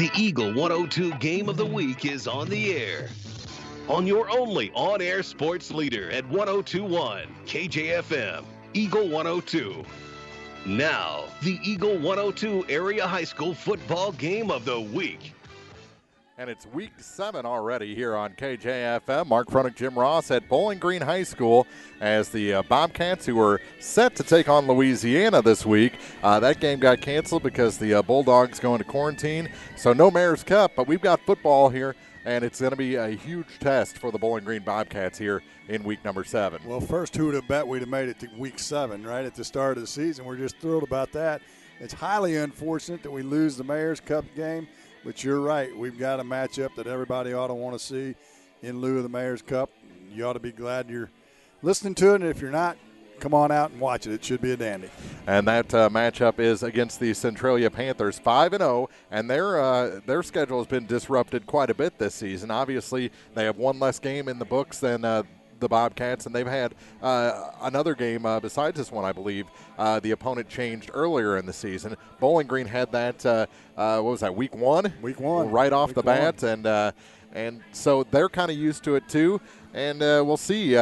The Eagle 102 Game of the Week is on the air. On your only on-air sports leader at 102.1 KJFM, Eagle 102. Now, the Eagle 102 Area High School Football Game of the Week. And it's week 7 already here on KJFM. Mark Fronick, Jim Ross at Bowling Green High School as the Bobcats, who were set to take on Louisiana this week. That game got canceled because the Bulldogs go into quarantine. So no Mayor's Cup, but we've got football here, and it's going to be a huge test for the Bowling Green Bobcats here in week number 7. Well, first, who would have bet we'd have made it to week 7, right, at the start of the season? We're just thrilled about that. It's highly unfortunate that we lose the Mayor's Cup game. But you're right. We've got a matchup that everybody ought to want to see in lieu of the Mayor's Cup. You ought to be glad you're listening to it. And if you're not, come on out and watch it. It should be a dandy. And that matchup is against the Centralia Panthers, 5-0. And their schedule has been disrupted quite a bit this season. Obviously, they have one less game in the books than the Bobcats, and they've had another game besides this one, I believe. The opponent changed earlier in the season. Bowling Green had that, what was that, week 1? Week 1. Right off the bat, and so they're kind of used to it too. And we'll see.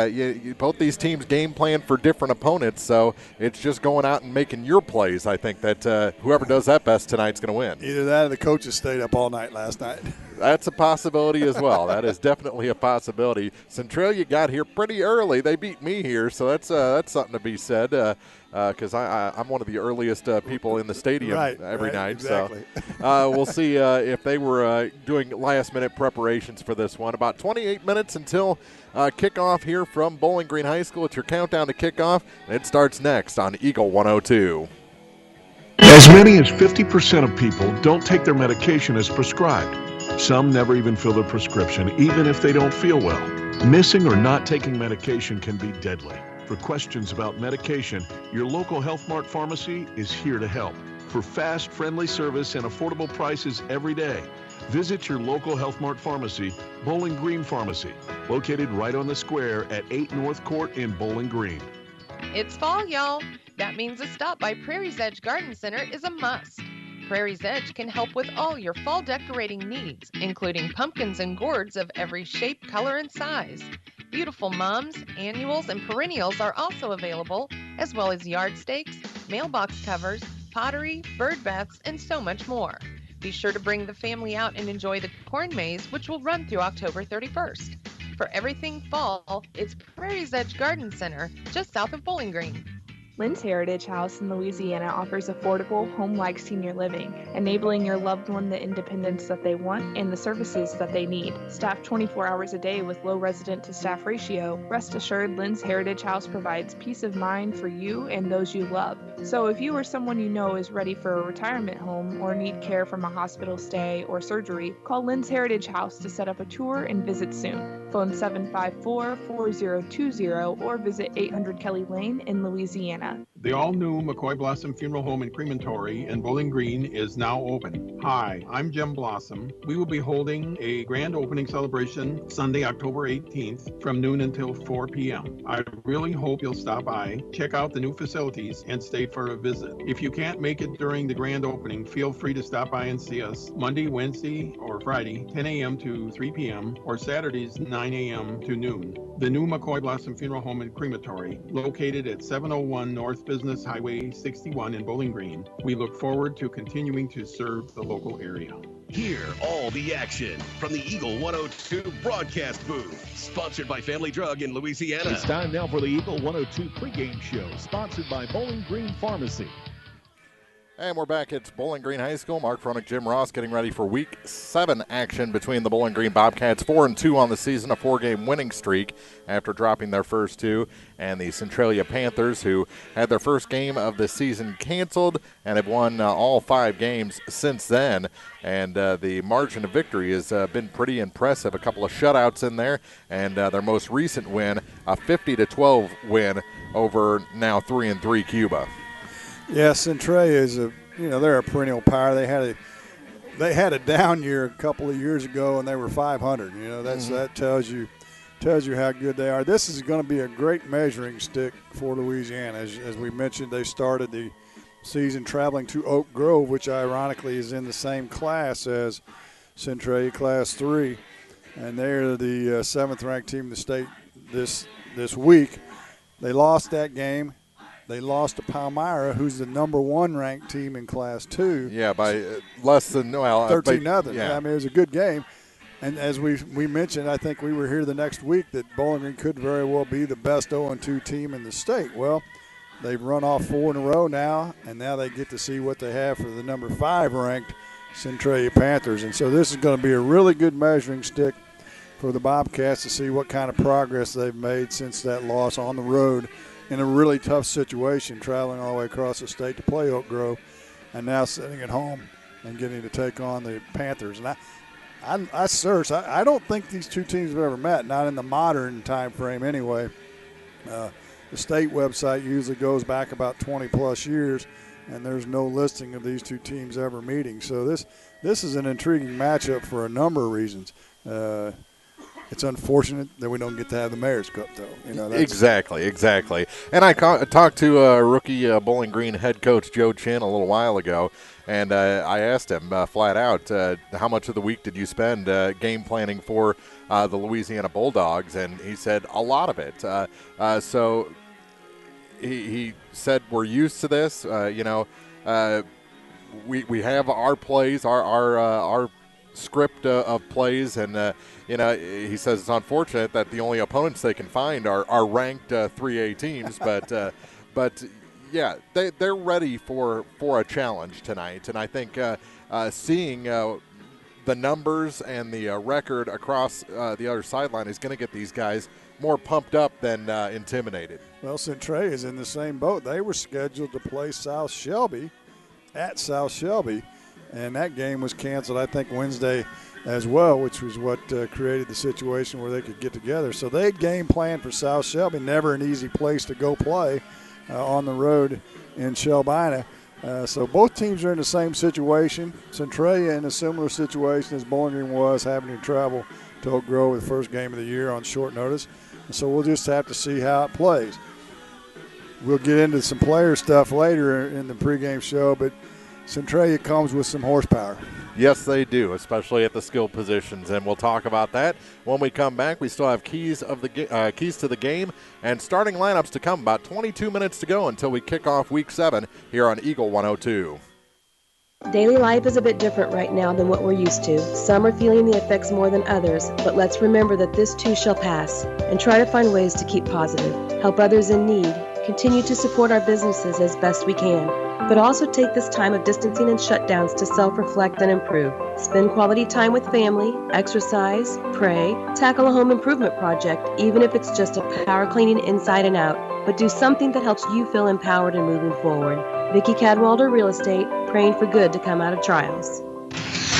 Both these teams game plan for different opponents, so it's just going out and making your plays. I think that whoever does that best tonight's going to win. Either that or the coaches stayed up all night last night. That's a possibility as well. That is definitely a possibility. Centralia got here pretty early. They beat me here, so that's something to be said. Because I'm one of the earliest people in the stadium every night. Exactly. So we'll see if they were doing last-minute preparations for this one. About 28 minutes until kickoff here from Bowling Green High School. It's your countdown to kickoff, and it starts next on Eagle 102. As many as 50% of people don't take their medication as prescribed. Some never even fill their prescription, even if they don't feel well. Missing or not taking medication can be deadly. For questions about medication, your local Health Mart pharmacy is here to help. For fast, friendly service and affordable prices every day, visit your local Health Mart pharmacy, Bowling Green Pharmacy, located right on the square at 8 North Court in Bowling Green. It's fall, y'all. That means a stop by Prairie's Edge Garden Center is a must. Prairie's Edge can help with all your fall decorating needs, including pumpkins and gourds of every shape, color, and size. Beautiful mums, annuals, and perennials are also available, as well as yard stakes, mailbox covers, pottery, bird baths, and so much more. Be sure to bring the family out and enjoy the corn maze, which will run through October 31st. For everything fall, it's Prairie's Edge Garden Center, just south of Bowling Green. Lynn's Heritage House in Louisiana offers affordable, home-like senior living, enabling your loved one the independence that they want and the services that they need. Staffed 24 hours a day with low resident-to-staff ratio, rest assured Lynn's Heritage House provides peace of mind for you and those you love. So if you or someone you know is ready for a retirement home or need care from a hospital stay or surgery, call Lynn's Heritage House to set up a tour and visit soon. Phone 754-4020 or visit 800 Kelly Lane in Louisiana. The all-new McCoy Blossom Funeral Home and Crematory in Bowling Green is now open. Hi, I'm Jim Blossom. We will be holding a grand opening celebration Sunday, October 18th from noon until 4 p.m. I really hope you'll stop by, check out the new facilities, and stay for a visit. If you can't make it during the grand opening, feel free to stop by and see us Monday, Wednesday, or Friday, 10 a.m. to 3 p.m., or Saturdays, 9 a.m. to noon. The new McCoy Blossom Funeral Home and Crematory, located at 701 North Business Highway 61 in Bowling Green. We look forward to continuing to serve the local area. Hear all the action from the Eagle 102 broadcast booth, sponsored by Family Drug in Louisiana. It's time now for the Eagle 102 pregame show, sponsored by Bowling Green Pharmacy. And we're back at Bowling Green High School. Mark Fronick, Jim Ross getting ready for Week 7 action between the Bowling Green Bobcats, 4-2 on the season, a 4-game winning streak after dropping their first 2, and the Centralia Panthers, who had their first game of the season canceled and have won all 5 games since then. And the margin of victory has been pretty impressive. A couple of shutouts in there, and their most recent win, a 50-12 win over now 3-3 Cuba. Yeah, Centralia is they're a perennial power. They had a down year a couple of years ago, and they were 500. That tells you how good they are. This is going to be a great measuring stick for Louisiana. As we mentioned, they started the season traveling to Oak Grove, which ironically is in the same class as Centralia Class 3. And they're the 7th-ranked team in the state this week. They lost that game. They lost to Palmyra, who's the number 1 ranked team in Class 2. Yeah, by less than 13-0. Yeah. I mean, it was a good game. And as we mentioned, I think we were here the next week, that Bowling Green could very well be the best 0-2 team in the state. Well, they've run off 4 in a row now, and now they get to see what they have for the number 5 ranked Centralia Panthers. And so this is going to be a really good measuring stick for the Bobcats to see what kind of progress they've made since that loss on the road in a really tough situation, traveling all the way across the state to play Oak Grove, and now sitting at home and getting to take on the Panthers. And I searched. I don't think these two teams have ever met, not in the modern time frame anyway. The state website usually goes back about 20-plus years, and there's no listing of these two teams ever meeting. So this is an intriguing matchup for a number of reasons. It's unfortunate that we don't get to have the Mayor's Cup, though. Exactly. And I talked to rookie Bowling Green head coach Joe Chin a little while ago, and I asked him flat out, how much of the week did you spend game planning for the Louisiana Bulldogs? And he said a lot of it. So he said we're used to this. We have our plays, our script of plays, and he says it's unfortunate that the only opponents they can find are ranked 3A teams, but yeah, they're ready for a challenge tonight, and I think seeing the numbers and the record across the other sideline is going to get these guys more pumped up than intimidated. Well, Centralia is in the same boat. They were scheduled to play South Shelby at South Shelby, and that game was canceled, I think, Wednesday as well, which was what created the situation where they could get together. So they game planned for South Shelby, never an easy place to go play on the road in Shelbina. So both teams are in the same situation. Centralia in a similar situation as Bowling Green was, having to travel to Oak Grove with the first game of the year on short notice. And so we'll just have to see how it plays. We'll get into some player stuff later in the pregame show, but Centralia comes with some horsepower. Yes, they do, especially at the skill positions, and we'll talk about that when we come back. We still have keys to the game and starting lineups to come. About 22 minutes to go until we kick off Week 7 here on Eagle 102. Daily life is a bit different right now than what we're used to. Some are feeling the effects more than others, but let's remember that this too shall pass and try to find ways to keep positive, help others in need, continue to support our businesses as best we can, but also take this time of distancing and shutdowns to self-reflect and improve. Spend quality time with family, exercise, pray, tackle a home improvement project, even if it's just a power cleaning inside and out, but do something that helps you feel empowered and moving forward. Vicki Cadwalder Real Estate, praying for good to come out of trials.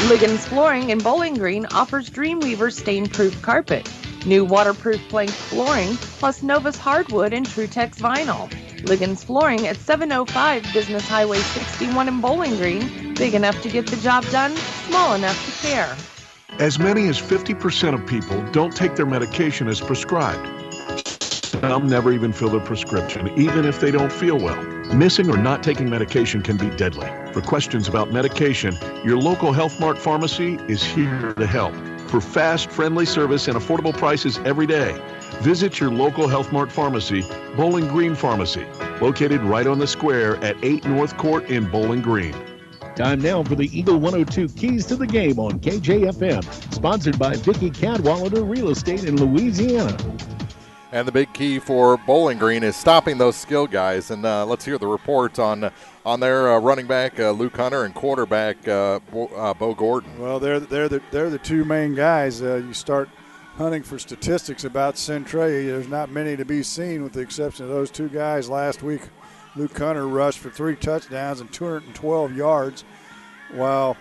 Liggins Flooring in Bowling Green offers Dreamweaver stain-proof carpet, new waterproof plank flooring, plus Novus hardwood and TruTex vinyl. Liggins Flooring at 705 Business Highway 61 in Bowling Green. Big enough to get the job done, small enough to care. As many as 50% of people don't take their medication as prescribed. Some never even fill their prescription, even if they don't feel well. Missing or not taking medication can be deadly. For questions about medication, your local Health Mart pharmacy is here to help. For fast, friendly service and affordable prices every day, visit your local Health Mart pharmacy, Bowling Green Pharmacy, located right on the square at 8 North Court in Bowling Green. Time now for the Eagle 102 Keys to the Game on KJFM, sponsored by Vicki Cadwalder Real Estate in Louisiana. And the big key for Bowling Green is stopping those skill guys. And let's hear the report on their running back Luke Hunter and quarterback Bo Gordon. Well, they're the two main guys. You start hunting for statistics about Centralia. There's not many to be seen, with the exception of those two guys. Last week, Luke Hunter rushed for 3 touchdowns and 212 yards, while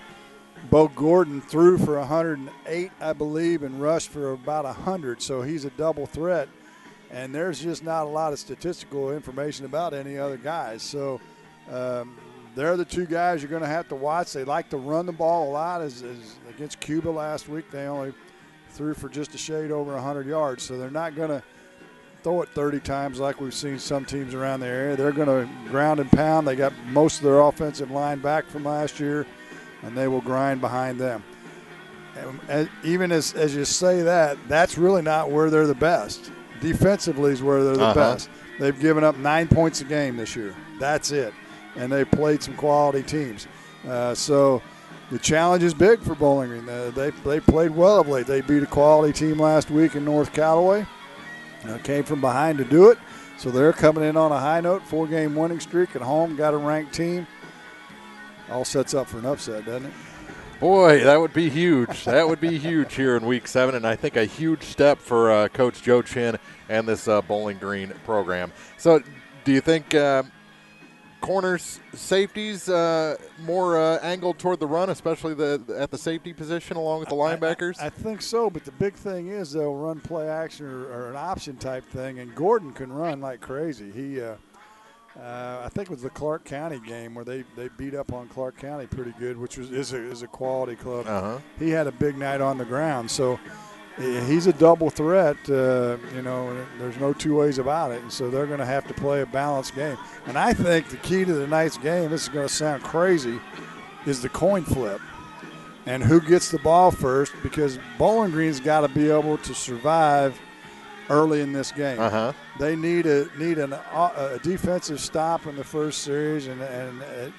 Bo Gordon threw for 108, I believe, and rushed for about 100. So he's a double threat. And there's just not a lot of statistical information about any other guys. So they're the two guys you're going to have to watch. They like to run the ball a lot. As against Cuba last week, they only threw for just a shade over 100 yards. So they're not going to throw it 30 times like we've seen some teams around the area. They're going to ground and pound. They got most of their offensive line back from last year, and they will grind behind them. And even as you say that, that's really not where they're the best. Defensively is where they're the best. They've given up 9 points a game this year. That's it. And they've played some quality teams. So the challenge is big for Bowling Green. They played well of late. They beat a quality team last week in North Callaway. Came from behind to do it. So they're coming in on a high note, 4-game winning streak at home, got a ranked team. All sets up for an upset, doesn't it? Boy, that would be huge. That would be huge here in Week 7, and I think a huge step for Coach Joe Chin and this Bowling Green program. So do you think corners, safeties more angled toward the run, especially at the safety position along with the linebackers? I think so, but the big thing is they'll run play action or an option type thing, and Gordon can run like crazy. He I think it was the Clark County game where they beat up on Clark County pretty good, which is a quality club. He had a big night on the ground, so he's a double threat. There's no two ways about it, and so they're going to have to play a balanced game. And I think the key to tonight's game, this is going to sound crazy, is the coin flip and who gets the ball first, because Bowling Green's got to be able to survive early in this game. They need a defensive stop in the first series, and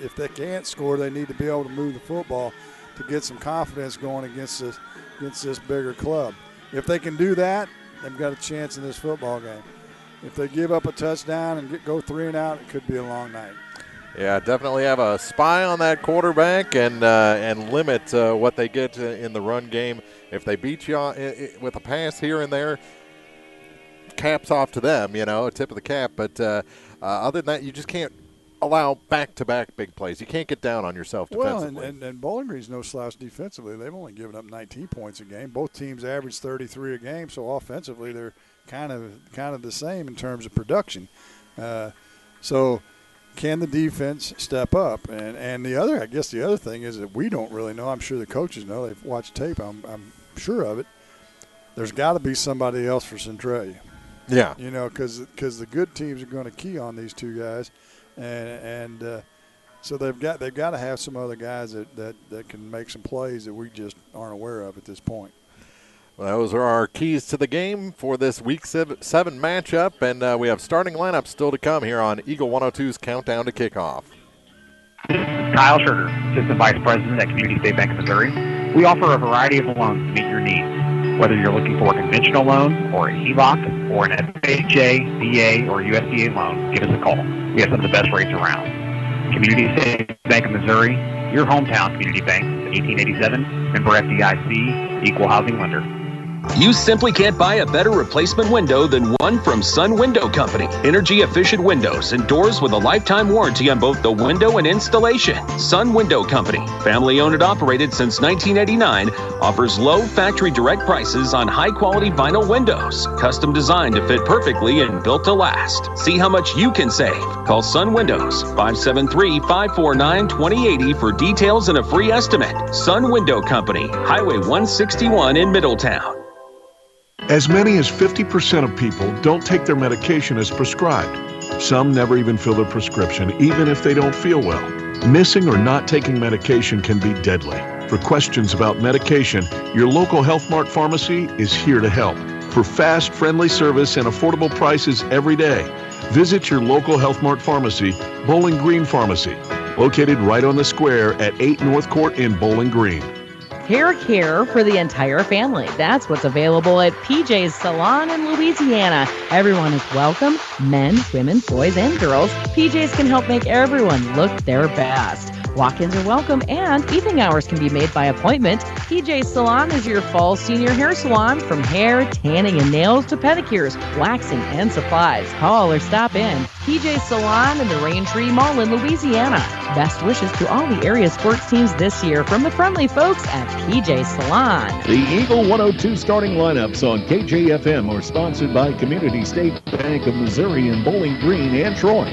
if they can't score, they need to be able to move the football to get some confidence going against this bigger club. If they can do that, they've got a chance in this football game. If they give up a touchdown and go 3 and out, it could be a long night. Yeah, definitely have a spy on that quarterback and limit what they get in the run game. If they beat you with a pass here and there, caps off to them, a tip of the cap. But other than that, you just can't allow back-to-back big plays. You can't get down on yourself defensively. Well, and Bowling Green's no slouch defensively. They've only given up 19 points a game. Both teams average 33 a game, so offensively they're kind of the same in terms of production. So can the defense step up? And the other thing is that we don't really know. I'm sure the coaches know. They've watched tape. I'm sure of it. There's got to be somebody else for Centralia. Yeah. Because the good teams are going to key on these two guys, and so they've got to have some other guys that can make some plays that we just aren't aware of at this point. Well, those are our keys to the game for this Week 7 matchup, and we have starting lineups still to come here on Eagle 102's Countdown to Kickoff. Kyle Schurter, Assistant Vice President at Community State Bank of Missouri. We offer a variety of loans to meet your needs. Whether you're looking for a conventional loan or a HELOC or an FHA, VA, or USDA loan, give us a call. We have some of the best rates around. Community State Bank of Missouri, your hometown community bank, 1887, member FDIC, equal housing lender. You simply can't buy a better replacement window than one from Sun Window Company. Energy-efficient windows and doors with a lifetime warranty on both the window and installation. Sun Window Company, family-owned and operated since 1989, offers low factory direct prices on high-quality vinyl windows, custom designed to fit perfectly and built to last. See how much you can save. Call Sun Windows, 573-549-2080 for details and a free estimate. Sun Window Company, Highway 161 in Middletown. As many as 50% of people don't take their medication as prescribed. Some never even fill their prescription, even if they don't feel well. Missing or not taking medication can be deadly. For questions about medication, your local Health Mart pharmacy is here to help. For fast, friendly service and affordable prices every day, visit your local Health Mart pharmacy, Bowling Green Pharmacy, located right on the square at 8 North Court in Bowling Green. Care for the entire family. That's what's available at PJ's Salon in Louisiana. Everyone is welcome. Men, women, boys, and girls. PJ's can help make everyone look their best. Walk-ins are welcome, and evening hours can be made by appointment. PJ's Salon is your fall senior hair salon, from hair, tanning, and nails to pedicures, waxing, and supplies. Call or stop in. PJ's Salon in the Raintree Mall in Louisiana. Best wishes to all the area sports teams this year from the friendly folks at PJ's Salon. The Eagle 102 starting lineups on KJFM are sponsored by Community State Bank of Missouri in Bowling Green and Troy.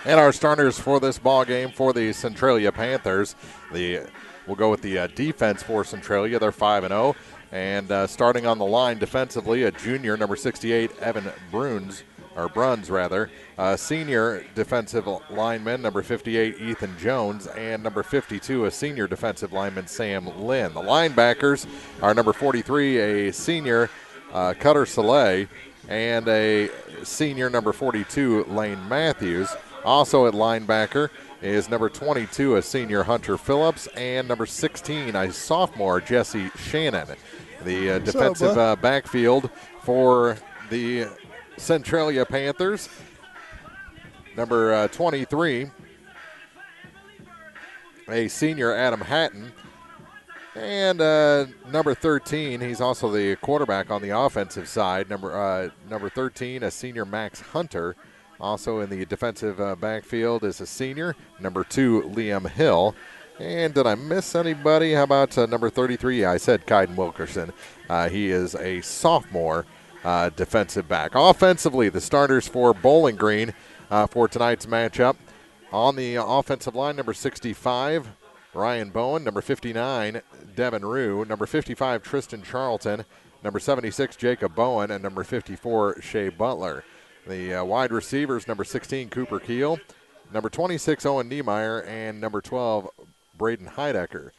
And our starters for this ball game for the Centralia Panthers, we'll go with the defense for Centralia. They're 5-0. And starting on the line defensively, a junior, number 68, Evan Bruns, senior defensive lineman, number 58, Ethan Jones, and number 52, a senior defensive lineman, Sam Lynn. The linebackers are number 43, a senior, Cutter Soleil, and a senior, number 42, Lane Matthews. Also at linebacker is number 22, a senior, Hunter Phillips, and number 16, a sophomore, Jesse Shannon. The defensive backfield for the Centralia Panthers, number 23, a senior, Adam Hatton, and number 13, he's also the quarterback on the offensive side, number 13, a senior, Max Hunter. Also in the defensive backfield is a senior, number 2, Liam Hill. And did I miss anybody? How about number 33? Yeah, I said Kaiden Wilkerson. He is a sophomore defensive back. Offensively, the starters for Bowling Green for tonight's matchup. On the offensive line, number 65, Ryan Bowen. Number 59, Devin Rue. Number 55, Tristan Charlton. Number 76, Jacob Bowen. And number 54, Shea Butler. The wide receivers, number 16, Cooper Keel. Number 26, Owen Niemeyer. And number 12, Braden Heidecker.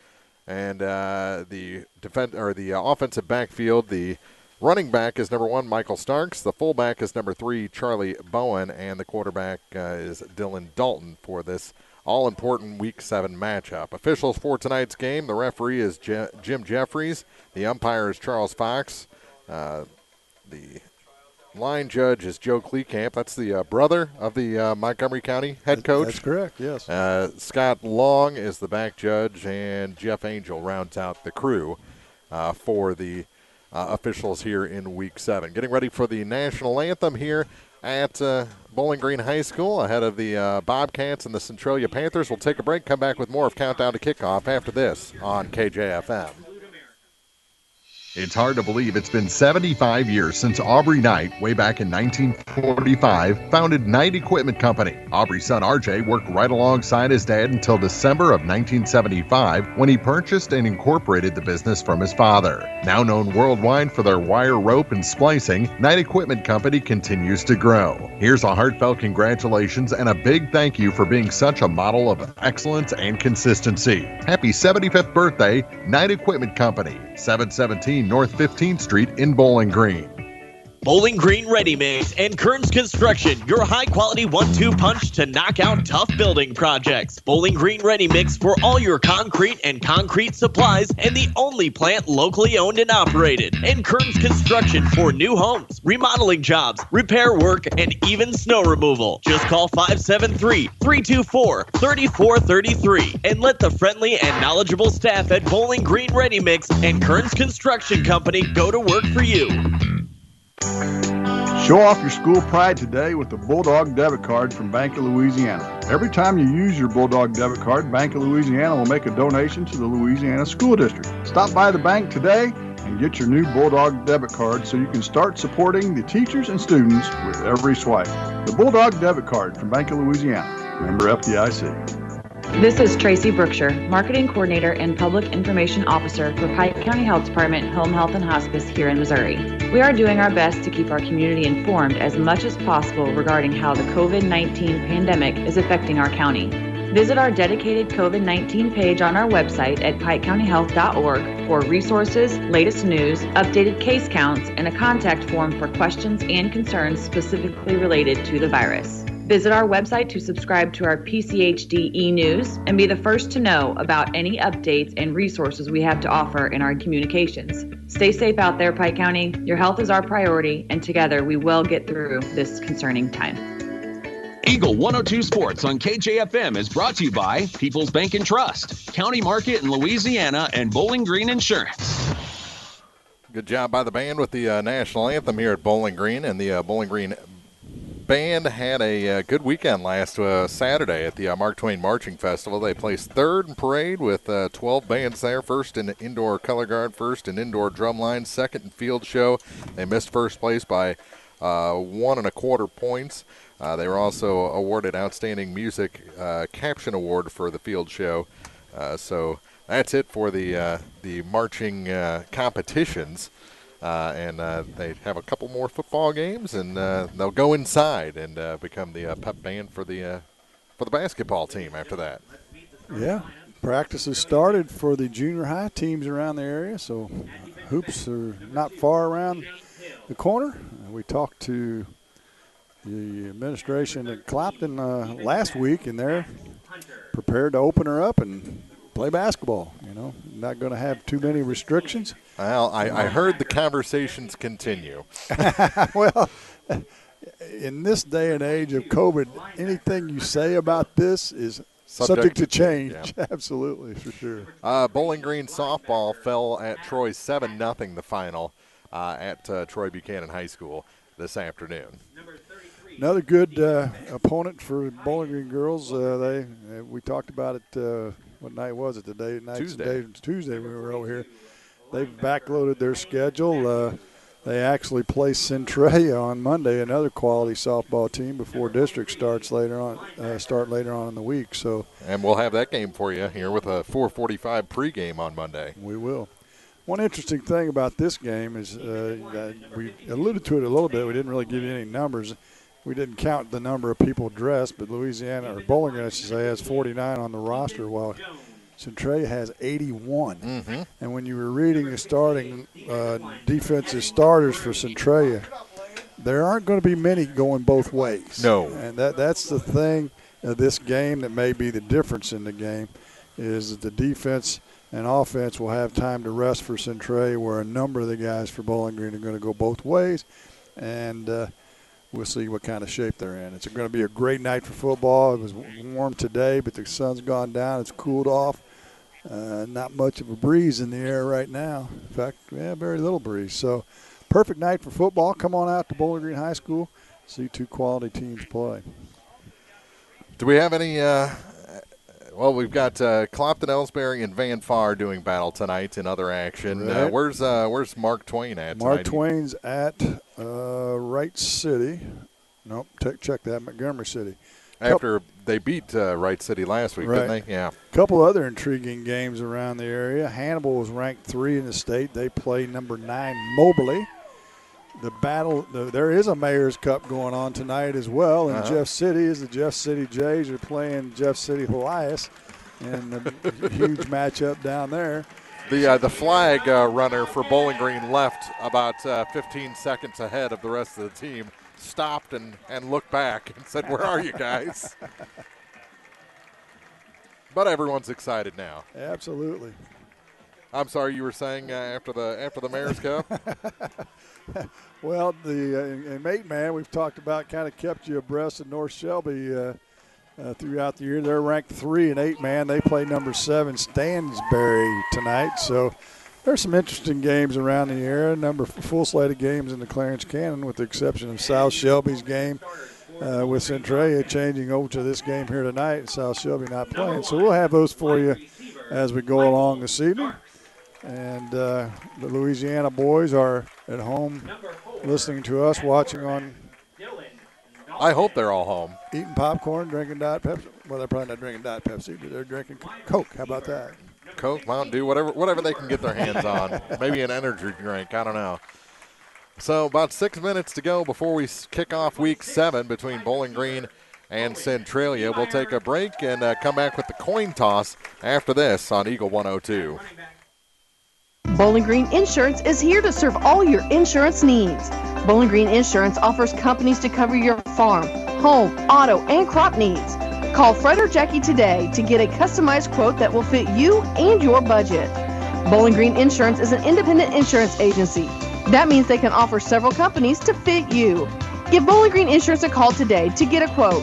And the offensive backfield, the running back is number 1, Michael Starks. The fullback is number 3, Charlie Bowen. And the quarterback is Dylan Dalton for this all-important Week 7 matchup. Officials for tonight's game, the referee is Jim Jeffries. The umpire is Charles Fox. The line judge is Joe Kleekamp. That's the brother of the Montgomery County head coach. That's correct, yes. Scott Long is the back judge, and Jeff Angel rounds out the crew for the officials here in Week 7. Getting ready for the national anthem here at Bowling Green High School ahead of the Bobcats and the Centralia Panthers. We'll take a break, come back with more of Countdown to Kickoff after this on KJFM. It's hard to believe it's been 75 years since Aubrey Knight, way back in 1945, founded Knight Equipment Company. Aubrey's son RJ worked right alongside his dad until December of 1975 when he purchased and incorporated the business from his father. Now known worldwide for their wire rope and splicing, Knight Equipment Company continues to grow. Here's a heartfelt congratulations and a big thank you for being such a model of excellence and consistency. Happy 75th birthday, Knight Equipment Company, 717 North 15th Street in Bowling Green. Bowling Green Ready Mix and Kearns Construction, your high-quality 1-2 punch to knock out tough building projects. Bowling Green Ready Mix for all your concrete and concrete supplies, and the only plant locally owned and operated. And Kearns Construction for new homes, remodeling jobs, repair work, and even snow removal. Just call 573-324-3433 and let the friendly and knowledgeable staff at Bowling Green Ready Mix and Kearns Construction Company go to work for you. Show off your school pride today with the Bulldog debit card from Bank of Louisiana. Every time you use your Bulldog debit card, Bank of Louisiana will make a donation to the Louisiana School District. Stop by the bank today and get your new Bulldog debit card so you can start supporting the teachers and students with every swipe. The Bulldog debit card from Bank of Louisiana. Member FDIC. This is Tracy Brookshire, Marketing Coordinator and Public Information Officer for Pike County Health Department Home Health and Hospice here in Missouri. We are doing our best to keep our community informed as much as possible regarding how the COVID-19 pandemic is affecting our county. Visit our dedicated COVID-19 page on our website at pikecountyhealth.org for resources, latest news, updated case counts, and a contact form for questions and concerns specifically related to the virus. Visit our website to subscribe to our PCHD e-news and be the first to know about any updates and resources we have to offer in our communications. Stay safe out there, Pike County. Your health is our priority, and together we will get through this concerning time. Eagle 102 Sports on KJFM is brought to you by People's Bank and Trust, County Market in Louisiana, and Bowling Green Insurance. Good job by the band with the national anthem here at Bowling Green, and the Bowling Green band had a good weekend last Saturday at the Mark Twain Marching Festival. They placed third in parade with 12 bands there, first in indoor color guard, first in indoor drumline, second in field show. They missed first place by 1 1/4 points. They were also awarded Outstanding Music Caption Award for the field show So that's it for the marching competitions. And they have a couple more football games, and they'll go inside and become the pep band for the basketball team after that. Yeah, practice has started for the junior high teams around the area, so hoops are not far around the corner. We talked to the administration at Clapton last week, and they're prepared to open her up and play basketball. Not going to have too many restrictions. Well, I heard the conversations continue. Well, in this day and age of COVID, anything you say about this is subject to change. Yeah. Absolutely, for sure. Bowling Green softball fell at Troy 7-0 the final at Troy Buchanan High School this afternoon. Another good opponent for Bowling Green girls. We talked about it. What night was it today? Tuesday when we were over here. They've backloaded their schedule. They actually play Centralia on Monday, another quality softball team, before district start later on in the week. So, and we'll have that game for you here with a 4:45 pregame on Monday. We will. One interesting thing about this game is we alluded to it a little bit. We didn't really give you any numbers. We didn't count the number of people dressed, but Louisiana, or Bowling Green, I should say, has 49 on the roster, while Centralia has 81. Mm-hmm. And when you were reading the starting defensive starters for Centralia, there aren't going to be many going both ways. No. And that's the thing of this game that may be the difference in the game, is that the defense and offense will have time to rest for Centralia, where a number of the guys for Bowling Green are going to go both ways. And we'll see what kind of shape they're in. It's going to be a great night for football. It was warm today, but the sun's gone down. It's cooled off. Not much of a breeze in the air right now. In fact, very little breeze. So, perfect night for football. Come on out to Bowling Green High School. See two quality teams play. Do we have any we've got Clopton, Ellsbury, and Van Far doing battle tonight in other action. Right. Where's Mark Twain at tonight? Mark Twain's at Wright City. Nope, check that, Montgomery City. After they beat Wright City last week, didn't they? Yeah. A couple other intriguing games around the area. Hannibal was ranked 3 in the state. They play number 9 Mobley. There is a Mayor's Cup going on tonight as well in Jeff City, as the Jeff City Jays are playing Jeff City Helias, and a huge matchup down there. The flag runner for Bowling Green left about 15 seconds ahead of the rest of the team, stopped and looked back and said, "Where are you guys?" But everyone's excited now. Absolutely. I'm sorry, you were saying after the Mayor's Cup? Well, in 8-man, we've talked about, kind of kept you abreast of North Shelby throughout the year. They're ranked 3 in 8-man. They play number 7 Stansbury tonight. So there's some interesting games around the area. Full slate of games in the Clarence Cannon, with the exception of South Shelby's game with Centralia changing over to this game here tonight, and South Shelby not playing. So we'll have those for you as we go along this evening. And the Louisiana boys are at home listening to us, watching on. I hope they're all home. Eating popcorn, drinking Diet Pepsi. Well, they're probably not drinking Diet Pepsi, but they're drinking Coke. How about that? Coke, Mountain Dew, whatever they can get their hands on. Maybe an energy drink. I don't know. So about 6 minutes to go before we kick off Week 7 between Bowling Green and Centralia. We'll take a break and come back with the coin toss after this on Eagle 102. Bowling Green Insurance is here to serve all your insurance needs. Bowling Green Insurance offers companies to cover your farm, home, auto, and crop needs. Call Fred or Jackie today to get a customized quote that will fit you and your budget. Bowling Green Insurance is an independent insurance agency. That means they can offer several companies to fit you. Give Bowling Green Insurance a call today to get a quote.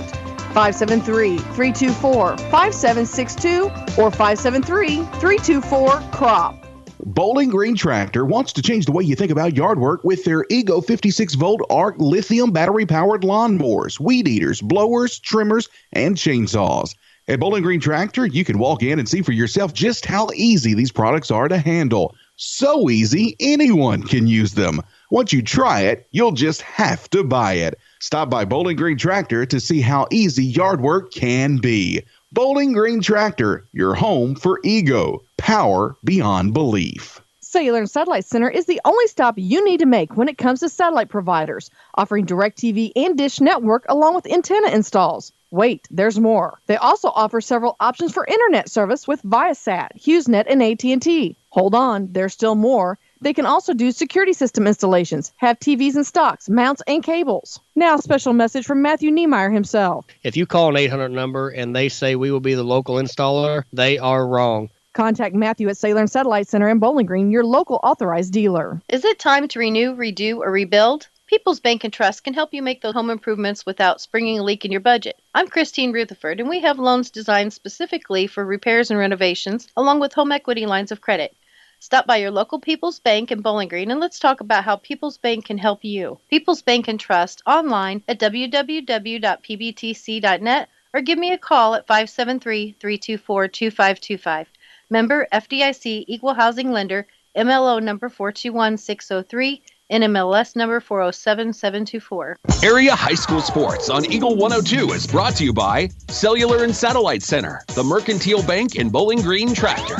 573-324-5762 or 573-324-CROP. Bowling Green Tractor wants to change the way you think about yard work with their Ego 56-volt ARC lithium battery-powered lawnmowers, weed eaters, blowers, trimmers, and chainsaws. At Bowling Green Tractor, you can walk in and see for yourself just how easy these products are to handle. So easy, anyone can use them. Once you try it, you'll just have to buy it. Stop by Bowling Green Tractor to see how easy yard work can be. Bowling Green Tractor, your home for ego, power beyond belief. Cellular and Satellite Center is the only stop you need to make when it comes to satellite providers, offering DirecTV and Dish Network along with antenna installs. Wait, there's more. They also offer several options for internet service with Viasat, HughesNet, and AT&T. Hold on, there's still more. They can also do security system installations, have TVs in stocks, mounts, and cables. Now, a special message from Matthew Niemeyer himself. If you call an 800 number and they say we will be the local installer, they are wrong. Contact Matthew at Cellular and Satellite Center in Bowling Green, your local authorized dealer. Is it time to renew, redo, or rebuild? People's Bank and Trust can help you make those home improvements without springing a leak in your budget. I'm Christine Rutherford, and we have loans designed specifically for repairs and renovations, along with home equity lines of credit. Stop by your local People's Bank in Bowling Green, and let's talk about how People's Bank can help you. People's Bank and Trust online at www.pbtc.net or give me a call at 573-324-2525. Member FDIC Equal Housing Lender, MLO number 421603, NMLS number 407724. Area high school sports on Eagle 102 is brought to you by Cellular and Satellite Center, the Mercantile Bank and Bowling Green Tractor.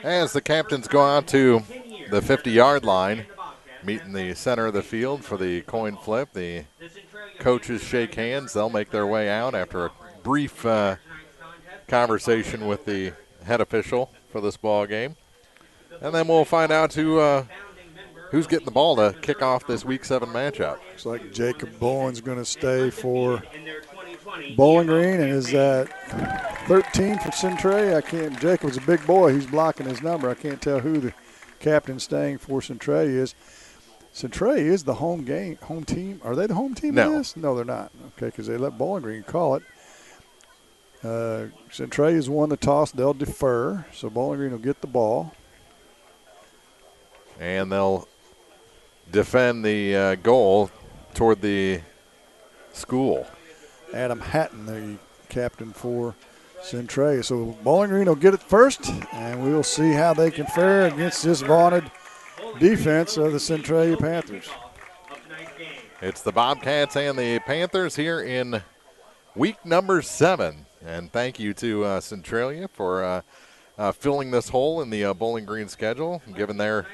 As the captains go out to the 50-yard line, meet in the center of the field for the coin flip, the coaches shake hands. They'll make their way out after a brief conversation with the head official for this ball game. And then we'll find out who's getting the ball to kick off this Week 7 matchup. Looks like Jacob Bowen's going to stay for Bowling Green, and is that 13 for Centralia? Jacob's a big boy. He's blocking his number. I can't tell who the captain staying for Centralia is. Centralia is the home team. Are they the home team in this? No, they're not. Okay, because they let Bowling Green call it. Centralia's won the toss. They'll defer, so Bowling Green will get the ball. And they'll defend the goal toward the school. Adam Hatton, the captain for Centralia. So Bowling Green will get it first, and we will see how they can fare against this vaunted defense of the Centralia Panthers. It's the Bobcats and the Panthers here in week number 7. And thank you to Centralia for filling this hole in the Bowling Green schedule, giving them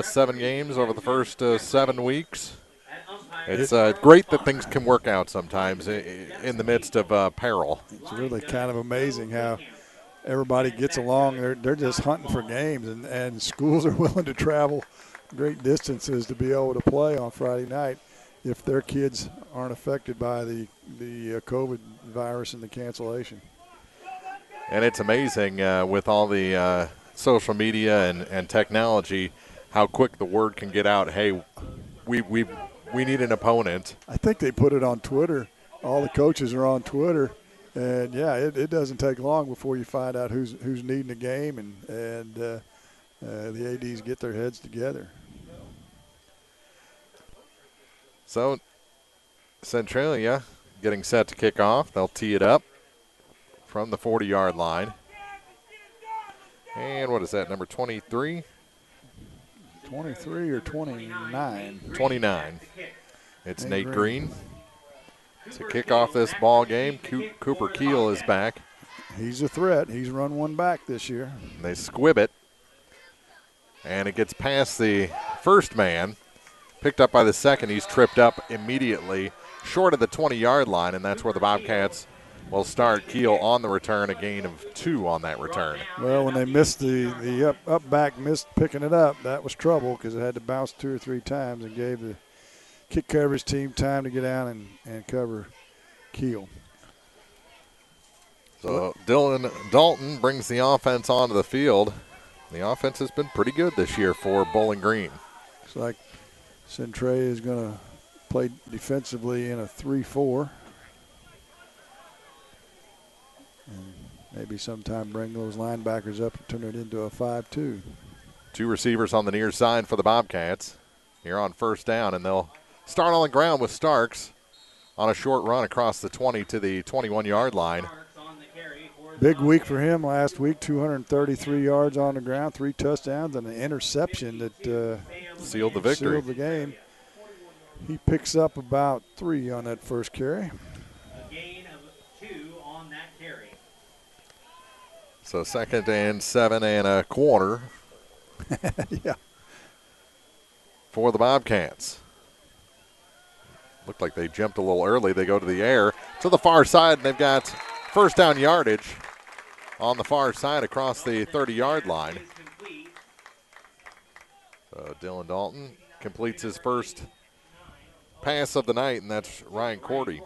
7 games over the first 7 weeks. It's great that things can work out sometimes in the midst of peril. It's really kind of amazing how everybody gets along. They're just hunting for games, and schools are willing to travel great distances to be able to play on Friday night if their kids aren't affected by the COVID virus and the cancellation. And it's amazing with all the social media and technology how quick the word can get out. Hey, we need an opponent. I think they put it on Twitter. All the coaches are on Twitter, and yeah, it doesn't take long before you find out who's needing a game, and the ADs get their heads together. So Centralia getting set to kick off. They'll tee it up from the 40-yard line. And what is that, number 23? 23 or 29? 29. It's Nate Green to kick off this ball game. Cooper Keel is back. He's a threat. He's run one back this year. They squib it, and it gets past the first man. Picked up by the second. He's tripped up immediately short of the 20-yard line, and that's where the Bobcats will start. Keel on the return, a gain of 2 on that return. Well, when they missed the up back, missed picking it up, that was trouble because it had to bounce 2 or 3 times and gave the kick coverage team time to get down and cover Keel. So Dylan Dalton brings the offense onto the field. The offense has been pretty good this year for Bowling Green. Looks like Centralia is going to play defensively in a 3-4. And maybe sometime bring those linebackers up and turn it into a 5-2. 2 receivers on the near side for the Bobcats. Here on first down, and they'll start on the ground with Starks on a short run across the 20 to the 21-yard line. Big week for him last week, 233 yards on the ground, 3 touchdowns, and an interception that sealed the victory. Sealed the game. He picks up about 3 on that first carry. So 2nd and 7 1/4. Yeah. For the Bobcats. Looked like they jumped a little early. They go to the air to the far side, and they've got first down yardage on the far side across the 30-yard line. So Dylan Dalton completes his first pass of the night, and that's Ryan Cordy.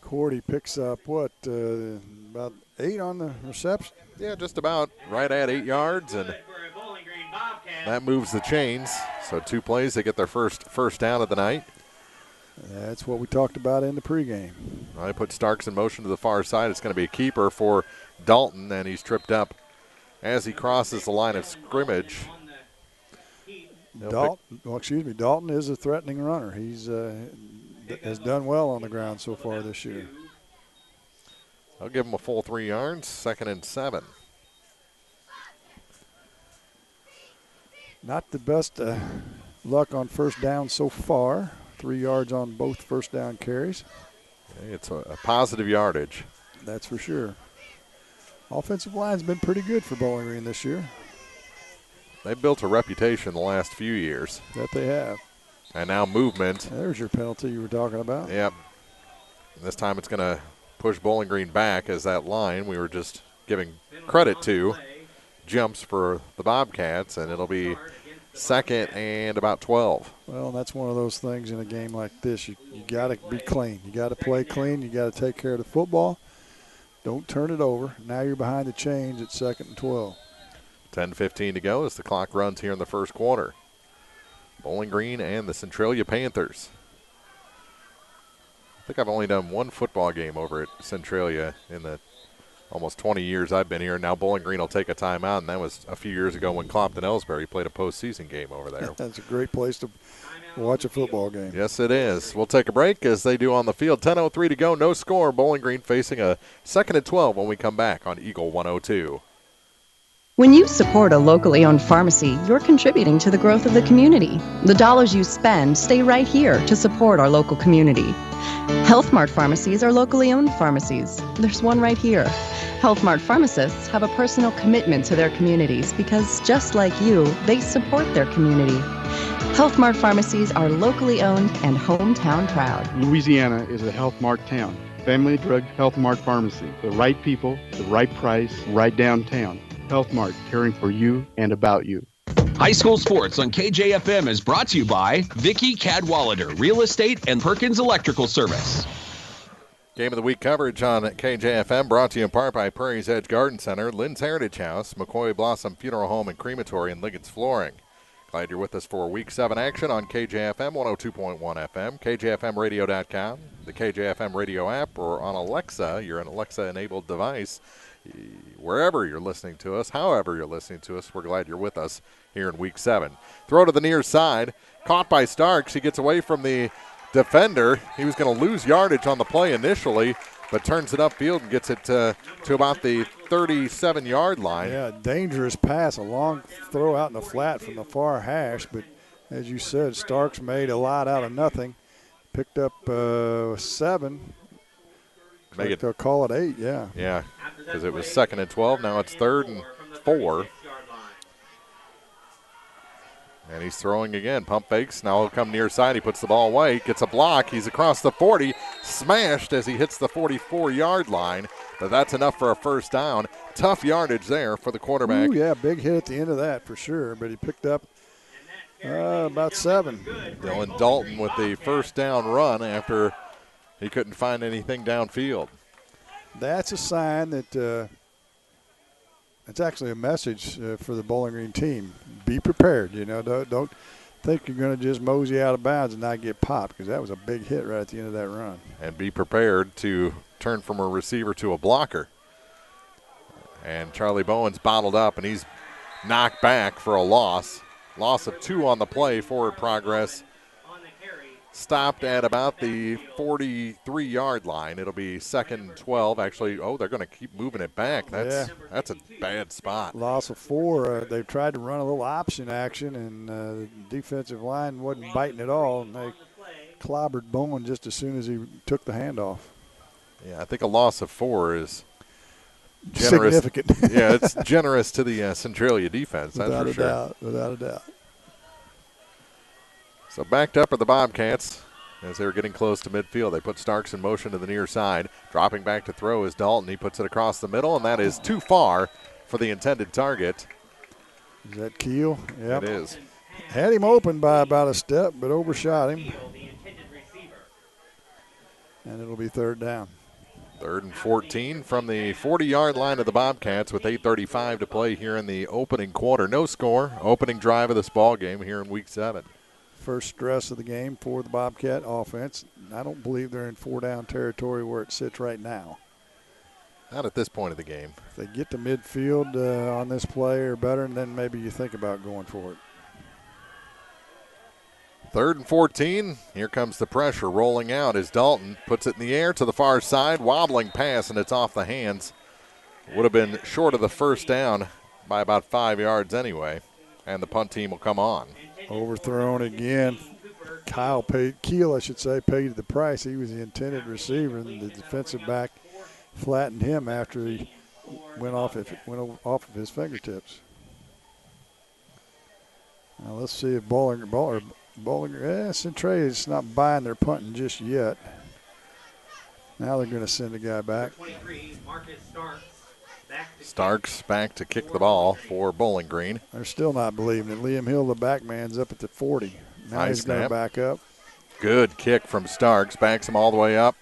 Cordy picks up, about 8 on the reception? Yeah, just about right at 8 yards, and that moves the chains. So 2 plays, they get their first down of the night. That's what we talked about in the pregame. Well, they put Starks in motion to the far side. It's going to be a keeper for Dalton, and he's tripped up as he crosses the line of scrimmage. Dalton is a threatening runner. He's has done well on the ground so far this year. I'll give him a full 3 yards, 2nd and 7. Not the best luck on first down so far. 3 yards on both first down carries. Okay, it's a positive yardage. That's for sure. Offensive line's been pretty good for Bowling Green this year. They've built a reputation the last few years. That they have. And now movement. There's your penalty you were talking about. Yep. And this time it's going to push Bowling Green back as that line we were just giving credit to jumps for the Bobcats, and it'll be 2nd and about 12. Well, that's one of those things in a game like this. You got to be clean. You got to play clean. You got to take care of the football. Don't turn it over. Now you're behind the chains at 2nd and 12. 10:15 to go as the clock runs here in the first quarter. Bowling Green and the Centralia Panthers. I think I've only done one football game over at Centralia in the almost 20 years I've been here. Now Bowling Green will take a timeout, and that was a few years ago when Clopton-Ellsbury played a postseason game over there. That's a great place to watch a football game. Yes, it is. We'll take a break as they do on the field. 10:03 to go, no score. Bowling Green facing a 2nd and 12 when we come back on Eagle 102. When you support a locally owned pharmacy, you're contributing to the growth of the community. The dollars you spend stay right here to support our local community. Health Mart pharmacies are locally owned pharmacies. There's one right here. Health Mart pharmacists have a personal commitment to their communities because, just like you, they support their community. Health Mart pharmacies are locally owned and hometown proud. Louisiana is a Health Mart town. Family Drug Health Mart Pharmacy. The right people, the right price, right downtown. Health Mart, caring for you and about you. High school sports on KJFM is brought to you by Vicky Cadwallader, Real Estate and Perkins Electrical Service. Game of the Week coverage on KJFM brought to you in part by Prairie's Edge Garden Center, Lynn's Heritage House, McCoy Blossom Funeral Home and Crematory, and Liggett's Flooring. Glad you're with us for Week 7 action on KJFM 102.1 FM, KJFMradio.com, the KJFM radio app, or on Alexa, you're an Alexa-enabled device. Wherever you're listening to us, however you're listening to us, we're glad you're with us here in Week 7. Throw to the near side, caught by Starks. He gets away from the defender. He was going to lose yardage on the play initially, but turns it upfield and gets it to about the 37-yard line. Yeah, dangerous pass, a long throw out in the flat from the far hash, but as you said, Starks made a lot out of nothing. Picked up 7. They'll call it 8, yeah. Yeah, because it was 2nd and 12. Now it's 3rd and 4. And he's throwing again. Pump fakes. Now he'll come near side. He puts the ball away. Gets a block. He's across the 40. Smashed as he hits the 44-yard line. But that's enough for a first down. Tough yardage there for the quarterback. Ooh, yeah, big hit at the end of that for sure. But he picked up about 7. Dylan Dalton with the first down run after he couldn't find anything downfield. That's a sign that it's actually a message for the Bowling Green team. Be prepared. You know, don't think you're going to just mosey out of bounds and not get popped, because that was a big hit right at the end of that run. And be prepared to turn from a receiver to a blocker. And Charlie Bowen's bottled up, and he's knocked back for a loss. Loss of 2 on the play. Forward progress stopped at about the 43-yard line. It'll be 2nd and 12. Actually, they're going to keep moving it back. That's a bad spot. Loss of 4. They tried to run a little option action, and the defensive line wasn't biting at all, and they clobbered Bowman just as soon as he took the handoff. Yeah, I think a loss of 4 is significant. Yeah, it's generous to the Centralia defense, that's for sure. Without a doubt. So backed up are the Bobcats as they were getting close to midfield. They put Starks in motion to the near side. Dropping back to throw is Dalton. He puts it across the middle, and that is too far for the intended target. Is that Keel? Yep. It is. Had him open by about a step, but overshot him. And it'll be third down. 3rd and 14 from the 40-yard line of the Bobcats with 8:35 to play here in the opening quarter. No score. Opening drive of this ball game here in Week 7. First stress of the game for the Bobcat offense. I don't believe they're in 4-down territory where it sits right now. Not at this point of the game. If they get to midfield on this play or better, then maybe you think about going for it. 3rd and 14. Here comes the pressure rolling out as Dalton puts it in the air to the far side. Wobbling pass, and it's off the hands. Would have been short of the first down by about 5 yards anyway. And the punt team will come on. Overthrown again. Keel, I should say, paid the price. He was the intended receiver, and the defensive back flattened him after he went off of his fingertips. Now let's see if Centralia's not buying their punting just yet. Now they're going to send a guy back. Starks back to kick the ball for Bowling Green. They're still not believing it. Liam Hill, the back man's up at the 40. Now he's going to back up. Good kick from Starks. Backs him all the way up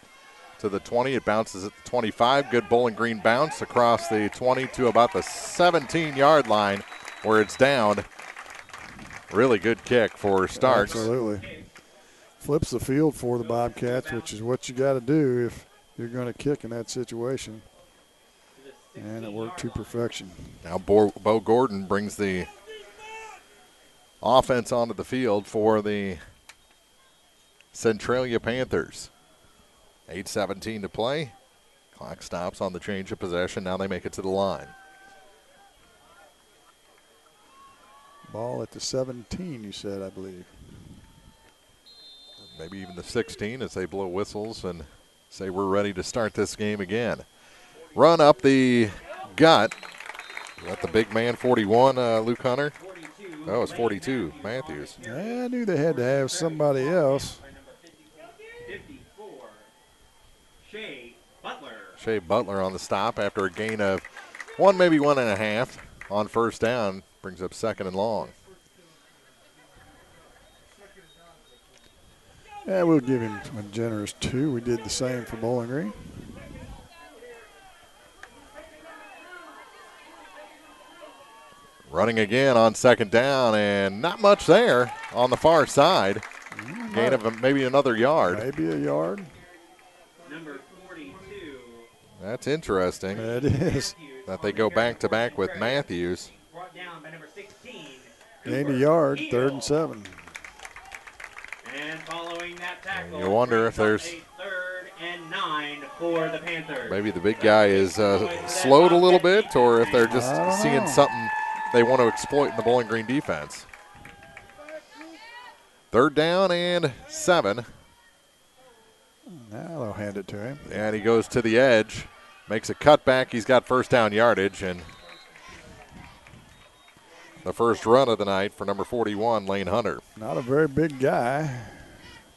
to the 20. It bounces at the 25. Good Bowling Green bounce across the 20 to about the 17-yard line where it's down. Really good kick for Starks. Absolutely. Flips the field for the Bobcats, which is what you got to do if you're going to kick in that situation. And it worked to perfection. Now Bo Gordon brings the offense onto the field for the Centralia Panthers. 8:17 to play. Clock stops on the change of possession. Now they make it to the line. Ball at the 17, you said, I believe. Maybe even the 16 as they blow whistles and say we're ready to start this game again. Run up the gut. Is that the big man, 41, Luke Hunter? Oh, it's 42, Matthews. I knew they had to have somebody else. Shea Butler on the stop after a gain of 1, maybe 1.5 on first down. Brings up 2nd and long. Yeah, we'll give him a generous 2. We did the same for Bowling Green. Running again on 2nd down, and not much there on the far side. Gain of maybe another yard. Maybe a yard. Number 42. That's interesting. That is. That they go back-to-back with Matthews. Gained a yard, 3rd and 7. And following that tackle, you wonder if there's 3rd and 9 for the Panthers. Maybe the big guy is slowed a little bit, or if they're just seeing something they want to exploit in the Bowling Green defense. 3rd down and 7. Now they'll hand it to him. And he goes to the edge, makes a cutback. He's got first down yardage, and the first run of the night for number 41, Lane Hunter. Not a very big guy,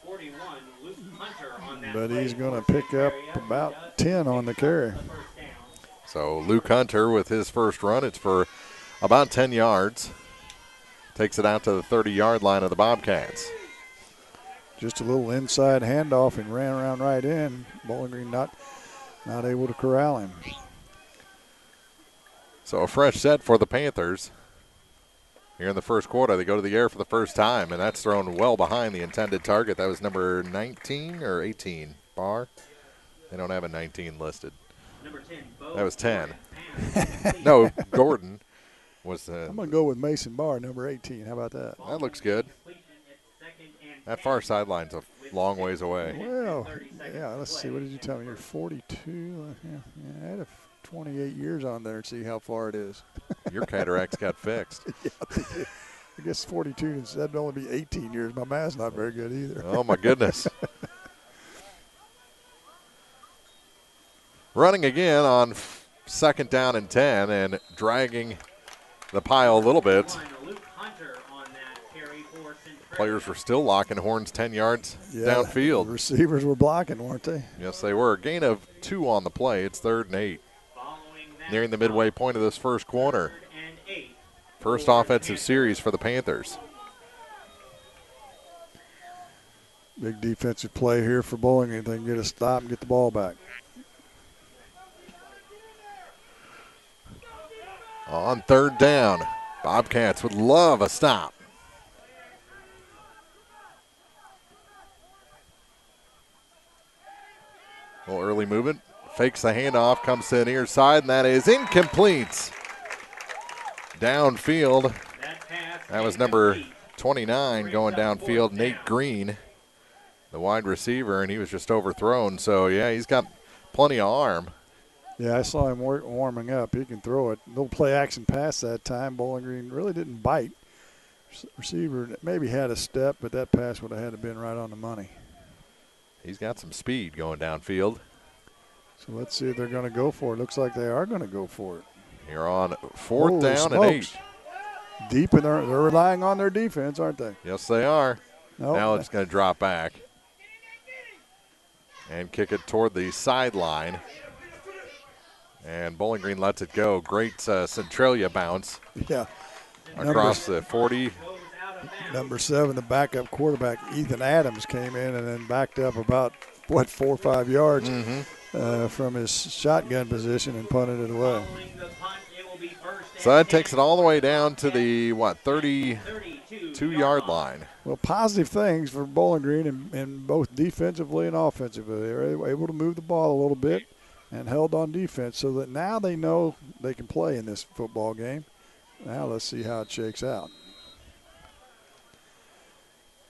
41, Luke Hunter on that but he's going to pick up about 10 on the carry. So Luke Hunter with his first run, it's for about 10 yards. Takes it out to the 30-yard line of the Bobcats. Just a little inside handoff and ran around right in. Bowling Green not able to corral him. So a fresh set for the Panthers. Here in the first quarter, they go to the air for the first time, and that's thrown well behind the intended target. That was number 19 or 18, Barr. They don't have a 19 listed. Number 10, that was 10. No, Gordon was I'm going to go with Mason Barr, number 18. How about that? That looks good. That far sideline's a long ways away. Well, yeah, let's see. What did you tell me? You're 42. I had 28 years on there and see how far it is. Your cataracts got fixed. Yeah, I guess 42, that'd only be 18 years. My math's not very good either. Oh, my goodness. Running again on second down and 10 and dragging the pile a little bit. Players were still locking horns 10 yards downfield. The receivers were blocking, weren't they? Yes, they were. Gain of 2 on the play. It's 3rd and 8. Nearing the midway point of this first quarter. First offensive series for the Panthers. Big defensive play here for Bowling Green. They can get a stop and get the ball back. On 3rd down, Bobcats would love a stop. A little early movement. Fakes the handoff, comes to the near side, and that is incomplete. Downfield. That was number 29 going downfield, Nate Green, the wide receiver, and he was just overthrown. So, yeah, he's got plenty of arm. Yeah, I saw him warming up. He can throw it. No play action pass that time. Bowling Green really didn't bite. Receiver maybe had a step, but that pass would have had to been right on the money. He's got some speed going downfield. So let's see if they're going to go for it. Looks like they are going to go for it. You're on 4th down and 8. Deep, and they're relying on their defense, aren't they? Yes, they are. Nope. Now it's going to drop back and kick it toward the sideline. And Bowling Green lets it go. Great Centralia bounce. Yeah. Across the 40. Number 7, the backup quarterback, Ethan Adams, came in and then backed up about, 4 or 5 yards from his shotgun position and punted it away. So that takes it all the way down to the, 32-yard line. Well, positive things for Bowling Green in both defensively and offensively. They were able to move the ball a little bit and held on defense so that now they know they can play in this football game. Now let's see how it shakes out.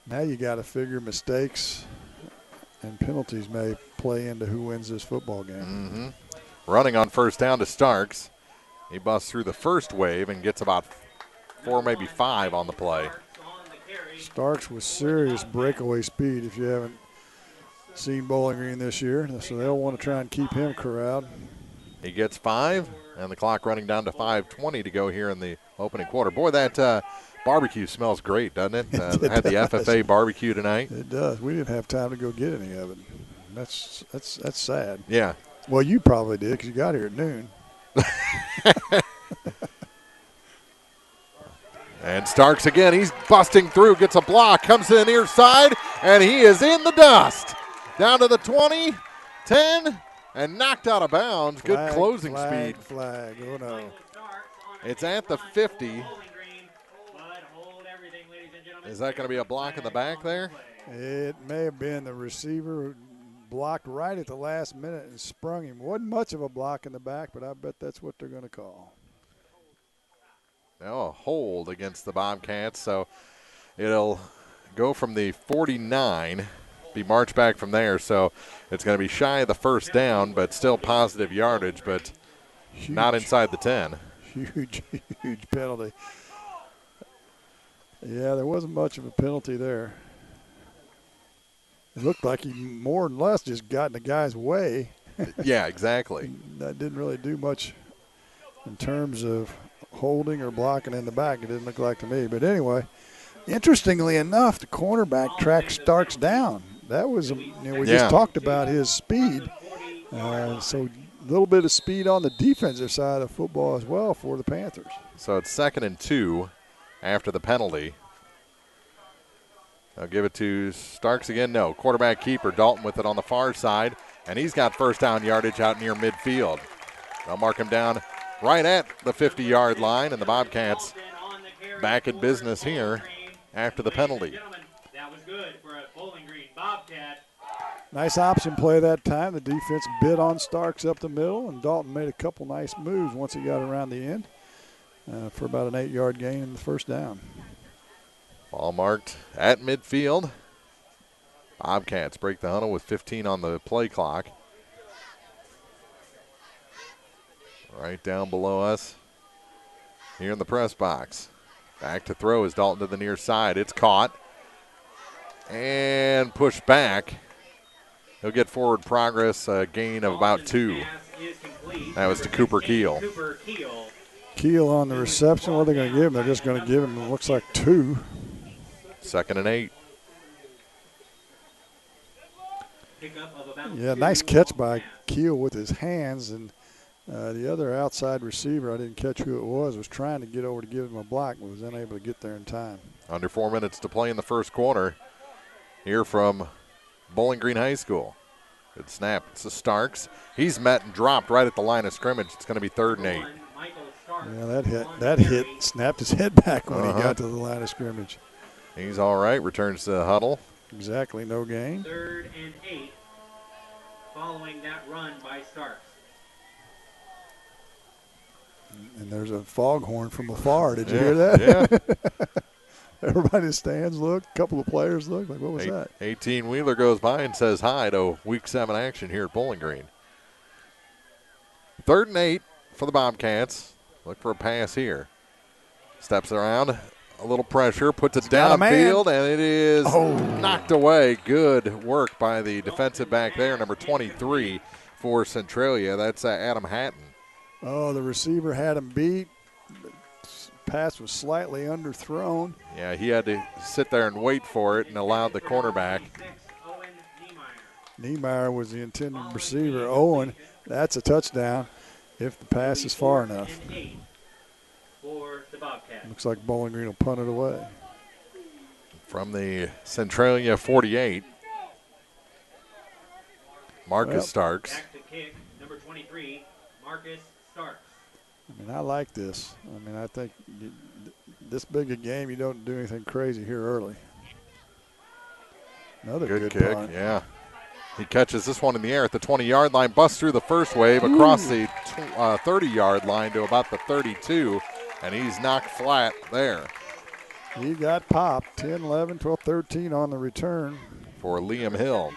Now you got to figure mistakes and penalties may play into who wins this football game. Running on 1st down to Starks. He busts through the first wave and gets about 4, maybe 5 on the play. Starks with serious breakaway speed if you haven't seen Bowling Green this year. So they'll want to try and keep him corralled. He gets 5, and the clock running down to 5:20 to go here in the opening quarter. Boy, that barbecue smells great, doesn't it? It had the does. FFA barbecue tonight. It does. We didn't have time to go get any of it. That's sad. Yeah. Well, you probably did because you got here at noon. And Starks again. He's busting through, gets a block, comes to the near side, and he is in the dust. Down to the 20, 10, and knocked out of bounds. Good closing speed. Flag. Oh, no. It's at the 50. Is that going to be a block in the back there? It may have been. The receiver blocked right at the last minute and sprung him. Wasn't much of a block in the back, but I bet that's what they're going to call. Now a hold against the Bobcats, so it'll go from the 49, be marched back from there. So it's going to be shy of the 1st down, but still positive yardage, but not inside the 10. Huge penalty. Yeah, there wasn't much of a penalty there. It looked like he more or less just got in the guy's way. Yeah, exactly. That didn't really do much in terms of holding or blocking in the back. It didn't look like to me. But anyway, interestingly enough, the cornerback tracked Starks down. That was, we just talked about his speed. So a little bit of speed on the defensive side of football as well for the Panthers. So it's 2nd and 2 after the penalty. I'll give it to Starks again. No, quarterback keeper Dalton with it on the far side, and he's got 1st down yardage out near midfield. They'll mark him down right at the 50-yard line, and the Bobcats back in business here after the penalty. That was good for a Bowling Green Bobcat. Nice option play that time. The defense bit on Starks up the middle, and Dalton made a couple nice moves once he got around the end for about an 8-yard gain in the 1st down. Ball marked at midfield. Bobcats break the huddle with 15 on the play clock. Right down below us here in the press box. Back to throw is Dalton to the near side. It's caught and pushed back. He'll get forward progress, a gain of about 2. That was to Cooper Keel. Keel on the reception. What are they going to give him? They're just going to give him, it looks like 2. 2nd and 8. Yeah, nice catch by Keel with his hands. And the other outside receiver, I didn't catch who it was trying to get over to give him a block, but was unable to get there in time. Under 4 minutes to play in the first quarter. Here from Bowling Green High School. Good snap. It's to Starks. He's met and dropped right at the line of scrimmage. It's going to be 3rd and 8. Yeah, that hit snapped his head back when he got to the line of scrimmage. He's all right. Returns to the huddle. Exactly, no gain. 3rd and 8 following that run by Starks. And there's a foghorn from afar. Did you hear that? Yeah. Everybody in the stands looked. A couple of players looked. Like, what was that? 18-wheeler goes by and says hi to Week 7 action here at Bowling Green. 3rd and 8 for the Bobcats. Look for a pass here. Steps around. A little pressure. Puts it downfield, and it is knocked away. Good work by the defensive back there, number 23 for Centralia. That's Adam Hatton. Oh, the receiver had him beat. Pass was slightly underthrown. Yeah, he had to sit there and wait for it and allowed the cornerback. Niemeyer was the intended receiver. Owen, that's a touchdown if the pass is far enough. Looks like Bowling Green will punt it away. From the Centralia 48, Marcus Starks. Back to kick, number 23, Marcus Starks. I mean, I like this. I mean, I think this big a game, you don't do anything crazy here early. Another good kick, punt. yeah. He catches this one in the air at the 20-yard line, busts through the first wave across the 30-yard line to about the 32, and he's knocked flat there. He got popped, 10, 11, 12, 13 on the return. For Liam Hill.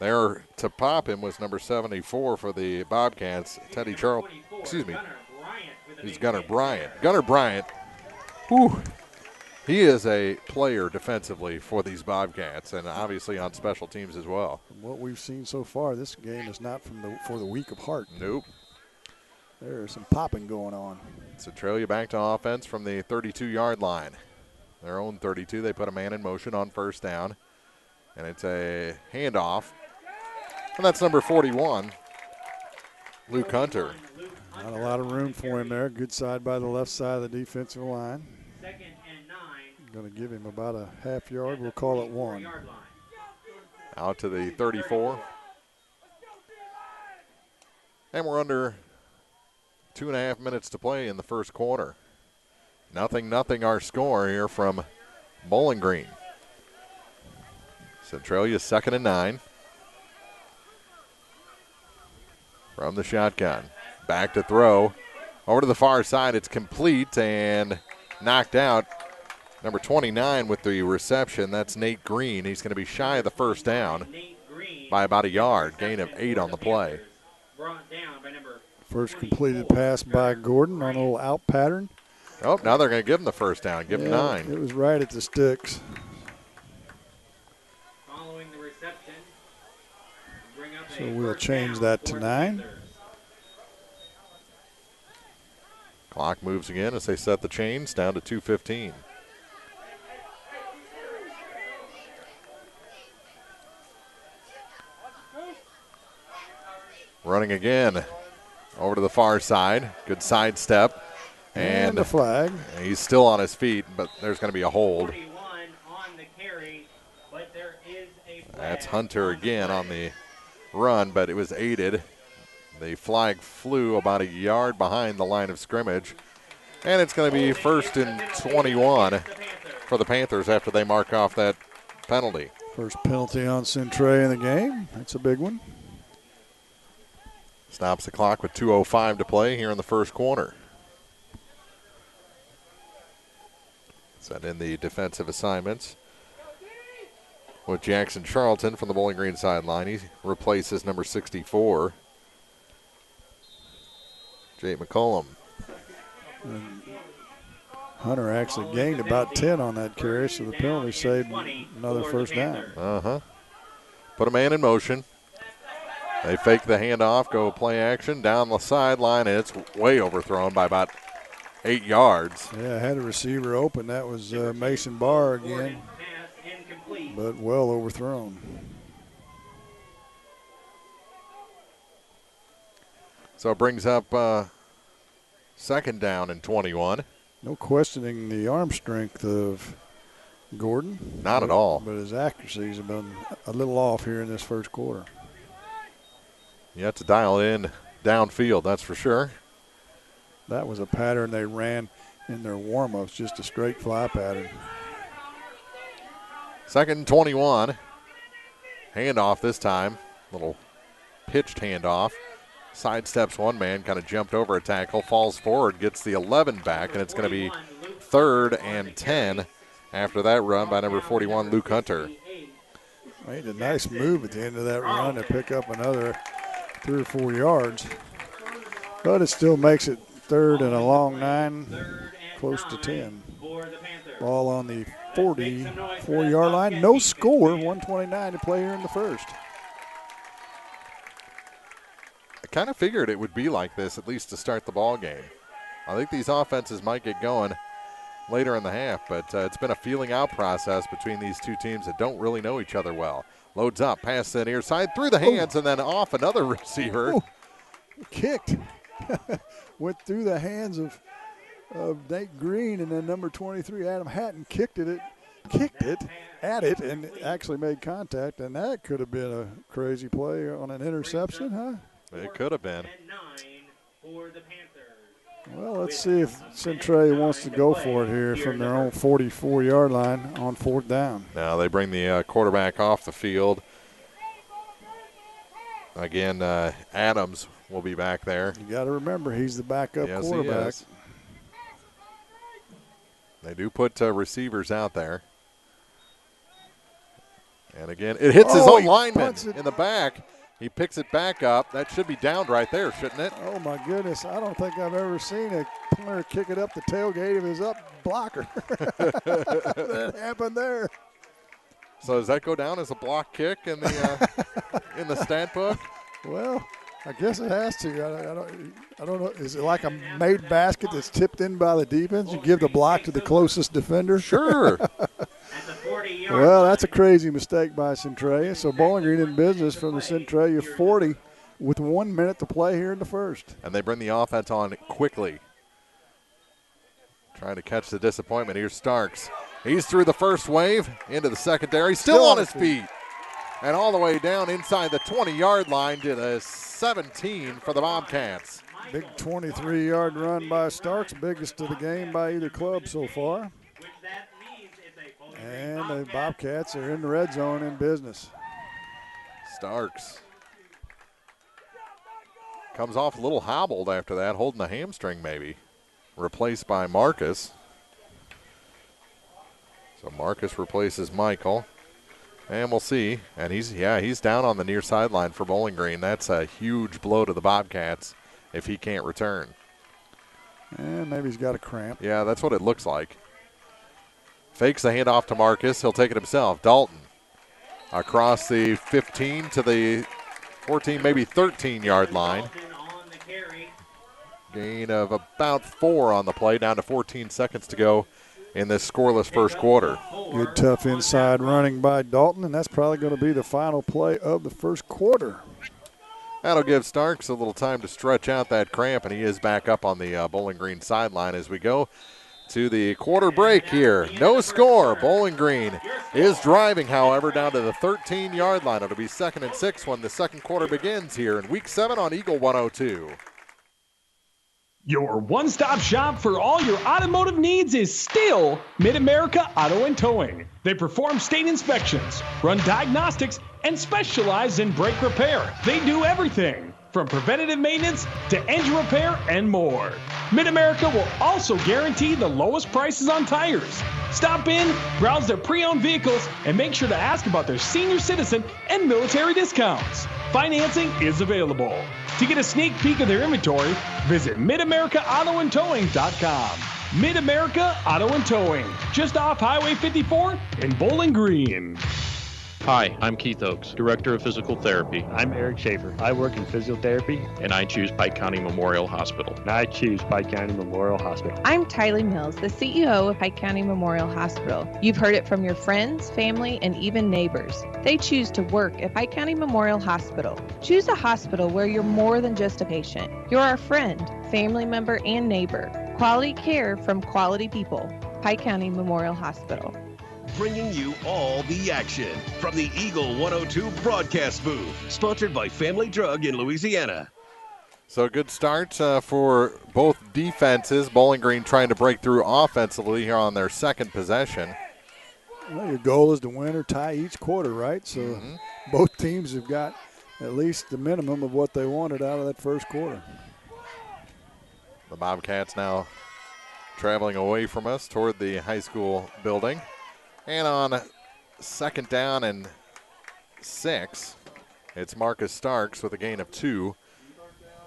There to pop him was number 74 for the Bobcats, Teddy Charles. Excuse me. He's Gunnar Bryant. Gunnar Bryant, whew, he is a player defensively for these Bobcats and obviously on special teams as well. From what we've seen so far, this game is not for the weak of heart. Nope. There's some popping going on. Centralia back to offense from the 32-yard line. Their own 32. They put a man in motion on first down. And it's a handoff. And that's number 41, Luke Hunter. Not a lot of room for him there. Good side by the left side of the defensive line. 2nd and 9. Going to give him about a half yard. We'll call it 1. Out to the 34. And we're under 2.5 minutes to play in the first quarter. 0-0 our score here from Bowling Green. Centralia 2nd and 9. From the shotgun. Back to throw. Over to the far side. It's complete and knocked out. Number 29 with the reception. That's Nate Green. He's going to be shy of the first down by about a yard. Gain of 8 on the play. First completed pass by Gordon on a little out pattern. Oh, now they're going to give him the first down. Give him 9. It was right at the sticks. Following the reception, bring up so we'll change that to 9. Clock moves again as they set the chains down to 2:15. Running again over to the far side. Good sidestep. And the flag. He's still on his feet, but there's going to be a hold. That's Hunter again on the run, but it was aided. The flag flew about a yard behind the line of scrimmage. And it's going to be 1st and 21 for the Panthers after they mark off that penalty. First penalty on Centralia in the game. That's a big one. Stops the clock with 2:05 to play here in the first quarter. Set in the defensive assignments with Jackson Charlton from the Bowling Green sideline. He replaces number 64, Jay McCollum. And Hunter actually gained about 10 on that carry, so the penalty saved another first down. Put a man in motion. They fake the handoff, go play action down the sideline, and it's way overthrown by about 8 yards. Yeah, had a receiver open. That was Mason Barr again, but well overthrown. So it brings up second down and 21. No questioning the arm strength of Gordon. Not at all. But his accuracies have been a little off here in this first quarter. You have to dial in downfield, that's for sure. That was a pattern they ran in their warm-ups, just a straight fly pattern. Second and 21. Handoff this time. Little pitched handoff. Sidesteps one man, kind of jumped over a tackle, falls forward, gets the 11 back, and it's going to be 3rd and 10 after that run by number 41, Luke Hunter. Made a nice move at the end of that run to pick up another 3 or 4 yards. But it still makes it 3rd and a long 9, close to 10. Ball on the 44-yard line. No score, 1:29 to play here in the first. I kind of figured it would be like this, at least to start the ball game. I think these offenses might get going later in the half, but it's been a feeling out process between these two teams that don't really know each other well. Loads up, pass the near side, through the hands, and then off another receiver. Kicked. Went through the hands of Nate Green, and then number 23, Adam Hatton, kicked it at it, and actually made contact, and that could have been a crazy play on an interception, huh? It could have been. Well, let's see if Centralia wants to go for it here from their own 44-yard line on 4th down. Now they bring the quarterback off the field. Again, Adams will be back there. You got to remember, he's the backup quarterback. He is. They do put receivers out there. And again, it hits his own lineman in the back. He picks it back up. That should be downed right there, shouldn't it? Oh, my goodness. I don't think I've ever seen a punter kick it up the tailgate of his up blocker. That happened there. So does that go down as a block kick in the in the stat book? Well, I guess it has to. I don't know. Is it like a made basket that's tipped in by the defense? You give the block to the closest defender? Sure. Well, that's a crazy mistake by Centralia. So Bowling Green in business from the Centralia 40 with 1 minute to play here in the first. And they bring the offense on quickly. Trying to catch the disappointment. Here's Starks. He's through the first wave into the secondary. Still on his feet. And all the way down inside the 20-yard line to the 17 for the Bobcats. Big 23-yard run by Starks, biggest of the game by either club so far. And the Bobcats are in the red zone in business. Starks comes off a little hobbled after that, holding the hamstring maybe. Replaced by Marcus. So Marcus replaces Michael. And we'll see. And he's down on the near sideline for Bowling Green. That's a huge blow to the Bobcats if he can't return. And maybe he's got a cramp. Yeah, that's what it looks like. Fakes the handoff to Marcus. He'll take it himself. Dalton across the 15 to the 14, maybe 13-yard line. Gain of about 4 on the play, down to 14 seconds to go in this scoreless first quarter. Good tough inside running by Dalton, and that's probably going to be the final play of the first quarter. That'll give Starks a little time to stretch out that cramp, and he is back up on the Bowling Green sideline as we go to the quarter break here. No score. Bowling Green is driving, however, down to the 13-yard line. It'll be 2nd and 6 when the second quarter begins here in Week 7 on Eagle 102. Your one-stop shop for all your automotive needs is still Mid-America Auto and Towing. They perform state inspections, run diagnostics, and specialize in brake repair. They do everything from preventative maintenance to engine repair and more. Mid-America will also guarantee the lowest prices on tires. Stop in, browse their pre-owned vehicles, and make sure to ask about their senior citizen and military discounts. Financing is available. To get a sneak peek of their inventory, visit MidAmericaAutoandTowing.com. Mid-America Auto and Towing, just off Highway 54 in Bowling Green. Hi, I'm Keith Oakes, Director of Physical Therapy. I'm Eric Schaefer. I work in physiotherapy. And I choose Pike County Memorial Hospital. And I choose Pike County Memorial Hospital. I'm Tylee Mills, the CEO of Pike County Memorial Hospital. You've heard it from your friends, family, and even neighbors. They choose to work at Pike County Memorial Hospital. Choose a hospital where you're more than just a patient. You're our friend, family member, and neighbor. Quality care from quality people. Pike County Memorial Hospital. Bringing you all the action from the Eagle 102 broadcast booth, sponsored by Family Drug in Louisiana. So a good start for both defenses. Bowling Green trying to break through offensively here on their second possession. Well, your goal is to win or tie each quarter, right? So both teams have got at least the minimum of what they wanted out of that first quarter. The Bobcats now traveling away from us toward the high school building. And on second down and 6, it's Marcus Starks with a gain of 2.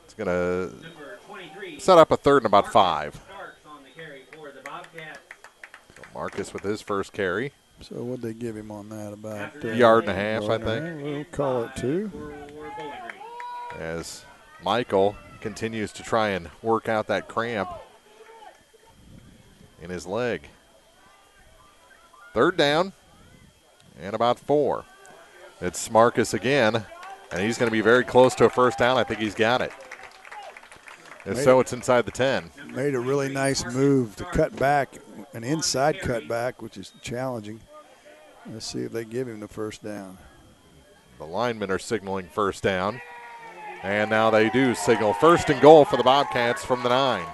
It's going to set up a third and about 5. So Marcus with his first carry. So what'd they give him on that? About yard and a half, I think. We'll call it 2. As Michael continues to try and work out that cramp in his leg. Third down and about 4. It's Marcus again, and he's going to be very close to a first down. I think he's got it. And so it's inside the 10. Made a really nice move to cut back, an inside cut back, which is challenging. Let's see if they give him the first down. The linemen are signaling first down, and now they do signal first and goal for the Bobcats from the 9.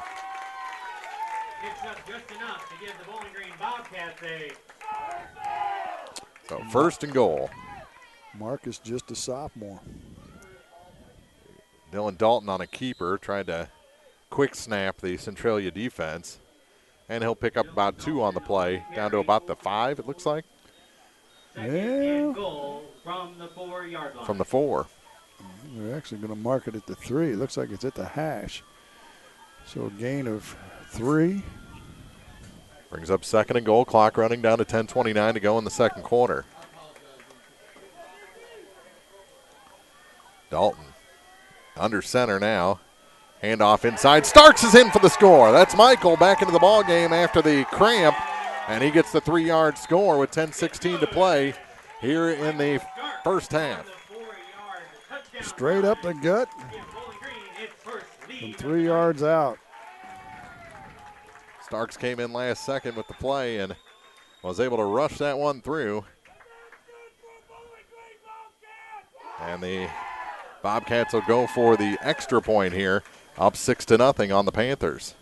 So first and goal. Marcus just a sophomore. Dylan Dalton on a keeper, tried to quick snap the Centralia defense. And he'll pick up about 2 on the play, down to about the 5, it looks like. Yeah. From the 4-yard line. From the 4. They're actually going to mark it at the 3. It looks like it's at the hash. So a gain of 3. Brings up second and goal. Clock running down to 10:29 to go in the second quarter. Dalton under center now. Handoff inside. Starks is in for the score. That's Michael back into the ball game after the cramp, and he gets the 3-yard score with 10:16 to play here in the first half. Straight up the gut from 3 yards out. Starks came in last second with the play and was able to rush that one through. And the Bobcats will go for the extra point here, up 6-0 on the Panthers.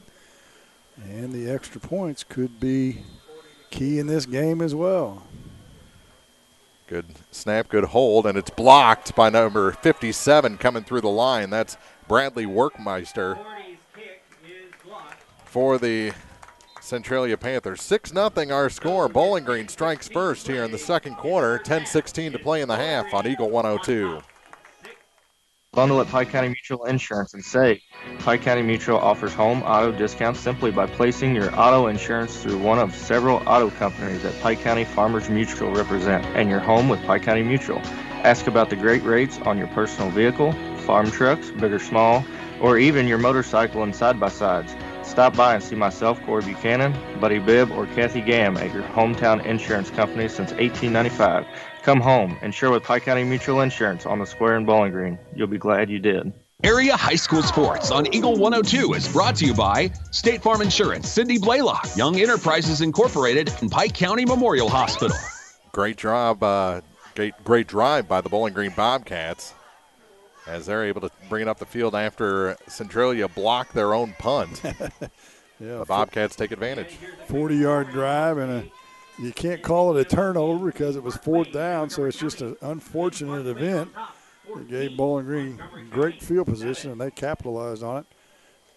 And the extra points could be key in this game as well. Good snap, good hold, and it's blocked by number 57 coming through the line. That's Bradley Workmeister for the Centralia Panthers. 6-0 our score. Bowling Green strikes first here in the second quarter. 10:16 to play in the half on Eagle 102. Bundle at Pike County Mutual Insurance and save. Pike County Mutual offers home auto discounts simply by placing your auto insurance through one of several auto companies that Pike County Farmers Mutual represent, and your home with Pike County Mutual. Ask about the great rates on your personal vehicle, farm trucks, big or small, or even your motorcycle and side-by-sides. Stop by and see myself, Corey Buchanan, Buddy Bibb, or Kathy Gam at your hometown insurance company since 1895. Come home, insure with Pike County Mutual Insurance on the square in Bowling Green. You'll be glad you did. Area High School Sports on Eagle 102 is brought to you by State Farm Insurance, Cindy Blaylock, Young Enterprises Incorporated, and Pike County Memorial Hospital. Great drive by the Bowling Green Bobcats as they're able to bring it up the field after Centralia blocked their own punt. Yeah, the Bobcats take advantage. 40-yard drive, and you can't call it a turnover because it was 4th down, so it's just an unfortunate event. It gave Bowling Green great field position, and they capitalized on it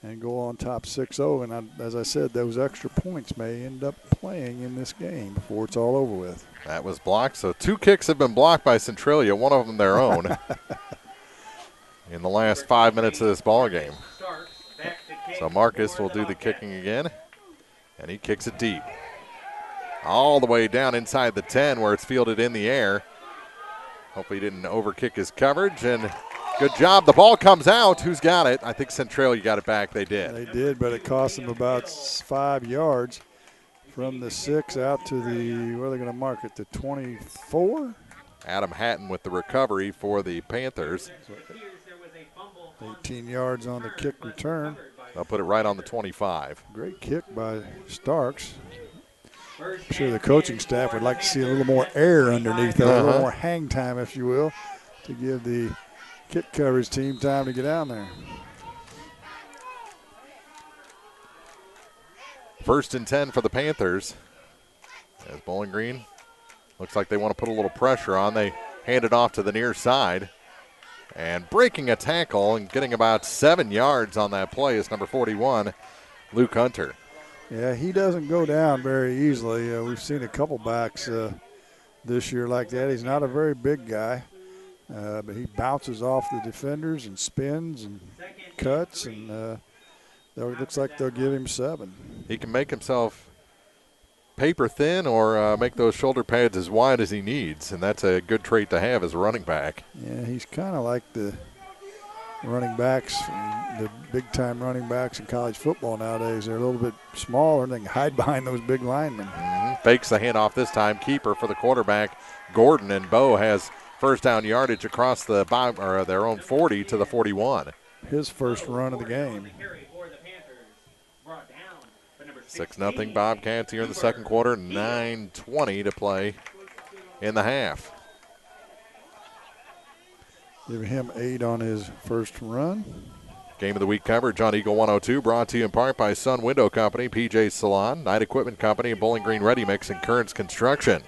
and go on top 6-0. And as I said, those extra points may end up playing in this game before it's all over with. That was blocked, so 2 kicks have been blocked by Centralia, one of them their own, in the last 5 minutes of this ball game. So Marcus will do the kicking again, and he kicks it deep. All the way down inside the 10 where it's fielded in the air. Hopefully he didn't overkick his coverage, and good job. The ball comes out. Who's got it? I think Centralia got it back. They did. They did, but it cost them about 5 yards from the 6 out to the, where are they going to mark it, the 24? Adam Hatton with the recovery for the Panthers. 18 yards on the kick return. They'll put it right on the 25. Great kick by Starks. I'm sure the coaching staff would like to see a little more air underneath that, a little more hang time, if you will, to give the kick coverage team time to get down there. 1st and 10 for the Panthers. As Bowling Green looks like they want to put a little pressure on. They hand it off to the near side. And breaking a tackle and getting about 7 yards on that play is number 41, Luke Hunter. Yeah, he doesn't go down very easily. We've seen a couple backs this year like that. He's not a very big guy, but he bounces off the defenders and spins and cuts, and it looks like they'll give him 7. He can make himself paper thin or make those shoulder pads as wide as he needs, and that's a good trait to have as a running back. Yeah, he's kind of like the running backs, the big-time running backs in college football nowadays. They're a little bit smaller, and they can hide behind those big linemen. Fakes the handoff this time. Keeper for the quarterback, Gordon, and Bo has first down yardage across the their own 40 to the 41. His first run of the game. 6-0 Bobcats here in the second quarter. 9:20 to play in the half. Give him 8 on his first run. Game of the week coverage on Eagle 102, brought to you in part by Sun Window Company, PJ's Salon, Knight Equipment Company, and Bowling Green Ready Mix and Kearns Construction.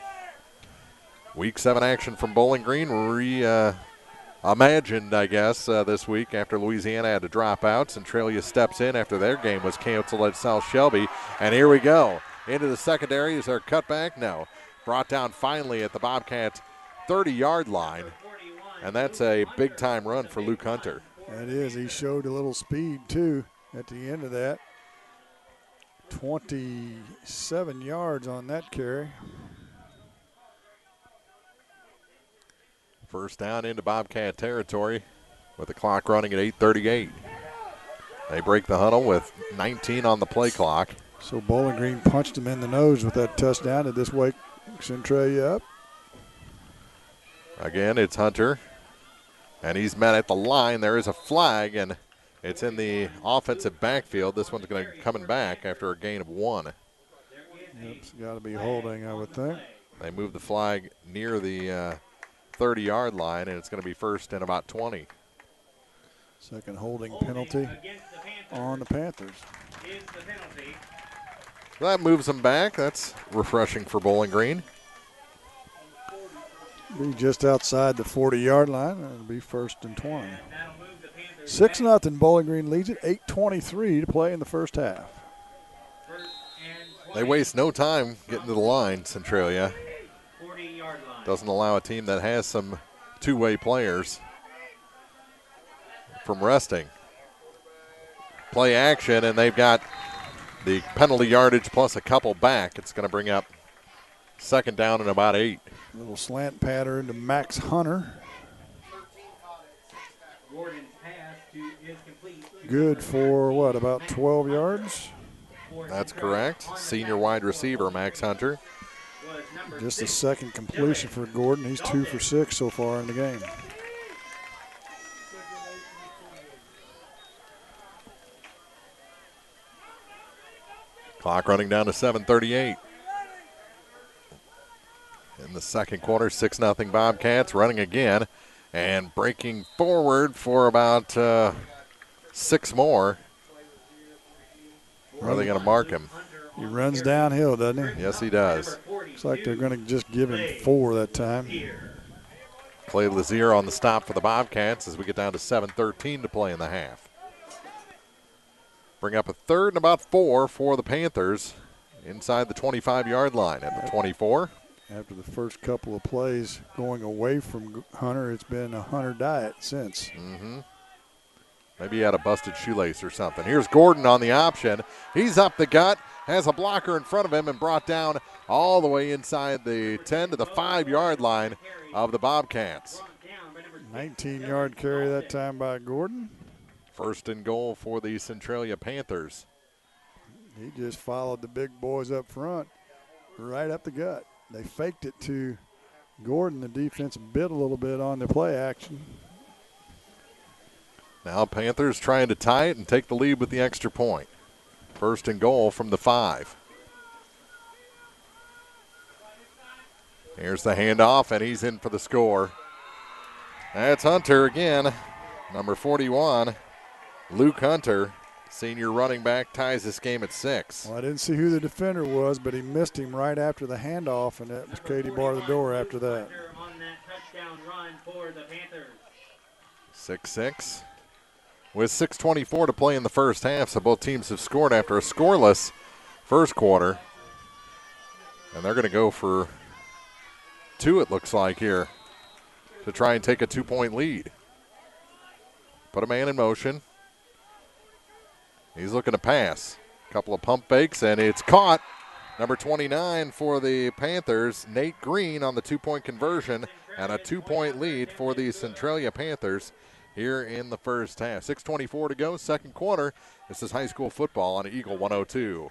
Week 7 action from Bowling Green reimagined, I guess, this week after Louisiana had to drop out. Centralia steps in after their game was canceled at South Shelby. And here we go. Into the secondary. Is there a cutback? No. Brought down finally at the Bobcats' 30-yard line. And that's a big-time run for Luke Hunter. That is. He showed a little speed, too, at the end of that. 27 yards on that carry. First down into Bobcat territory with the clock running at 8:38. They break the huddle with 19 on the play clock. So Bowling Green punched him in the nose with that touchdown. Did this wake Centralia up? Again, it's Hunter. And he's met at the line. There is a flag, and it's in the offensive backfield. This one's going to coming back after a gain of 1. Yep, it's got to be holding, I would think. They move the flag near the 30-yard line, and it's going to be first and about 20. Second holding penalty on the Panthers. That moves them back. That's refreshing for Bowling Green. Be just outside the 40-yard line, and it'll be first and 20. 6-0 Bowling Green leads it, 8:23 to play in the first half. They waste no time getting to the line, Centralia. Doesn't allow a team that has some two-way players from resting. Play action, and they've got the penalty yardage plus a couple back. It's going to bring up second down and about 8. Little slant pattern to Max Hunter. Good for, what, about 12 yards? That's correct. Senior wide receiver, Max Hunter. Just a second completion for Gordon. He's 2 for 6 so far in the game. Clock running down to 7:38. In the second quarter, 6-0 Bobcats, running again and breaking forward for about 6 more. Where are they going to mark him? He runs downhill, doesn't he? Yes, he does. Looks like they're going to just give him 4 that time. Clay Lazier on the stop for the Bobcats as we get down to 7:13 to play in the half. Bring up a third and about 4 for the Panthers inside the 25-yard line at the 24. After the first couple of plays going away from Hunter, it's been a Hunter diet since. Maybe he had a busted shoelace or something. Here's Gordon on the option. He's up the gut, has a blocker in front of him, and brought down all the way inside the 10 to the 5-yard line of the Bobcats. 19-yard carry that time by Gordon. First and goal for the Centralia Panthers. He just followed the big boys up front, right up the gut. They faked it to Gordon. The defense bit a little bit on the play action. Now Panthers trying to tie it and take the lead with the extra point. First and goal from the 5. Here's the handoff, and he's in for the score. That's Hunter again, number 41. Luke Hunter, senior running back, ties this game at 6. Well, I didn't see who the defender was, but he missed him right after the handoff, and that was Katie bar the door after that. 6-6. With 6:24 to play in the first half, so both teams have scored after a scoreless first quarter. And they're going to go for 2, it looks like, here to try and take a 2-point lead. Put a man in motion. He's looking to pass. A couple of pump fakes, and it's caught. Number 29 for the Panthers, Nate Green on the 2-point conversion, and a 2-point lead for the Centralia Panthers here in the first half. 6:24 to go, second quarter. This is high school football on Eagle 102.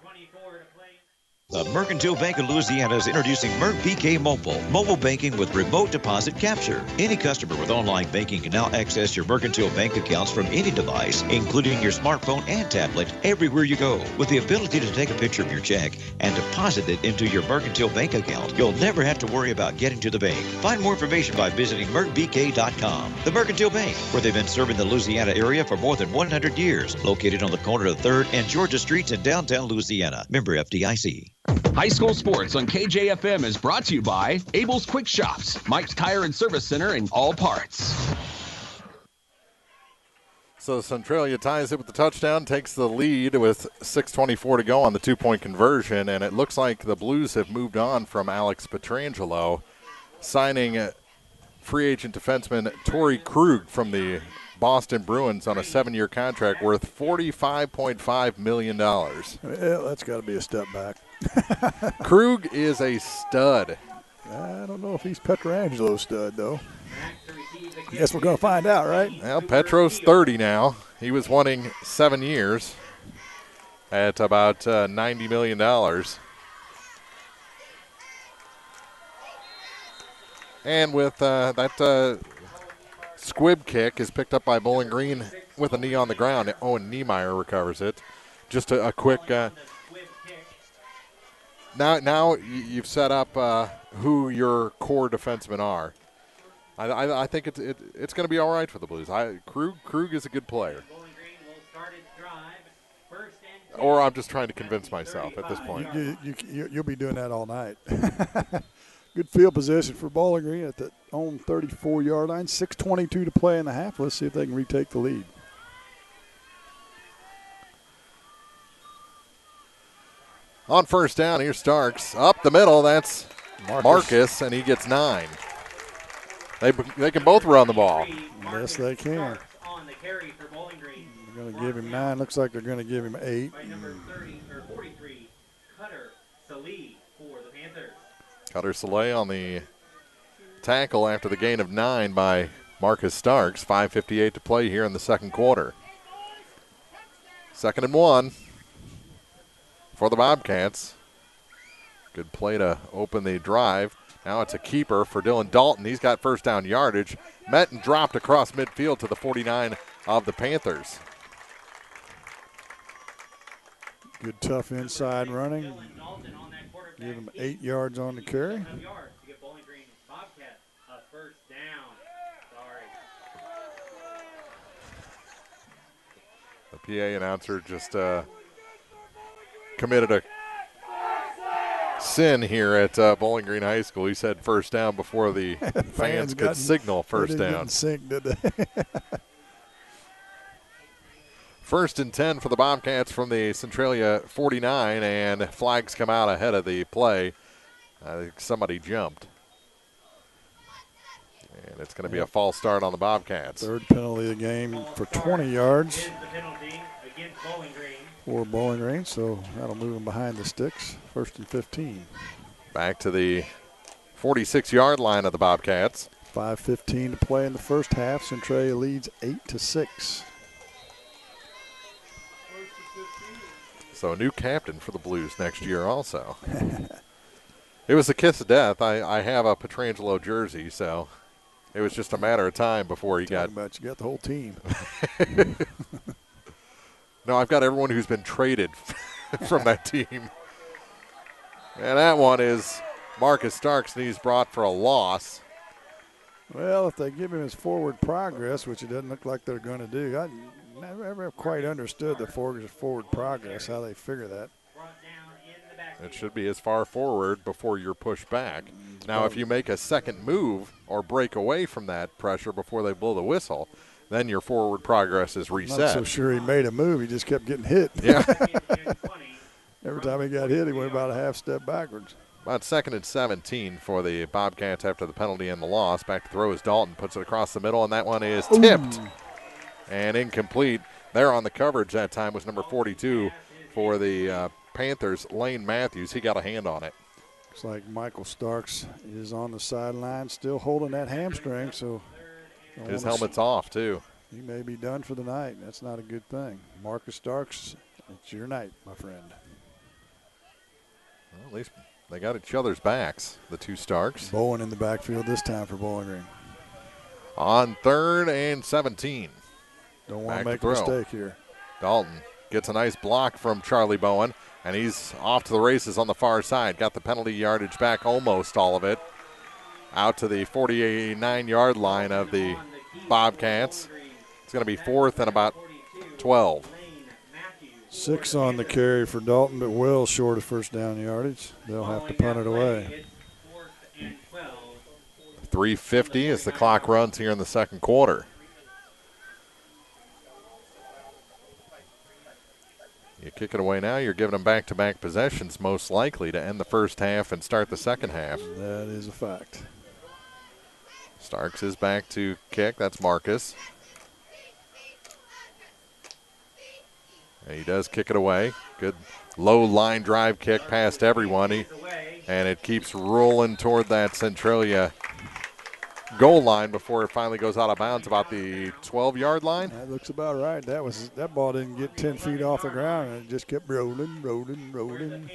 The Mercantile Bank of Louisiana is introducing MercPK Mobile banking with remote deposit capture. Any customer with online banking can now access your Mercantile bank accounts from any device, including your smartphone and tablet, everywhere you go. With the ability to take a picture of your check and deposit it into your Mercantile bank account, you'll never have to worry about getting to the bank. Find more information by visiting mercpk.com. The Mercantile Bank, where they've been serving the Louisiana area for more than 100 years, located on the corner of 3rd and Georgia Streets in downtown Louisiana. Member FDIC. High school sports on KJFM is brought to you by Abel's Quick Shops, Mike's Tire and Service Center, and All Parts. So Centralia ties it with the touchdown, takes the lead with 6:24 to go on the 2-point conversion, and it looks like the Blues have moved on from Alex Petrangelo, signing free agent defenseman Torrey Krug from the Boston Bruins on a 7-year contract worth $45.5 million. Well, that's got to be a step back. Krug is a stud. I don't know if he's Petrangelo's stud, though. Guess we're going to find out, right? Well, Petro's 30 now. He was wanting 7 years at about $90 million. And with that squib kick is picked up by Bowling Green with a knee on the ground. Owen Niemeyer recovers it. Just a quick now you've set up who your core defensemen are. I think it's going to be all right for the Blues. Krug is a good player. Or I'm just trying to convince myself at this point. You'll be doing that all night. Good field position for Bowling Green at the own 34-yard line. 6:22 to play in the half. Let's see if they can retake the lead. On first down, here's Starks. Up the middle, that's Marcus, and he gets 9. They can both run the ball. Yes, they can. They're going to give him 9. Looks like they're going to give him 8. Cutter Soleil on the tackle after the gain of 9 by Marcus Starks. 5:58 to play here in the second quarter. 2nd and 1 for the Bobcats. Good play to open the drive. Now it's a keeper for Dylan Dalton. He's got first down yardage. Met and dropped across midfield to the 49 of the Panthers. Good tough inside running. Give him 8 yards on the carry. The PA announcer just committed a sin here at Bowling Green High School. He said first down before the fans could signal first down. Sync, did they? 1st and 10 for the Bobcats from the Centralia 49, and flags come out ahead of the play. I think somebody jumped. And it's going to be a false start on the Bobcats. Third penalty of the game for 20 yards for Bowling Green, so that'll move them behind the sticks. 1st and 15. Back to the 46-yard line of the Bobcats. 5:15 to play in the first half. Centralia leads 8-6. So a new captain for the Blues next year also. It was a kiss of death. I have a Petrangelo jersey, so it was just a matter of time before he got. You got the whole team. No, I've got everyone who's been traded from that team. And that one is Marcus Starks, and he's brought for a loss. Well, if they give him his forward progress, which it doesn't look like they're going to do, I never quite understood the forward progress, how they figure that. It should be as far forward before you're pushed back. Now, if you make a second move or break away from that pressure before they blow the whistle, then your forward progress is reset. I'm not so sure he made a move. He just kept getting hit. Yeah. Every time he got hit, he went about a half step backwards. About 2nd and 17 for the Bobcats after the penalty and the loss. Back to throw is Dalton, puts it across the middle, and that one is tipped and incomplete. There on the coverage that time was number 42 for the Panthers, Lane Matthews. He got a hand on it. Looks like Michael Starks is on the sideline still holding that hamstring, so his helmet's off too. He may be done for the night. That's not a good thing. Marcus Starks, it's your night, my friend. Well, at least they got each other's backs, the two Starks. Bowen in the backfield this time for Bowling Green. On 3rd and 17. Don't want to make a mistake here. Dalton gets a nice block from Charlie Bowen, and he's off to the races on the far side. Got the penalty yardage back, almost all of it. Out to the 49-yard line of the Bobcats. It's going to be 4th and about 12. 6 on the carry for Dalton, but well short of first down yardage. They'll have to punt it away. 3:50 as the clock runs here in the second quarter. You kick it away now, you're giving them back-to-back possessions most likely to end the first half and start the second half. That is a fact. Starks is back to kick. That's Marcus. And he does kick it away. Good low line drive kick past everyone. And it keeps rolling toward that Centralia goal line before it finally goes out of bounds about the 12-yard line. That looks about right. That ball didn't get 10 feet off the ground, and it just kept rolling.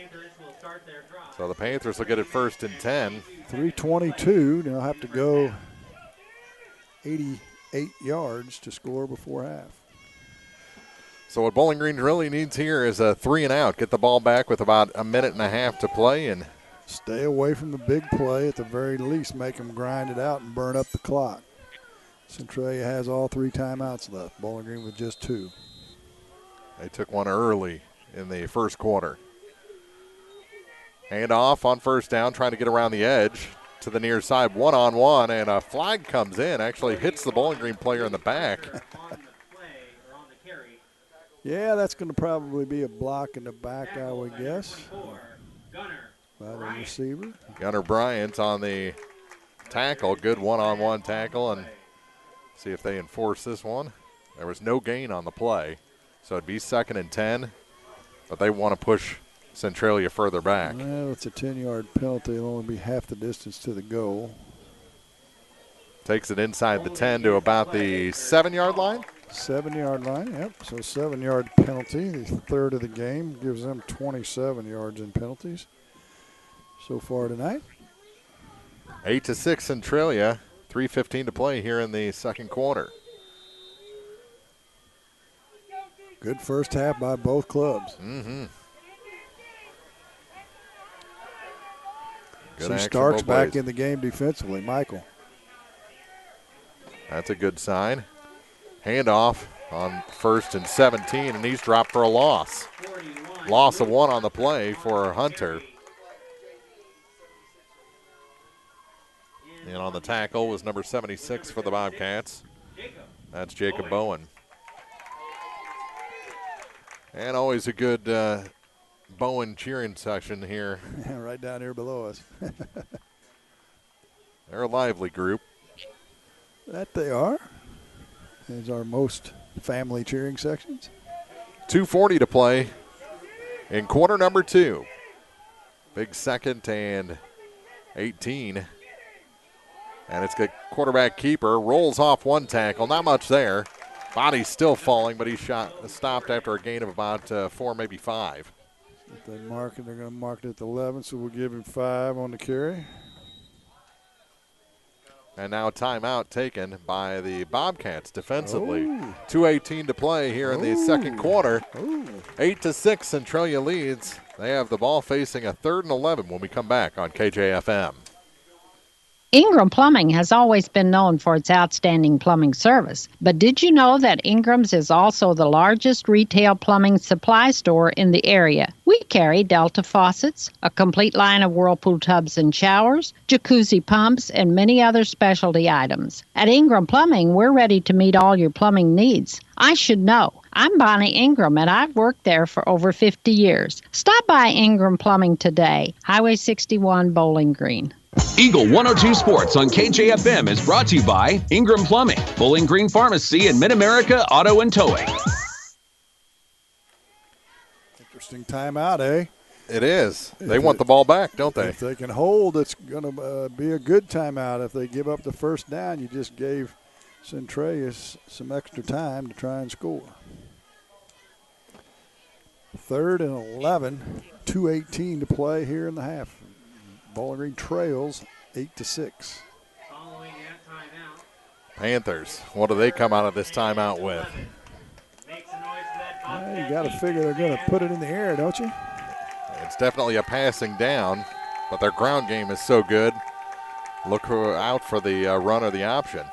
So the Panthers will get it 1st and 10. 3:22. They'll have to go 88 yards to score before half. So what Bowling Green really needs here is a 3 and out. Get the ball back with about a minute and a half to play and stay away from the big play at the very least. Make them grind it out and burn up the clock. Centralia has all 3 timeouts left. Bowling Green with just 2. They took one early in the first quarter. Hand off on first down, trying to get around the edge to the near side. One-on-one, and a flag comes in. Actually hits the Bowling Green player in the back. Yeah, that's going to probably be a block in the back, I would guess. By the receiver. Gunnar Bryant on the tackle. Good one-on-one tackle, and see if they enforce this one. There was no gain on the play, so it'd be 2nd and 10, but they want to push Centralia further back. Well, it's a 10-yard penalty. It'll only be half the distance to the goal. Takes it inside the 10 to about the 7-yard line. 7-yard line, yep. So 7-yard penalty, the 3rd of the game. Gives them 27 yards in penalties so far tonight. 8-6 Centralia. 3:15 to play here in the second quarter. Good first half by both clubs. Mm-hmm. See Starks back in the game defensively. Michael. That's a good sign. Handoff on 1st and 17, and he's dropped for a loss. Loss of 1 on the play for Hunter. And on the tackle was number 76 for the Bobcats. That's Jacob Bowen. And always a good Bowen cheering section here. Right down here below us. They're a lively group. That they are. There's our most family cheering sections. 2:40 to play in quarter number 2. Big second and 18. And it's got quarterback keeper. Rolls off one tackle. Not much there. Body's still falling, but he stopped after a gain of about 4, maybe 5. If they mark it, they're going to mark it at the 11, so we'll give him 5 on the carry. And now a timeout taken by the Bobcats defensively. 2:18 to play here in the second quarter. 8-6, Centralia leads. They have the ball facing a 3rd and 11 when we come back on KJFM. Ingram Plumbing has always been known for its outstanding plumbing service. But did you know that Ingram's is also the largest retail plumbing supply store in the area? We carry Delta faucets, a complete line of Whirlpool tubs and showers, jacuzzi pumps, and many other specialty items. At Ingram Plumbing, we're ready to meet all your plumbing needs. I should know. I'm Bonnie Ingram, and I've worked there for over 50 years. Stop by Ingram Plumbing today, Highway 61, Bowling Green. Eagle 102 Sports on KJFM is brought to you by Ingram Plumbing, Bowling Green Pharmacy, and Mid-America Auto and Towing. Interesting timeout, eh? It is. They want the ball back, don't they? If they can hold, it's going to be a good timeout. If they give up the first down, you just gave Centralia some extra time to try and score. 3rd and 11, 2:18 to play here in the half. Bowling Green trails 8-6. Following that timeout. Panthers, what do they come out of this timeout with? You got to figure they're going to put it in the air, don't you? It's definitely a passing down, but their ground game is so good. Look out for the run or the option.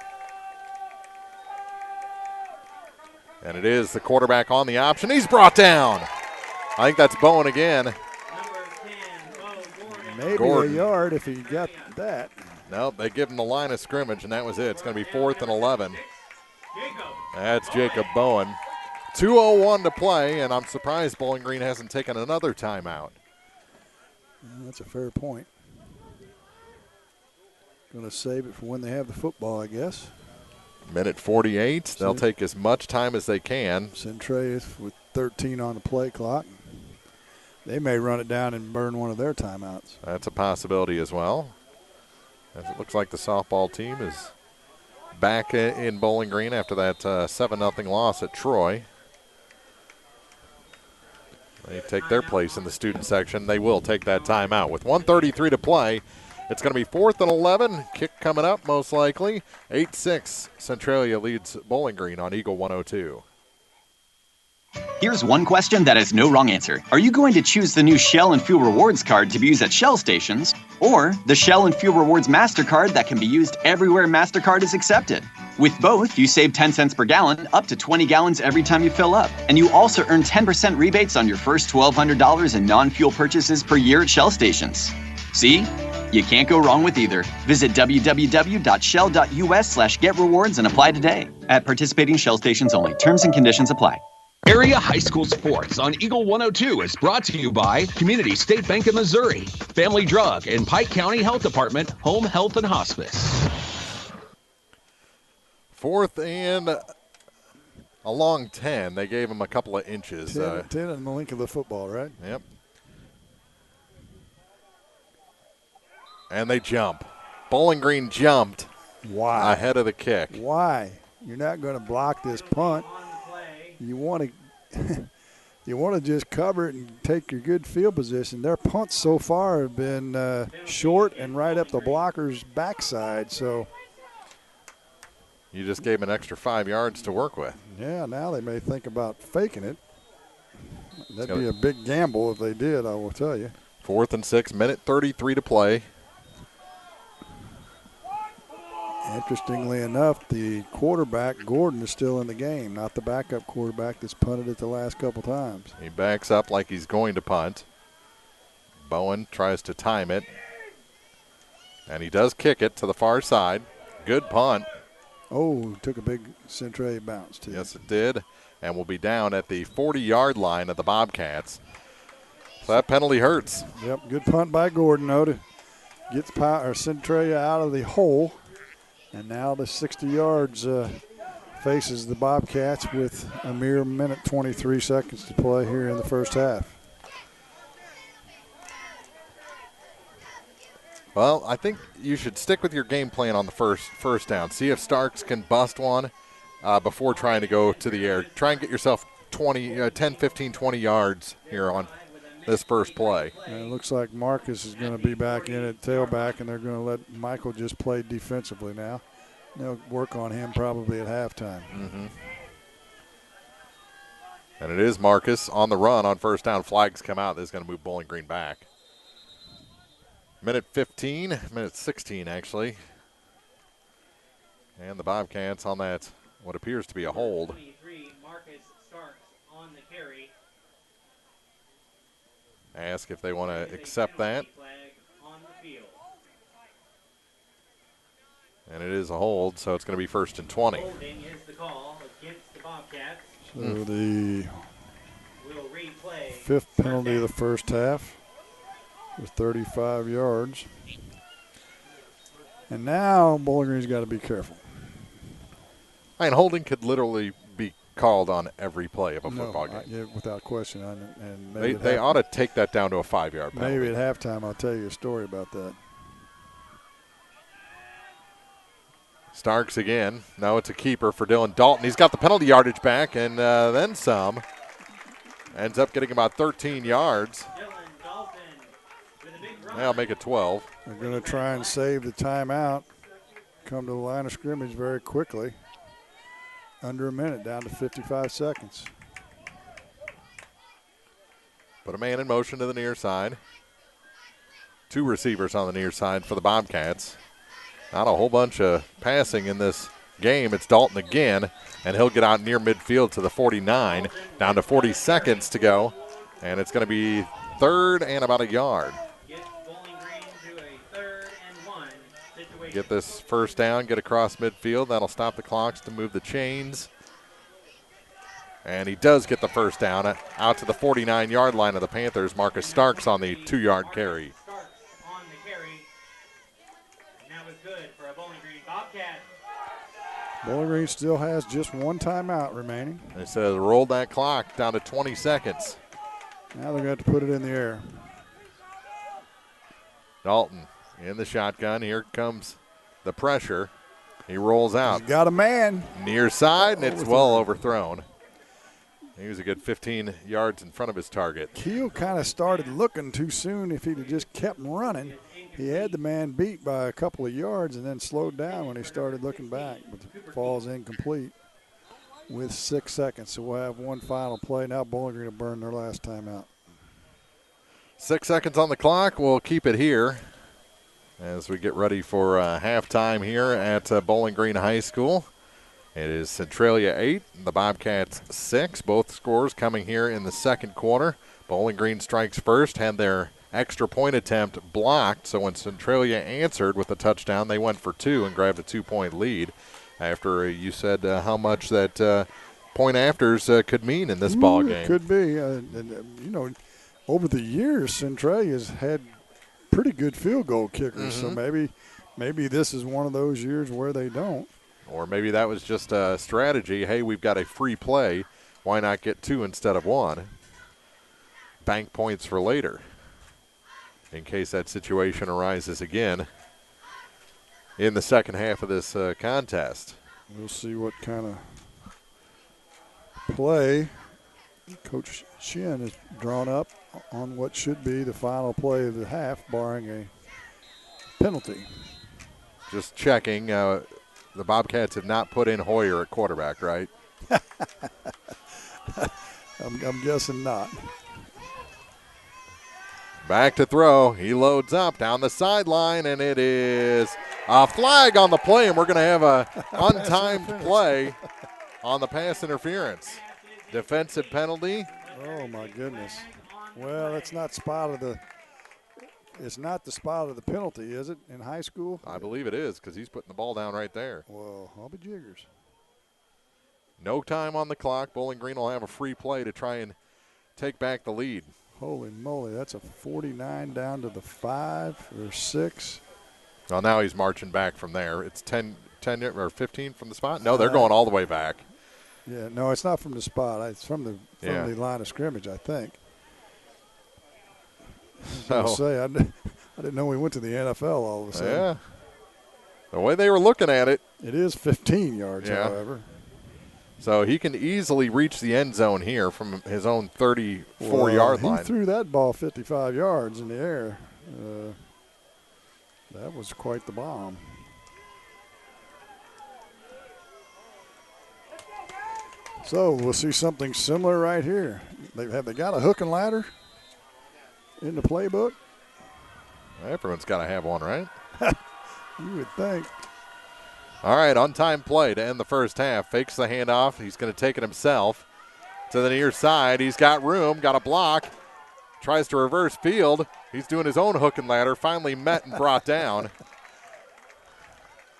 And it is the quarterback on the option. He's brought down. I think that's Bowen again. Maybe Gordon. a yard if he got that. Nope, they give him the line of scrimmage, and that was it. It's going to be 4th and 11. That's Jacob Bowen. 2:01 to play, and I'm surprised Bowling Green hasn't taken another timeout. That's a fair point. Going to save it for when they have the football, I guess. Minute 48. They'll take as much time as they can. Centralia with 13 on the play clock. They may run it down and burn one of their timeouts. That's a possibility as well. As it looks like the softball team is back in Bowling Green after that 7-0 loss at Troy. They take their place in the student section. They will take that timeout. With 1:33 to play, it's going to be 4th and 11. Kick coming up most likely. 8-6, Centralia leads Bowling Green on Eagle 102. Here's one question that has no wrong answer. Are you going to choose the new Shell and Fuel Rewards card to be used at Shell stations, or the Shell and Fuel Rewards MasterCard that can be used everywhere MasterCard is accepted? With both, you save 10 cents per gallon, up to 20 gallons every time you fill up. And you also earn 10% rebates on your first $1,200 in non-fuel purchases per year at Shell stations. See? You can't go wrong with either. Visit www.shell.us/getrewards and apply today. At participating Shell stations only. Terms and conditions apply. Area High School Sports on Eagle 102 is brought to you by Community State Bank of Missouri, Family Drug, and Pike County Health Department, Home Health and Hospice. 4th and a long 10. They gave him a couple of inches. 10 and the length of the football, right? Yep. And they jump. Bowling Green jumped. Why? Ahead of the kick. Why? You're not going to block this punt. You want to you want to just cover it and take your good field position. Their punts so far have been short and right up the blocker's backside. So you just gave an extra 5 yards to work with. Yeah, now they may think about faking it. That'd be a big gamble if they did, I will tell you. 4th and 6, minute 33 to play. Interestingly enough, the quarterback, Gordon, is still in the game, not the backup quarterback that's punted it the last couple times. He backs up like he's going to punt. Bowen tries to time it. And he does kick it to the far side. Good punt. Oh, took a big Centralia bounce, too. Yes, it did. And will be down at the 40-yard line of the Bobcats. So that penalty hurts. Yep, good punt by Gordon, though, to get Centralia out of the hole. And now the 60 yards faces the Bobcats with a mere minute 23 seconds to play here in the first half. Well, I think you should stick with your game plan on the first down. See if Starks can bust one before trying to go to the air. Try and get yourself 10, 15, 20 yards here on this first play. And it looks like Marcus is going to be back in at tailback, and they're going to let Michael just play defensively now. They'll work on him probably at halftime. Mm-hmm. And it is Marcus on the run on first down. Flags come out. This is going to move Bowling Green back. Minute 16 actually. And the Bobcats on that, what appears to be a hold. Marcus Starks on the carry. Ask if they want to accept that. And it is a hold, so it's going to be 1st and 20. Holding is the call against the Bobcats. So the We'll replay. 5th penalty of the first half with 35 yards. And now Bowling Green's got to be careful. I mean, holding could literally be called on every play of a football game. Yeah, without question. And they ought to take that down to a 5-yard penalty. Maybe at halftime I'll tell you a story about that. Starks again. Now it's a keeper for Dylan Dalton. He's got the penalty yardage back and then some. Ends up getting about 13 yards. That'll make it 12. They're going to try and save the timeout. Come to the line of scrimmage very quickly. Under a minute, down to 55 seconds. Put a man in motion to the near side. 2 receivers on the near side for the Bobcats. Not a whole bunch of passing in this game. It's Dalton again, and he'll get out near midfield to the 49. Down to 40 seconds to go, and it's going to be 3rd and about a yard. Get this first down, get across midfield. That'll stop the clocks to move the chains. And he does get the first down out to the 49-yard line of the Panthers. Marcus Starks on the 2-yard carry. Bowling Green still has just 1 timeout remaining. They said roll that clock down to 20 seconds. Now they're going to put it in the air. Dalton in the shotgun. Here comes the pressure. He rolls out. He's got a man. Near side, and it's well overthrown. He was a good 15 yards in front of his target. Keel kind of started looking too soon. If he'd have just kept running, he had the man beat by a couple of yards and then slowed down when he started looking back. But the fall's incomplete with 6 seconds. So we'll have one final play. Now Bowling Green will burn their last timeout. 6 seconds on the clock. We'll keep it here as we get ready for halftime here at Bowling Green High School. It is Centralia 8, the Bobcats 6. Both scores coming here in the second quarter. Bowling Green strikes first, had their extra point attempt blocked, so when Centralia answered with a touchdown, they went for 2 and grabbed a 2-point lead. After you said how much that point afters could mean in this ball game. Could be. Over the years, Centralia's had pretty good field goal kickers, so maybe this is one of those years where they don't. Or maybe that was just a strategy. Hey, we've got a free play. Why not get 2 instead of 1? Bank points for later in case that situation arises again in the second half of this contest. We'll see what kind of play Coach Shin has drawn up on what should be the final play of the half, barring a penalty. Just checking. The Bobcats have not put in Hoyer at quarterback, right? I'm guessing not. Back to throw. He loads up down the sideline, and it is a flag on the play, and we're going to have a untimed play on the pass interference. Defensive penalty. Oh, my goodness. Well, it's not It's not the spot of the penalty, is it, in high school? I believe it is because he's putting the ball down right there. Well, I'll be jiggers. No time on the clock. Bowling Green will have a free play to try and take back the lead. Holy moly, that's a 49 down to the 5 or 6. Well, now he's marching back from there. It's 10 10 or 15 from the spot? No, they're going all the way back. Yeah, no, it's not from the spot. It's from the line of scrimmage, I think. I didn't know we went to the NFL all of a sudden. Yeah. The way they were looking at it. It is 15 yards, however. So he can easily reach the end zone here from his own 34-yard line. He threw that ball 55 yards in the air. That was quite the bomb. So we'll see something similar right here. Have they got a hook and ladder in the playbook? Everyone's got to have one, right? You would think. All right, on-time play to end the first half. Fakes the handoff. He's going to take it himself to the near side. He's got room, got a block. Tries to reverse field. He's doing his own hook and ladder. Finally met and brought down.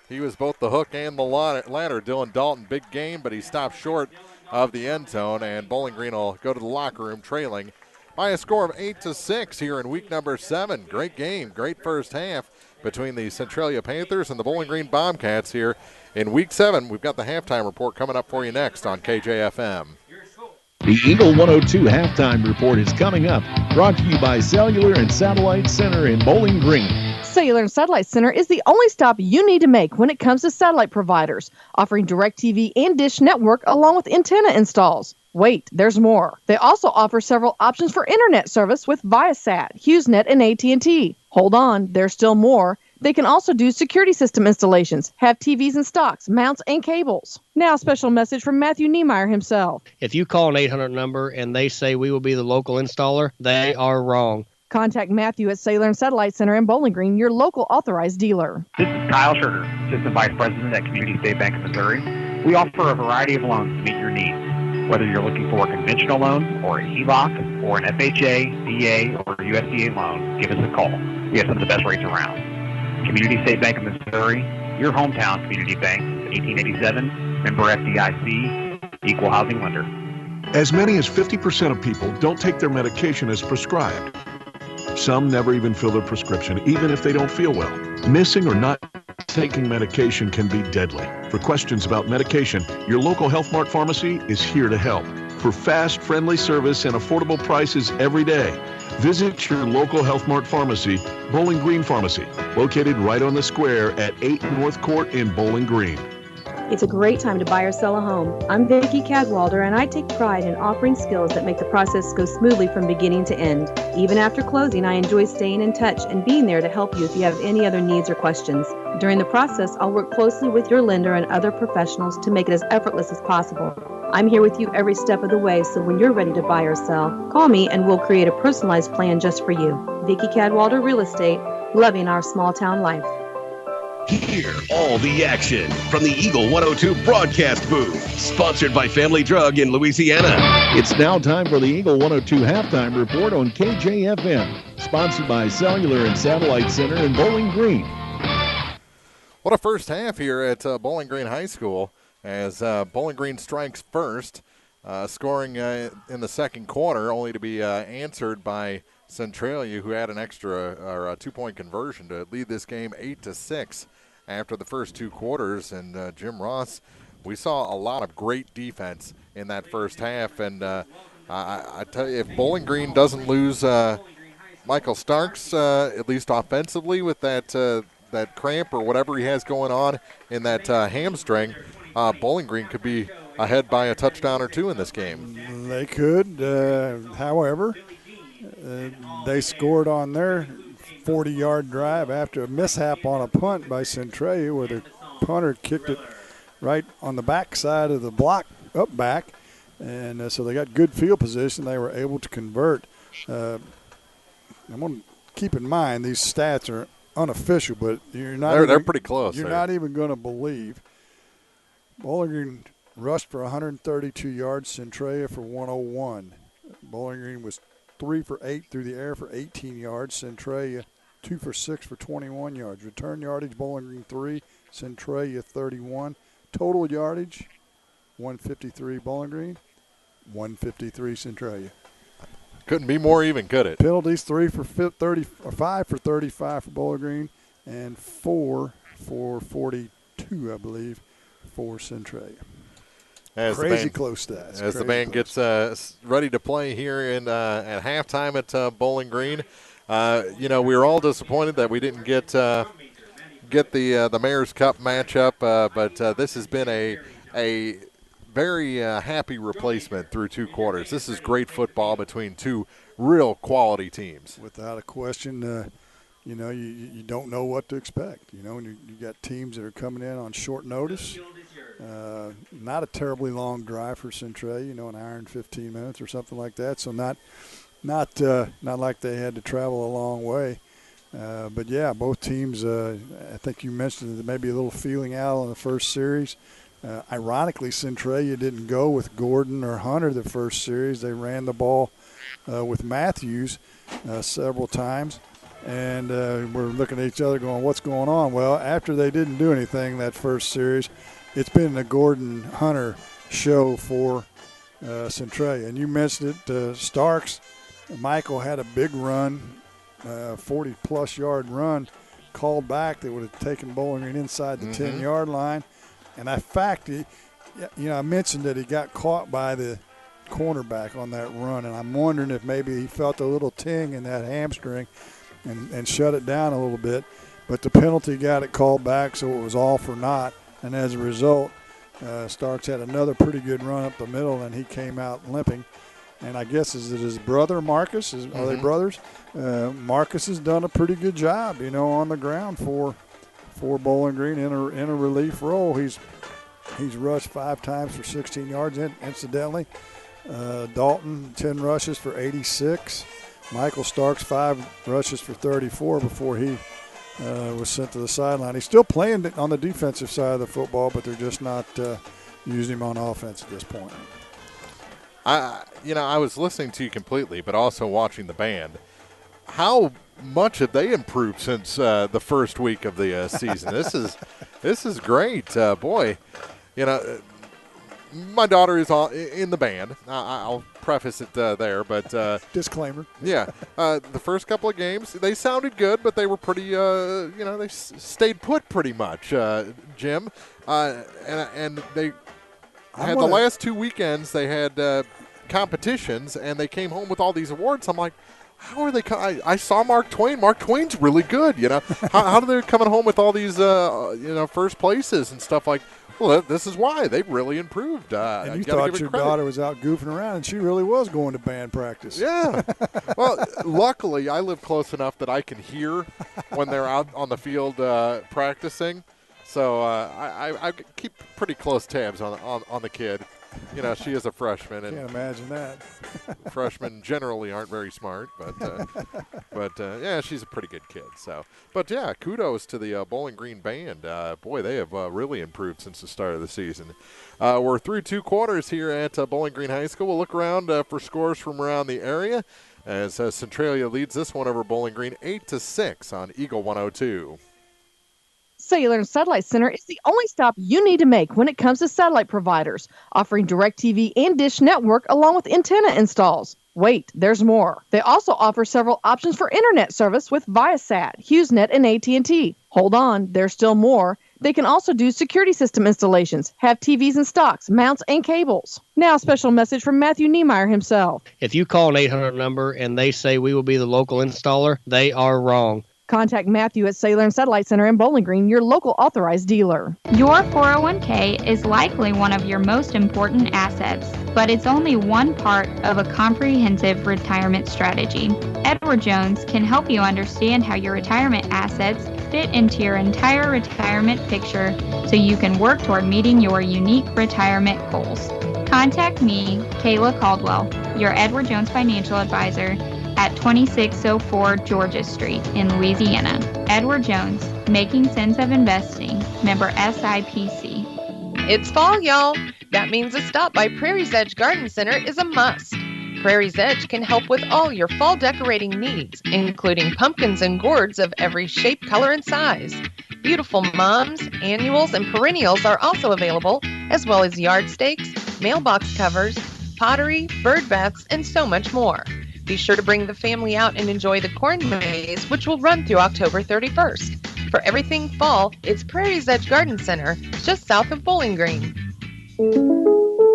He was both the hook and the ladder. Dylan Dalton, big game, but he stopped short of the end zone, and Bowling Green will go to the locker room trailing by a score of 8-6 here in week number 7. Great game, great first half between the Centralia Panthers and the Bowling Green Bobcats here in week 7. We've got the halftime report coming up for you next on KJFM. The Eagle 102 halftime report is coming up, brought to you by Cellular and Satellite Center in Bowling Green. Cellular and Satellite Center is the only stop you need to make when it comes to satellite providers, offering DirecTV and Dish Network along with antenna installs. Wait, there's more. They also offer several options for internet service with Viasat, HughesNet, and AT&T. Hold on, there's still more. They can also do security system installations, have TVs in stocks, mounts, and cables. Now, a special message from Matthew Niemeyer himself. If you call an 800 number and they say we will be the local installer, they are wrong. Contact Matthew at Cellular and Satellite Center in Bowling Green, your local authorized dealer. This is Kyle Schurter, Assistant Vice President at Community State Bank of Missouri. We offer a variety of loans to meet your needs. Whether you're looking for a conventional loan or a HELOC or an FHA, VA, or USDA loan, give us a call. We have some of the best rates around. Community State Bank of Missouri, your hometown community bank, 1887, member FDIC, equal housing lender. As many as 50% of people don't take their medication as prescribed. Some never even fill their prescription, even if they don't feel well. Missing or not taking medication can be deadly. For questions about medication, your local Health Mart pharmacy is here to help. For fast, friendly service and affordable prices every day, visit your local Health Mart pharmacy, Bowling Green Pharmacy, located right on the square at 8 North Court in Bowling Green. It's a great time to buy or sell a home. I'm Vicki Cadwalder, and I take pride in offering skills that make the process go smoothly from beginning to end. Even after closing, I enjoy staying in touch and being there to help you if you have any other needs or questions. During the process, I'll work closely with your lender and other professionals to make it as effortless as possible. I'm here with you every step of the way, so when you're ready to buy or sell, call me and we'll create a personalized plan just for you. Vicki Cadwalder Real Estate, loving our small town life. Hear all the action from the Eagle 102 broadcast booth. Sponsored by Family Drug in Louisiana. It's now time for the Eagle 102 halftime report on KJFM. Sponsored by Cellular and Satellite Center in Bowling Green. What a first half here at Bowling Green High School as Bowling Green strikes first, scoring in the second quarter, only to be answered by Centralia, who had an extra or a 2-point conversion to lead this game 8-6 after the first 2 quarters. And Jim Ross, we saw a lot of great defense in that first half. And I tell you, if Bowling Green doesn't lose Michael Starks, at least offensively, with that cramp or whatever he has going on in that hamstring, Bowling Green could be ahead by a touchdown or 2 in this game. They could. However, they scored on their 40-yard drive after a mishap on a punt by Centralia, where the punter kicked it right on the back side of the block, up back, and so they got good field position. They were able to convert. I'm going to keep in mind these stats are unofficial, but they're pretty close. You're not even going to believe. Bowling Green rushed for 132 yards, Centralia for 101. Bowling Green was 3 for 8 through the air for 18 yards. Centralia 2 for 6 for 21 yards. Return yardage, Bowling Green 3, Centralia 31. Total yardage, 153 Bowling Green, 153 Centralia. Couldn't be more even, could it? Penalties 5 for 35 for Bowling Green, and 4 for 42 2, I believe, for Centralia. Crazy close stats. As the band gets ready to play here at halftime at Bowling Green, we were all disappointed that we didn't get the Mayor's Cup matchup, but this has been a very happy replacement through 2 quarters. This is great football between 2 real quality teams. Without a question, you don't know what to expect. You got teams that are coming in on short notice. Not a terribly long drive for Centralia, an hour and 15 minutes or something like that. So not like they had to travel a long way. But yeah, both teams. I think you mentioned that maybe a little feeling out in the first series. Ironically, Centralia didn't go with Gordon or Hunter the first series. They ran the ball with Matthews several times. And we're looking at each other going, what's going on? Well, after they didn't do anything that first series, it's been the Gordon-Hunter show for Centralia. And you mentioned it, Starks. Michael had a big run, 40-plus yard run, called back that would have taken Bowling Green inside the 10-yard line. And in fact, I mentioned that he got caught by the cornerback on that run, and I'm wondering if maybe he felt a little ting in that hamstring and shut it down a little bit. But the penalty got it called back, so it was all for naught. And as a result, Starks had another pretty good run up the middle, and he came out limping. And I guess is it his brother, Marcus? Are they brothers? Marcus has done a pretty good job, on the ground for Bowling Green in a relief role. He's rushed 5 times for 16 yards, incidentally. Dalton, 10 rushes for 86. Michael Starks, 5 rushes for 34 before he was sent to the sideline. He's still playing on the defensive side of the football, but they're just not using him on offense at this point. I was listening to you completely, but also watching the band. How much have they improved since the first week of the season? This is great, boy. My daughter is in the band. I'll preface it there, but disclaimer. Yeah, the first couple of games they sounded good, but they were pretty. They stayed put pretty much, Jim, and they had the last 2 weekends. They had competitions, and they came home with all these awards. I'm like, how are they? I saw Mark Twain. Mark Twain's really good. How are they coming home with all these first places and stuff like? Well, this is why they've really improved. And you thought your daughter was out goofing around, and she really was going to band practice. Yeah. Well, luckily, I live close enough that I can hear when they're out on the field practicing. So I keep pretty close tabs on the kid. She is a freshman. And can't imagine that. Freshmen generally aren't very smart, but yeah, she's a pretty good kid. So, but yeah, kudos to the Bowling Green band. Boy, they have really improved since the start of the season. We're through 2 quarters here at Bowling Green High School. We'll look around for scores from around the area as Centralia leads this one over Bowling Green 8-6 on Eagle 102. Cellular and Satellite Center is the only stop you need to make when it comes to satellite providers, offering DirecTV and Dish Network along with antenna installs. Wait, there's more. They also offer several options for internet service with Viasat, HughesNet, and AT&T. Hold on, there's still more. They can also do security system installations, have TVs in stocks, mounts, and cables. Now, a special message from Matthew Niemeyer himself. If you call an 800 number and they say we will be the local installer, they are wrong. Contact Matthew at Cellular and Satellite Center in Bowling Green, your local authorized dealer. Your 401k is likely one of your most important assets, but it's only one part of a comprehensive retirement strategy. Edward Jones can help you understand how your retirement assets fit into your entire retirement picture so you can work toward meeting your unique retirement goals. Contact me, Kayla Caldwell, your Edward Jones financial advisor, at 2604 Georgia Street in Louisiana. Edward Jones, Making Sense of Investing, member SIPC. It's fall, y'all. That means a stop by Prairie's Edge Garden Center is a must. Prairie's Edge can help with all your fall decorating needs, including pumpkins and gourds of every shape, color, and size. Beautiful mums, annuals, and perennials are also available, as well as yard stakes, mailbox covers, pottery, bird baths, and so much more. Be sure to bring the family out and enjoy the corn maze, which will run through October 31st. For everything fall, it's Prairie's Edge Garden Center, just south of Bowling Green.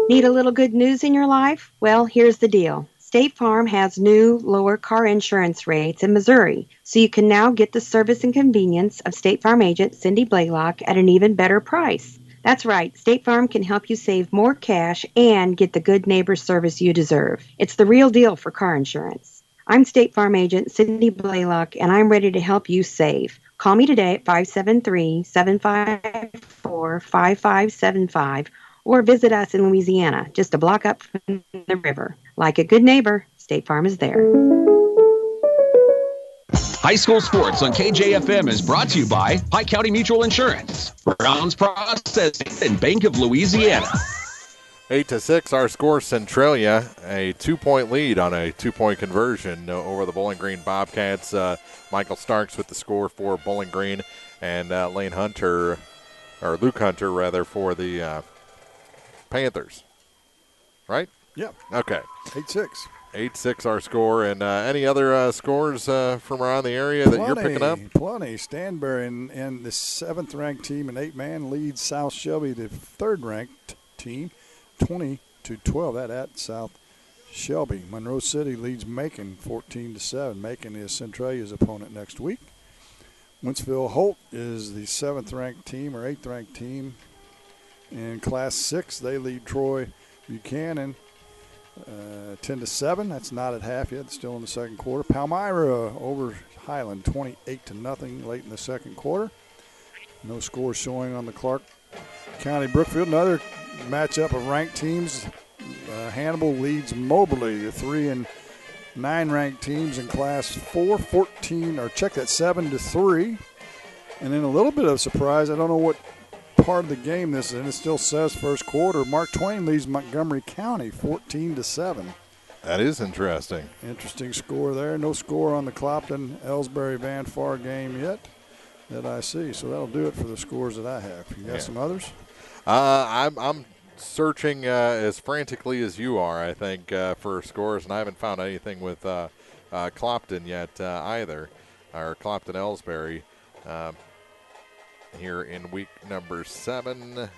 Need a little good news in your life? Well, here's the deal. State Farm has new, lower car insurance rates in Missouri, so you can now get the service and convenience of State Farm agent Cindy Blaylock at an even better price. That's right, State Farm can help you save more cash and get the good neighbor service you deserve. It's the real deal for car insurance. I'm State Farm agent Cindy Blaylock, and I'm ready to help you save. Call me today at 573-754-5575 or visit us in Louisiana, just a block up from the river. Like a good neighbor, State Farm is there. High school sports on KJFM is brought to you by Pike County Mutual Insurance, Browns Processing, and Bank of Louisiana. 8-6, our score, Centralia, a 2-point lead on a 2-point conversion over the Bowling Green Bobcats. Michael Starks with the score for Bowling Green, and Luke Hunter, for the Panthers. Right? Yep. Okay. 8-6. 8-6 our score. And any other scores from around the area that you're picking up? Plenty. Stanbury and the 7th-ranked team in 8-man leads South Shelby, the 3rd-ranked team, 20-12. That at South Shelby. Monroe City leads Macon 14-7. Macon is Centralia's opponent next week. Wentzville Holt is the 7th-ranked team or 8th-ranked team. In Class 6, they lead Troy Buchanan 10-7. That's not at half yet. It's still in the second quarter. Palmyra over Highland 28-0 late in the second quarter. No scores showing on the Clark County Brookfield. Another matchup of ranked teams. Hannibal leads Moberly, the 3 and 9 ranked teams in Class 4, 7-3. And then a little bit of surprise. I don't know what part of the game this is, and it still says first quarter. Mark Twain leads Montgomery County 14-7. That is interesting. Interesting score there. No score on the Clopton-Ellsbury-Van Far game yet that I see. So that'll do it for the scores that I have. You got some others? I'm searching as frantically as you are, I think, for scores, and I haven't found anything with Clopton yet either, or Clopton-Ellsbury. Here in week number 7.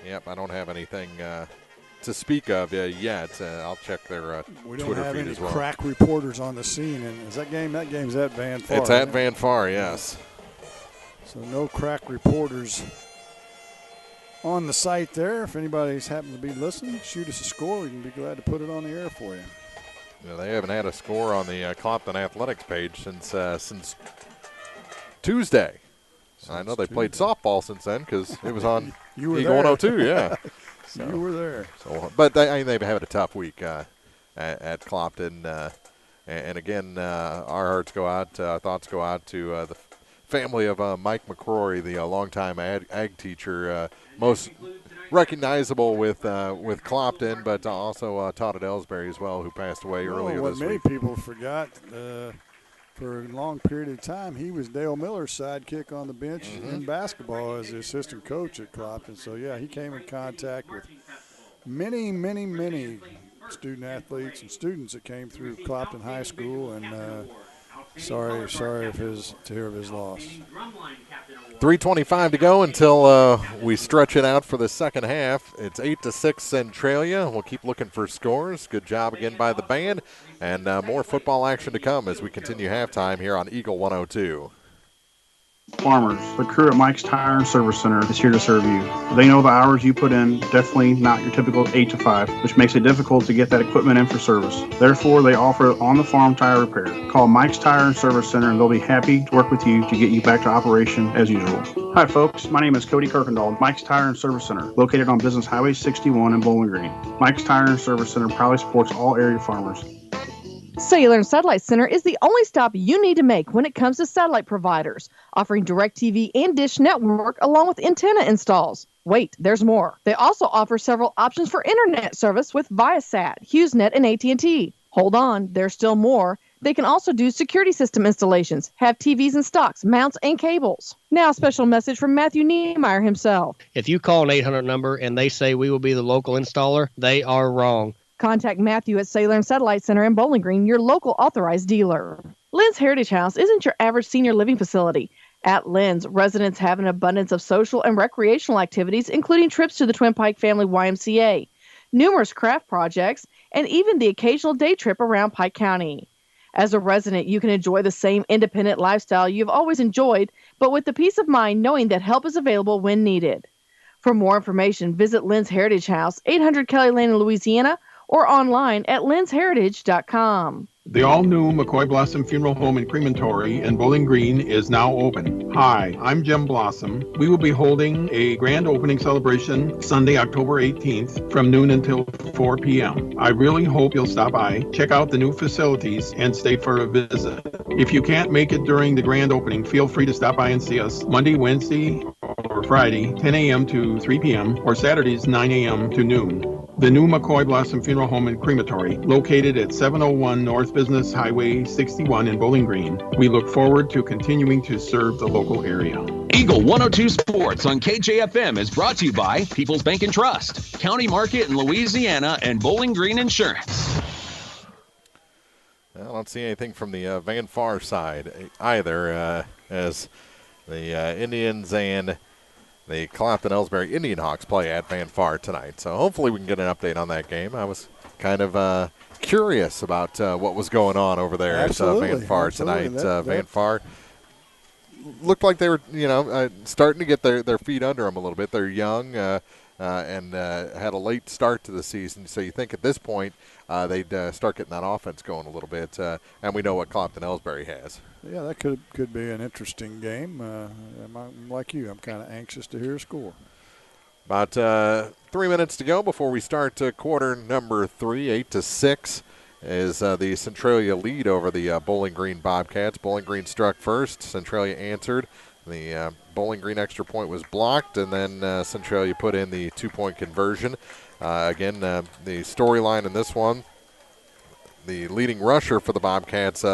Yep, I don't have anything to speak of yet. I'll check their Twitter feed as well. We don't have any crack reporters on the scene. And is that game's at Van Far? It's at Van Far, yes. So no crack reporters on the site there. If anybody's happened to be listening, shoot us a score. We can be glad to put it on the air for you. Yeah, they haven't had a score on the Clopton Athletics page since Tuesday. I know they played softball since then because it was on Eagle 102, yeah. So, you were there. So, but they've had a tough week at Clopton. And again, our hearts go out, thoughts go out to the family of Mike McCrory, the longtime ag teacher, most recognizable with Clopton, but also taught at Ellsbury as well, who passed away earlier this week. What many people forgot, for a long period of time, he was Dale Miller's sidekick on the bench in basketball as the assistant coach at Clopton. So, yeah, he came in contact with many, many, many student athletes and students that came through Clopton High School, and sorry to hear of his loss. 3:25 to go until we stretch it out for the second half. It's 8-6 Centralia. We'll keep looking for scores. Good job again by the band, and more football action to come as we continue halftime here on Eagle 102. Farmers, the crew at Mike's Tire and Service Center is here to serve you. They know the hours you put in, definitely not your typical 8 to 5, which makes it difficult to get that equipment in for service. Therefore, they offer on-the-farm tire repair. Call Mike's Tire and Service Center and they'll be happy to work with you to get you back to operation as usual. Hi folks, my name is Cody Kirkendall with Mike's Tire and Service Center, located on Business Highway 61 in Bowling Green. Mike's Tire and Service Center proudly supports all area farmers. Cellular and Satellite Center is the only stop you need to make when it comes to satellite providers, offering DirecTV and Dish Network along with antenna installs. Wait, there's more. They also offer several options for internet service with Viasat, HughesNet, and AT&T. Hold on, there's still more. They can also do security system installations, have TVs in stocks, mounts, and cables. Now, a special message from Matthew Niemeyer himself. If you call an 800 number and they say we will be the local installer, they are wrong. Contact Matthew at Cellular and Satellite Center in Bowling Green, your local authorized dealer. Lynn's Heritage House isn't your average senior living facility. At Lynn's, residents have an abundance of social and recreational activities, including trips to the Twin Pike Family YMCA, numerous craft projects, and even the occasional day trip around Pike County. As a resident, you can enjoy the same independent lifestyle you've always enjoyed, but with the peace of mind knowing that help is available when needed. For more information, visit Lynn's Heritage House, 800 Kelly Lane in Louisiana, or online at lynsheritage.com. The all-new McCoy Blossom Funeral Home and Crematory in Bowling Green is now open. Hi, I'm Jim Blossom. We will be holding a grand opening celebration Sunday, October 18th from noon until 4 p.m. I really hope you'll stop by, check out the new facilities, and stay for a visit. If you can't make it during the grand opening, feel free to stop by and see us Monday, Wednesday, or Friday, 10 a.m. to 3 p.m., or Saturdays, 9 a.m. to noon. The new McCoy Blossom Funeral Home and Crematory, located at 701 North Business Highway 61 in Bowling Green. We look forward to continuing to serve the local area. Eagle 102 Sports on KJFM is brought to you by People's Bank and Trust, County Market in Louisiana, and Bowling Green Insurance. I don't see anything from the Van Far side either, as the Indians and the Clopton-Ellsbury Indian Hawks play at Van Far tonight. So hopefully we can get an update on that game. I was kind of curious about what was going on over there at Van Far tonight. Van Far looked like they were, starting to get their feet under them a little bit. They're young and had a late start to the season. So you think at this point they'd start getting that offense going a little bit. And we know what Clopton-Ellsbury has. Yeah, that could be an interesting game. Like you, I'm kind of anxious to hear a score. About 3 minutes to go before we start quarter number 3, 8-6 is the Centralia lead over the Bowling Green Bobcats. Bowling Green struck first. Centralia answered. The Bowling Green extra point was blocked, and then Centralia put in the 2-point conversion. Again, the storyline in this one, the leading rusher for the Bobcats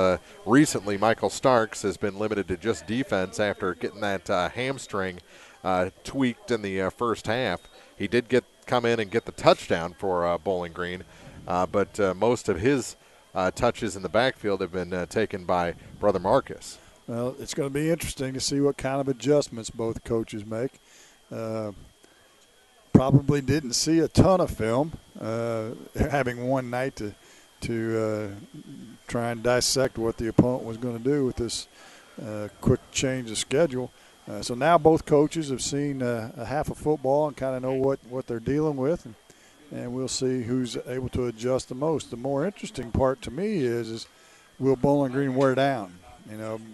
recently, Michael Starks, has been limited to just defense after getting that hamstring tweaked in the first half. He did come in and get the touchdown for Bowling Green, but most of his touches in the backfield have been taken by Brother Marcus. Well, it's going to be interesting to see what kind of adjustments both coaches make. Probably didn't see a ton of film, having one night to try and dissect what the opponent was going to do with this quick change of schedule. So now both coaches have seen a half of football and kind of know what they're dealing with, and we'll see who's able to adjust the most. The more interesting part to me is will Bowling Green wear down?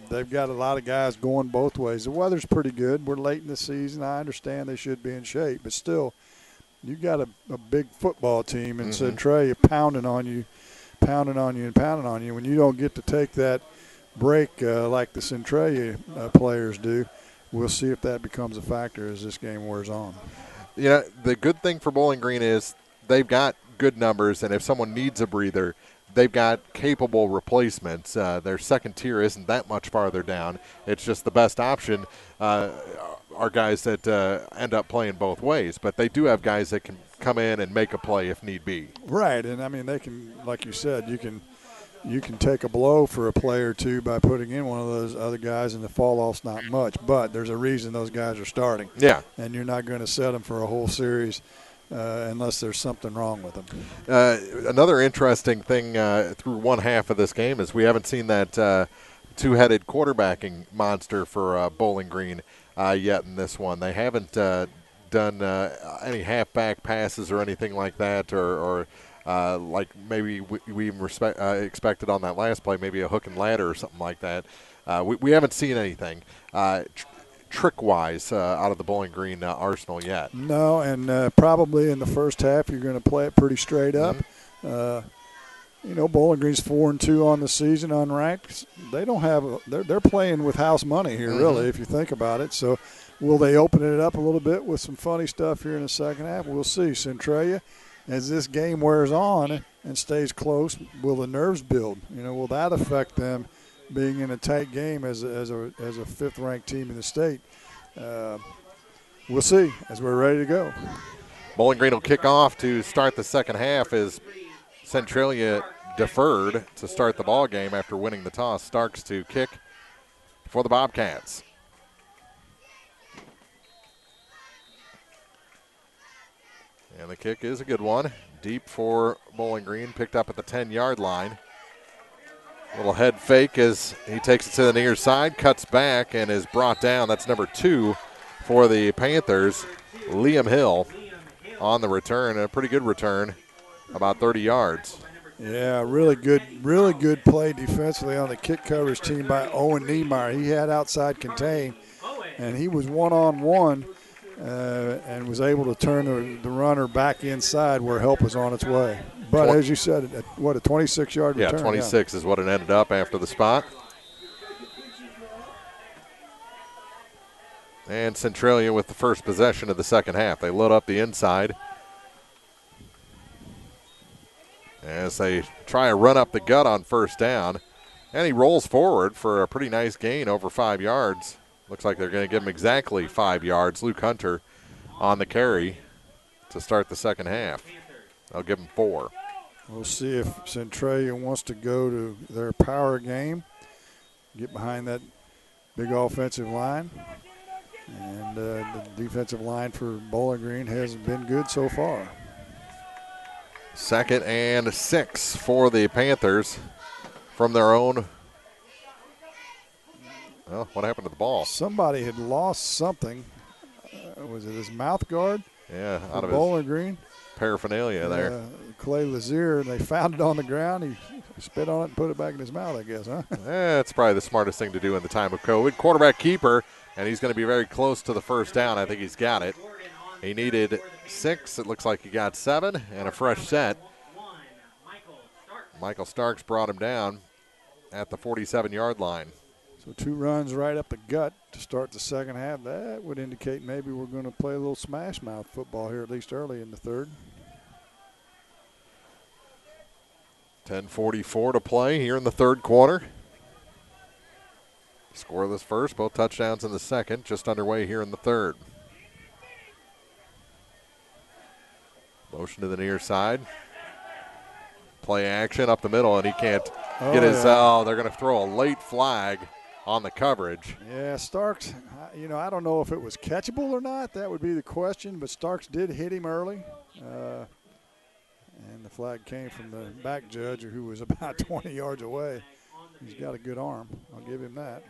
They've got a lot of guys going both ways. The weather's pretty good. We're late in the season. I understand they should be in shape, but still, you got a big football team in Centralia pounding on you. When you don't get to take that break like the Centralia players do, we'll see if that becomes a factor as this game wears on. The good thing for Bowling Green is they've got good numbers, and if someone needs a breather, they've got capable replacements. Their second tier isn't that much farther down. It's just the best option are guys that end up playing both ways. But they do have guys that can come in and make a play if need be. Right, and I mean they can, like you said, you can take a blow for a play or two by putting in one of those other guys, and the fall off's not much. But there's a reason those guys are starting. Yeah, and you're not going to set them for a whole series. Unless there's something wrong with them. Another interesting thing through one half of this game is we haven't seen that two-headed quarterbacking monster for Bowling Green yet in this one. They haven't done any halfback passes or anything like that, or like maybe we expected on that last play, maybe a hook and ladder or something like that. We haven't seen anything trick-wise out of the Bowling Green arsenal yet. No, and probably in the first half you're going to play it pretty straight up. Bowling Green's 4-2 on the season unranked. They don't have they're playing with house money here, really, if you think about it. So will they open it up a little bit with some funny stuff here in the second half? We'll see. Centralia, as this game wears on and stays close, will the nerves build? Will that affect them being in a tight game as a fifth-ranked team in the state? We'll see as we're ready to go. Bowling Green will kick off to start the second half as Centralia deferred to start the ball game after winning the toss. Starks to kick for the Bobcats. And the kick is a good one. Deep for Bowling Green, picked up at the 10-yard line. Little head fake as he takes it to the near side, cuts back, and is brought down. That's number 2 for the Panthers, Liam Hill, on the return. A pretty good return, about 30 yards. Yeah, really good play defensively on the kick coverage team by Owen Niemeyer. He had outside contain, and he was one-on-one and was able to turn the runner back inside where help was on its way. But as you said, a 26-yard return? Yeah, 26 is what it ended up after the spot. And Centralia with the first possession of the second half. They load up the inside as they try to run up the gut on first down. And he rolls forward for a pretty nice gain over 5 yards. Looks like they're going to give him exactly 5 yards. Luke Hunter on the carry to start the second half. They'll give him 4. We'll see if Centralia wants to go to their power game, get behind that big offensive line. And the defensive line for Bowling Green hasn't been good so far. 2nd and 6 for the Panthers from their own. Well, what happened to the ball? Somebody had lost something. Was it his mouth guard? Yeah, out of Bowling Green. Paraphernalia there. Clay Lazier, and they found it on the ground. He spit on it and put it back in his mouth, I guess, huh? That's probably the smartest thing to do in the time of COVID. Quarterback keeper, and he's going to be very close to the first down. I think he's got it. He needed 6. It looks like he got 7 and a fresh set. Michael Starks brought him down at the 47-yard line. So 2 runs right up the gut to start the second half. That would indicate maybe we're going to play a little smash mouth football here, at least early in the third. 10:44 to play here in the third quarter. Scoreless first, both touchdowns in the second, just underway here in the third. Motion to the near side. Play action up the middle, and he can't get his. Oh, they're going to throw a late flag on the coverage. Yeah, Starks, I don't know if it was catchable or not. That would be the question, but Starks did hit him early. And the flag came from the back judge, who was about 20 yards away. He's got a good arm. I'll give him that.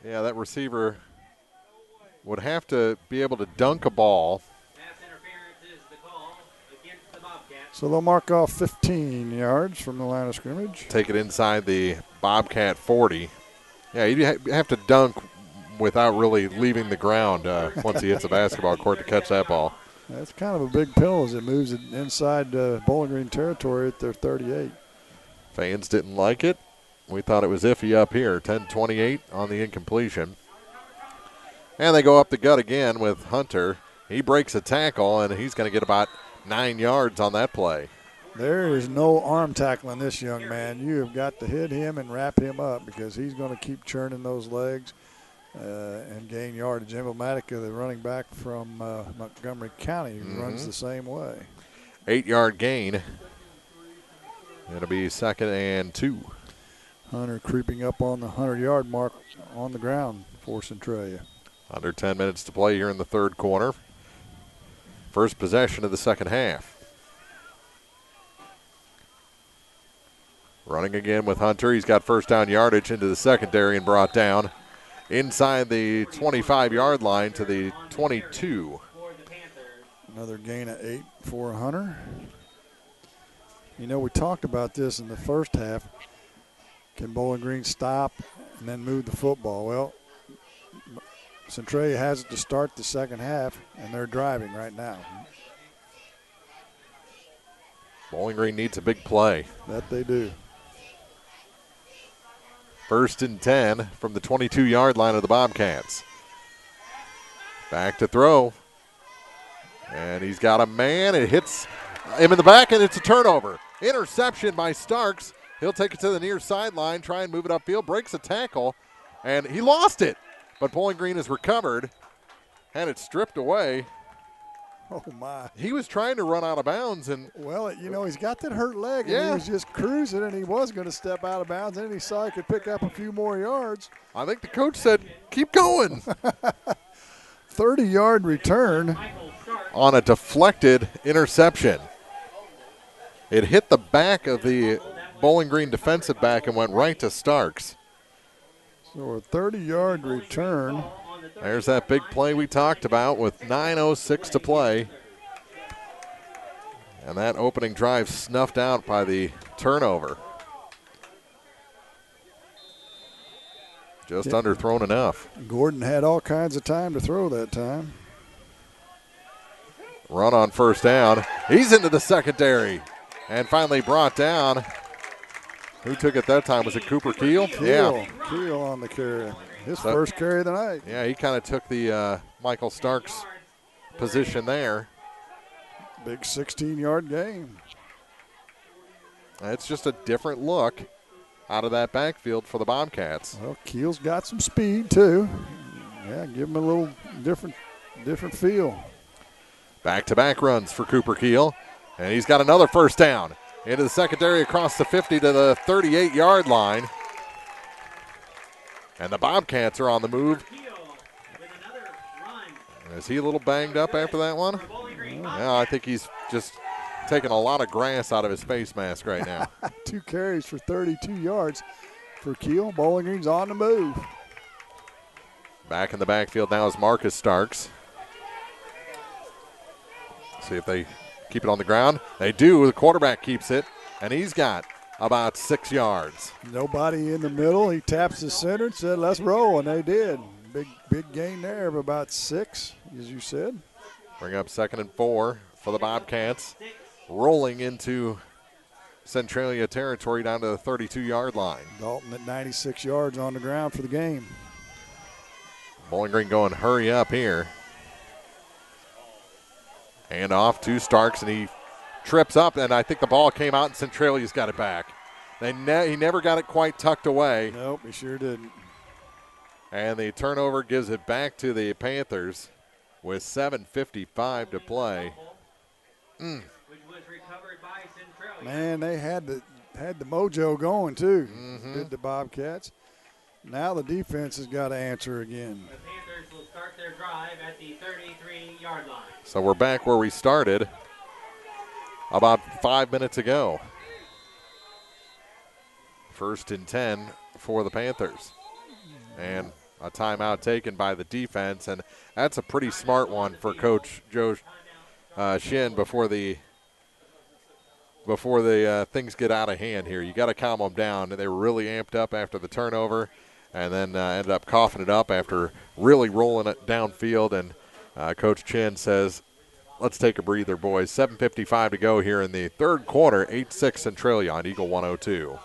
Yeah, that receiver would have to be able to dunk a ball. So they'll mark off 15 yards from the line of scrimmage. Take it inside the Bobcat 40. Yeah, you have to dunk without really leaving the ground once he hits the basketball court to catch that ball. That's kind of a big pill as it moves it inside Bowling Green territory at their 38. Fans didn't like it. We thought it was iffy up here. 10-28 on the incompletion. And they go up the gut again with Hunter. He breaks a tackle, and he's going to get about 9 yards on that play. There is no arm tackling this young man. You have got to hit him and wrap him up because he's going to keep churning those legs and gain yardage. Emblematic of the running back from Montgomery County who runs the same way. 8-yard gain. It'll be 2nd and 2. Hunter creeping up on the 100-yard mark on the ground for Centralia. Under 10 minutes to play here in the third quarter. First possession of the second half. Running again with Hunter. He's got first down yardage into the secondary and brought down inside the 25-yard line to the 22. Another gain of 8 for Hunter. We talked about this in the first half. Can Bowling Green stop and then move the football? Well, Centralia has it to start the second half, and they're driving right now. Bowling Green needs a big play. That they do. 1st and 10 from the 22-yard line of the Bobcats. Back to throw. And he's got a man. It hits him in the back, and it's a turnover. Interception by Starks. He'll take it to the near sideline, try and move it upfield, breaks a tackle, and he lost it. But Bowling Green has recovered, had it stripped away. Oh, my. He was trying to run out of bounds. And well, he's got that hurt leg, and he was just cruising, and he was going to step out of bounds, and he saw he could pick up a few more yards. I think the coach said, keep going. 30-yard return on a deflected interception. It hit the back of the Bowling Green defensive back and went right to Starks. So a 30-yard return. There's that big play we talked about with 9:06 to play. And that opening drive snuffed out by the turnover. Just underthrown enough. Gordon had all kinds of time to throw that time. Run on first down. He's into the secondary and finally brought down. Who took it that time? Was it Cooper Keel? Yeah. Keel on the carry. His first carry of the night. Yeah, he kind of took the Michael Starks position there. Big 16-yard game. It's just a different look out of that backfield for the Bobcats. Well, Keel's got some speed too. Yeah, give him a little different feel. Back-to-back runs for Cooper Keel, and he's got another first down. Into the secondary across the 50 to the 38-yard line. And the Bobcats are on the move. Is he a little banged up after that one? Yeah, I think he's just taking a lot of grass out of his face mask right now. 2 carries for 32 yards for Keel. Bowling Green's on the move. Back in the backfield now is Marcus Starks. See if they keep it on the ground. They do. The quarterback keeps it, and he's got about 6 yards. Nobody in the middle. He taps the center and said, let's roll, and they did. Big gain there of about 6, as you said. Bring up 2nd and 4 for the Bobcats. Rolling into Centralia territory down to the 32-yard line. Dalton at 96 yards on the ground for the game. Bowling Green going hurry up here. Hand off to Starks, and he trips up, and I think the ball came out, and Centralia's got it back. He never got it quite tucked away. Nope, he sure didn't. And the turnover gives it back to the Panthers with 7:55 to play. Man, they had the mojo going too. Mm-hmm. Did the Bobcats. Now the defense has got to answer again. The Panthers will start their drive at the 33-yard line. So we're back where we started about 5 minutes ago. 1st and 10 for the Panthers. And a timeout taken by the defense, and that's a pretty smart one for Coach Joe Shin before the things get out of hand here. You got to calm them down. They were really amped up after the turnover, and then ended up coughing it up after really rolling it downfield. And Coach Chin says, let's take a breather, boys. 7:55 to go here in the third quarter. 8-6 Centralia on Eagle 102.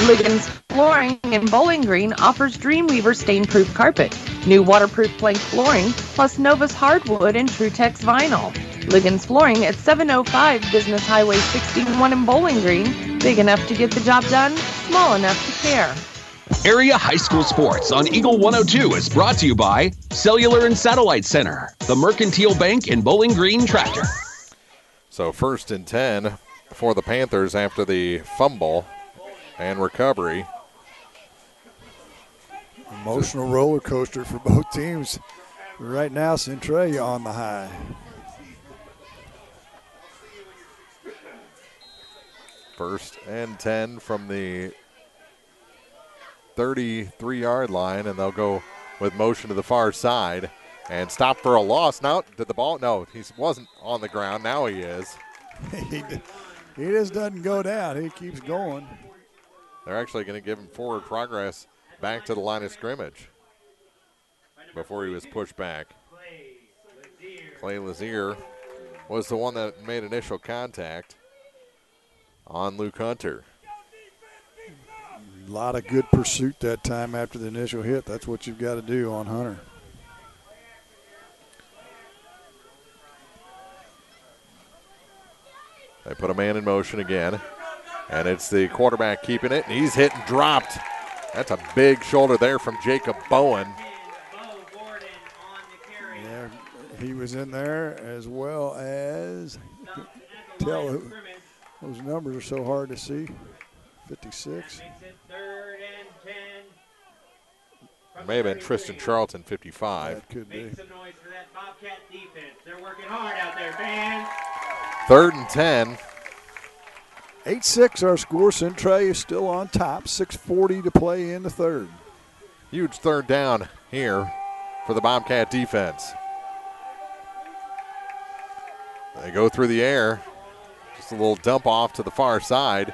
Liggins Flooring in Bowling Green offers Dreamweaver stain-proof carpet, new waterproof plank flooring, plus Novus hardwood and Trutex vinyl. Liggins Flooring at 705 Business Highway 61 in Bowling Green. Big enough to get the job done, small enough to care. Area High School Sports on Eagle 102 is brought to you by Cellular and Satellite Center, the Mercantile Bank and Bowling Green Tractor. So 1st and 10 for the Panthers after the fumble and recovery. Emotional roller coaster for both teams. Right now, Centralia on the high. First and 10 from the 33-yard line, and they'll go with motion to the far side and stop for a loss. Now, did the ball? No, he wasn't on the ground. Now he is. He just doesn't go down. He keeps going. They're actually going to give him forward progress back to the line of scrimmage before he was pushed back. Clay Lazier was the one that made initial contact on Luke Hunter. A lot of good pursuit that time after the initial hit. That's what you've got to do on Hunter. They put a man in motion again, and it's the quarterback keeping it, and he's hit and dropped. That's a big shoulder there from Jacob Bowen. Yeah, he was in there as well as, tell who, those numbers are so hard to see. 56. May have been Tristan Charlton, 55. That could be. Make some noise for that Bobcat defense. They're working hard out there, fans. 3rd and 10. 8-6 our score. Centralia is still on top. 6:40 to play in the third. Huge 3rd down here for the Bobcat defense. They go through the air. Just a little dump off to the far side.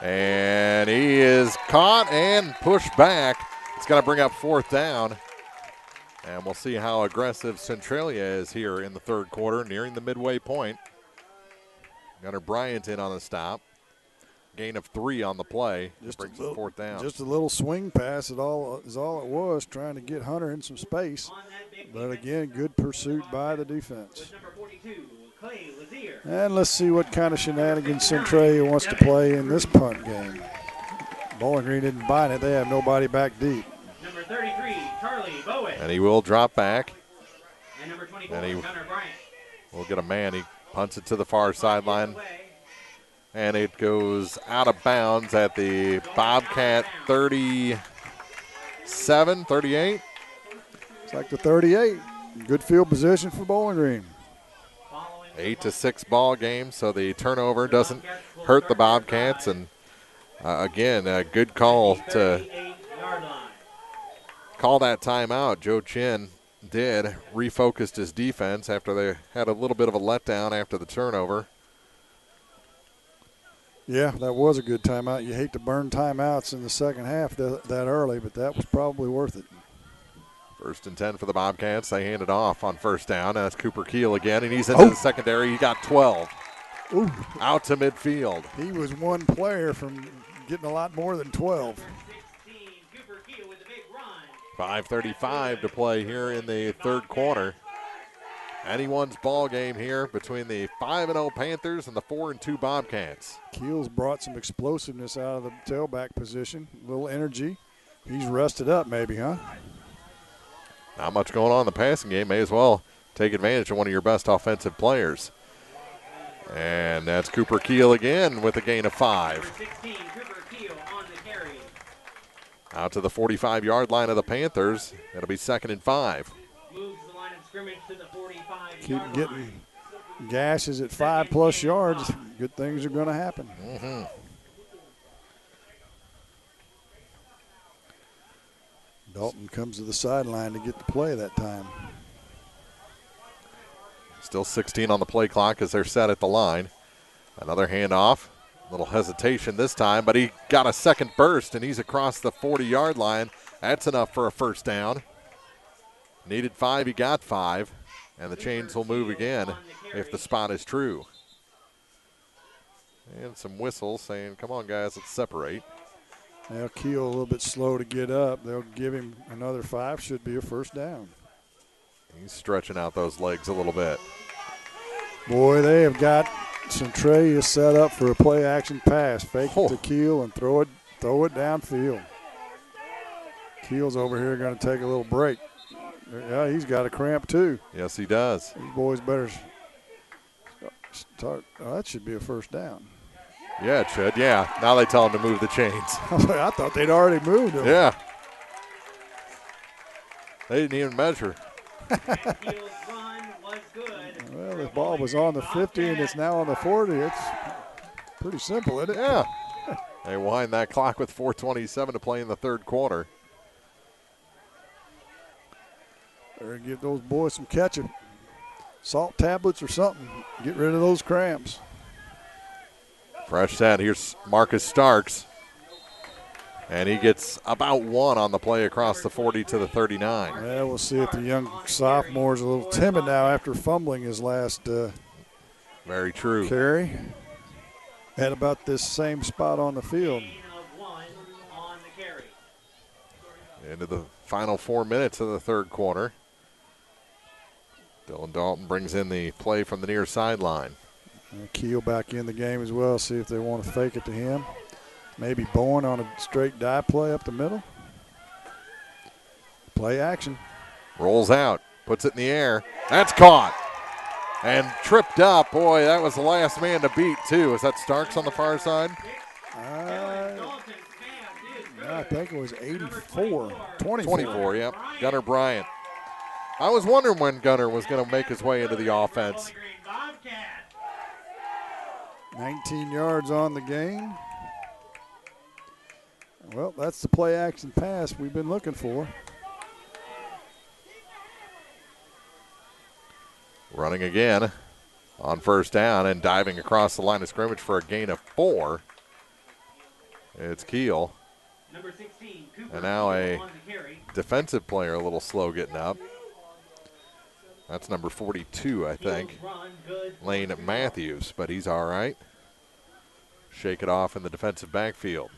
And he is caught and pushed back. It's going to bring up 4th down. And we'll see how aggressive Centralia is here in the 3rd quarter, nearing the midway point. Gunnar Bryant in on the stop. Gain of 3 on the play. Just brings it 4th down. Just a little swing pass is all it was, trying to get Hunter in some space. But again, good pursuit by the defense. And let's see what kind of shenanigans Centralia wants to play in this punt game. Bowling Green didn't bite it. They have nobody back deep. Number 33, Charlie Bowen. And he will drop back. And number 24, and he Gunnar Bryant. will get a man. He punts it to the far sideline. And it goes out of bounds at the Bobcat 37, 38. It's like the 38. Good field position for Bowling Green. 8-6 ball game, so the turnover doesn't hurt the Bobcats. And again, a good call to call that timeout. Joe Chin did, refocused his defense after they had a little bit of a letdown after the turnover. Yeah, that was a good timeout. You hate to burn timeouts in the second half that early, but that was probably worth it. 1st and 10 for the Bobcats. They hand it off on 1st down. That's Cooper Keel again, and he's into the secondary. He got 12. Ooh. Out to midfield. He was one player from getting a lot more than 12. 5:35 to play here in the 3rd quarter. Anyone's ball game here between the 5-0 Panthers and the 4-2 Bobcats. Keel's brought some explosiveness out of the tailback position, a little energy. He's rested up maybe, huh? Not much going on in the passing game. May as well take advantage of one of your best offensive players. And that's Cooper Keel again with a gain of 5. 16, Cooper Keel on the carry. Out to the 45-yard line of the Panthers. It'll be 2nd and 5. Moves the line of scrimmage to the 45-yard Keep getting gashes at 5+ yards. Good things are going to happen. Mm-hmm. Dalton comes to the sideline to get the play that time. Still 16 on the play clock as they're set at the line. Another handoff. A little hesitation this time, but he got a second burst, and he's across the 40-yard line. That's enough for a 1st down. Needed 5, he got 5. And the chains will move again if the spot is true. And some whistles saying, come on, guys, let's separate. Now Keel a little bit slow to get up. They'll give him another 5. Should be a 1st down. He's stretching out those legs a little bit. Boy, they have got Centralia set up for a play-action pass. Fake it to Keel and throw it downfield. Keel's over here going to take a little break. Yeah, he's got a cramp too. Yes, he does. These boys better start. Oh, that should be a 1st down. Yeah, it should. Yeah. Now they tell him to move the chains. I thought they'd already moved them. Yeah. They didn't even measure. Well, the ball was on the 50 and it's now on the 40. It's pretty simple, isn't it? Yeah. They wind that clock with 4:27 to play in the 3rd quarter. Better give those boys some ketchup, salt tablets or something. Get rid of those cramps. Fresh set. Here's Marcus Starks. And he gets about 1 on the play across the 40 to the 39. Yeah, we'll see if the young sophomore's a little timid now after fumbling his last Very true. carry. At about this same spot on the field. Into the final 4 minutes of the 3rd quarter. Dylan Dalton brings in the play from the near sideline. Keel back in the game as well. See if they want to fake it to him. Maybe Bowen on a straight dive play up the middle. Play action. Rolls out. Puts it in the air. That's caught. And tripped up. Boy, that was the last man to beat, too. Is that Starks on the far side? No, I think it was 84. 24. 24, yep. Gunnar Bryant. I was wondering when Gunnar was going to make his way into the offense. 19 yards on the game. Well, that's the play action pass we've been looking for. Running again on first down and diving across the line of scrimmage for a gain of 4. It's Keel. Number 16, Cooper, and now a on the carry. defensive player a little slow getting up. That's number 42, I think. Lane Matthews, but he's all right. Shake it off in the defensive backfield.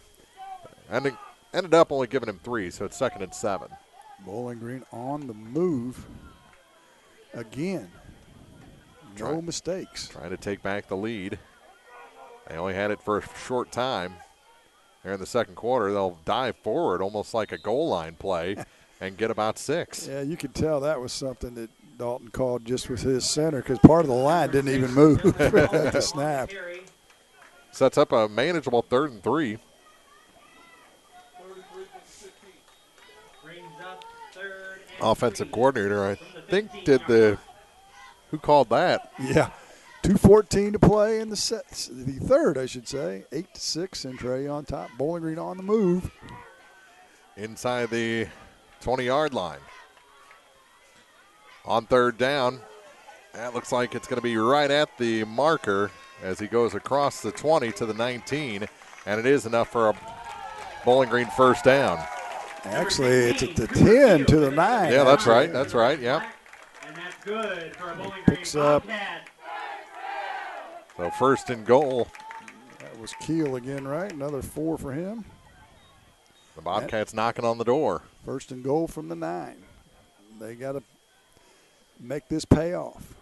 And it ended up only giving him 3, so it's 2nd and 7. Bowling Green on the move again. No mistakes. Trying to take back the lead. They only had it for a short time. There in the second quarter, they'll dive forward almost like a goal line play and get about 6. Yeah, you could tell that was something that Dalton called just with his center because part of the line didn't even move at the snap. Sets up a manageable 3rd and 3. Offensive coordinator, I think, who called that? Yeah, 2:14 to play in the third, I should say. 8-6, Centralia on top. Bowling Green on the move. Inside the 20-yard line. On third down, that looks like it's going to be right at the marker as he goes across the 20 to the 19, and it is enough for a Bowling Green first down. Actually, it's at the 10 to the 9. Yeah, that's right. That's right, yeah. And that's good for a Bowling Green Picks up. So 1st and goal. That was Keel again, right? Another 4 for him. The Bobcats knocking on the door. 1st and goal from the 9. They got to make this pay off.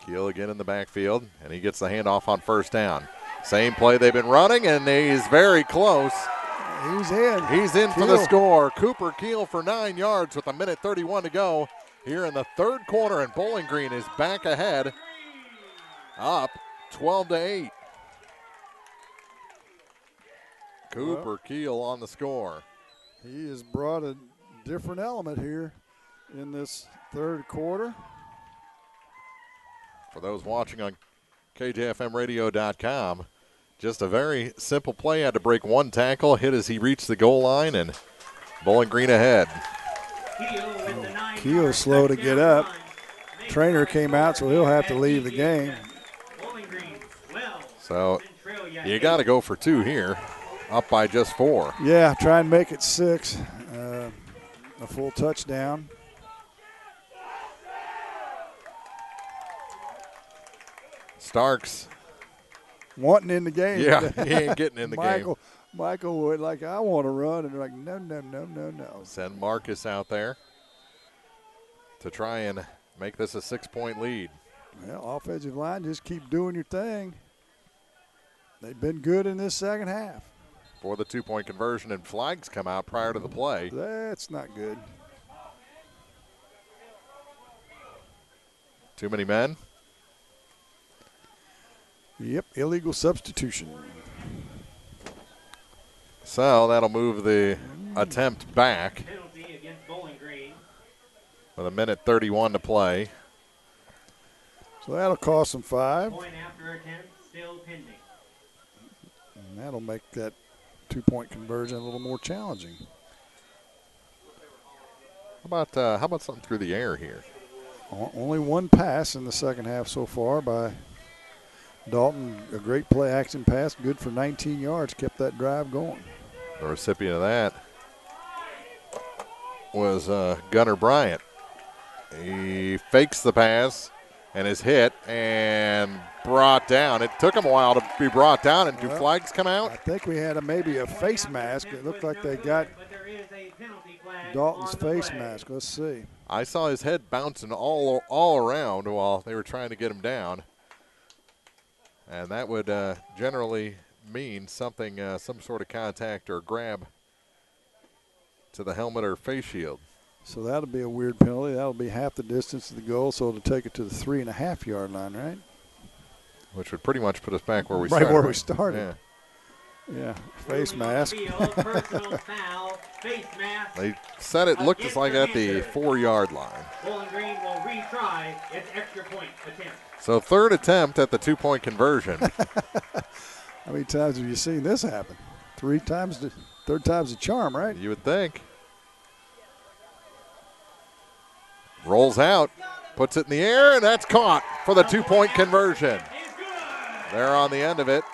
Keel again in the backfield, and he gets the handoff on first down. Same play they've been running, and he's very close. He's in. He's in for the score. Cooper Keel for 9 yards with 1:31 to go here in the third quarter, and Bowling Green is back ahead, up 12-8. Cooper Keel on the score. He has brought a different element here in this third quarter. For those watching on KJFMradio.com, just a very simple play. Had to break one tackle, hit as he reached the goal line, and Bowling Green ahead. Keel's slow to get up. Trainer came out, so he'll have to leave the game. So you got to go for 2 here, up by just 4. Yeah, try and make it 6. A full touchdown. Starks wanting in the game. Yeah, he ain't getting in the game. Michael would like, I want to run, and they're like, no. Send Marcus out there to try and make this a 6-point lead. Well, offensive line, just keep doing your thing. They've been good in this second half. For the 2-point conversion, and flags come out prior to the play. That's not good. Too many men? Yep, illegal substitution. So that'll move the attempt back with 1:31 to play. So that'll cost them 5. Point after attempt still pending. And that'll make that 2-point conversion a little more challenging. How about something through the air here? Only one pass in the second half so far by Dalton. A great play action pass, good for 19 yards, kept that drive going. The recipient of that was Gunnar Bryant. He fakes the pass and is hit and brought down. It took him a while to be brought down, and do flags come out? I think we had maybe a face mask. It looked like they got Dalton's face mask. Let's see. I saw his head bouncing all around while they were trying to get him down. And that would generally mean something, some sort of contact or grab to the helmet or face shield. So that'll be a weird penalty. That'll be half the distance of the goal, so it'll take it to the 3.5-yard line, right? Which would pretty much put us back where we started. Right where we started. Yeah, face mask. They said it looked just like at the 4-yard line. Bowling Green will retry its extra point attempt. So third attempt at the 2-point conversion. How many times have you seen this happen? 3 times, third time's a charm, right? You would think. Rolls out, puts it in the air, and that's caught for the 2-point conversion. There on the end of it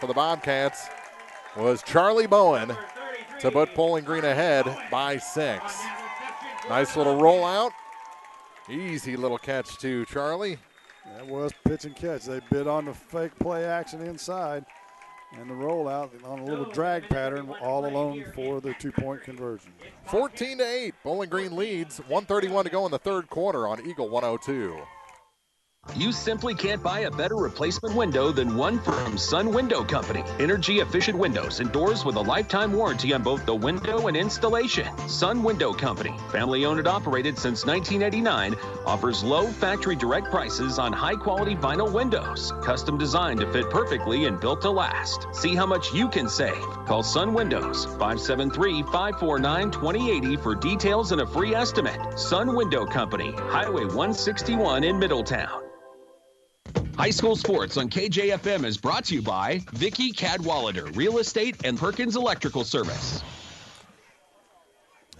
for the Bobcats was Charlie Bowen to put Bowling Green ahead by 6. Nice little rollout. Easy little catch to Charlie. That was pitch and catch. They bid on the fake play action inside and the rollout on a little drag pattern all alone for the 2-point conversion. 14-8. Bowling Green leads. 1:31 to go in the third quarter on Eagle 102. You simply can't buy a better replacement window than one from Sun Window Company. Energy-efficient windows and doors with a lifetime warranty on both the window and installation. Sun Window Company, family-owned and operated since 1989, offers low factory direct prices on high-quality vinyl windows, custom designed to fit perfectly and built to last. See how much you can save. Call Sun Windows, 573-549-2080 for details and a free estimate. Sun Window Company, Highway 161 in Middletown. High School Sports on KJFM is brought to you by Vicky Cadwallader, Real Estate and Perkins Electrical Service.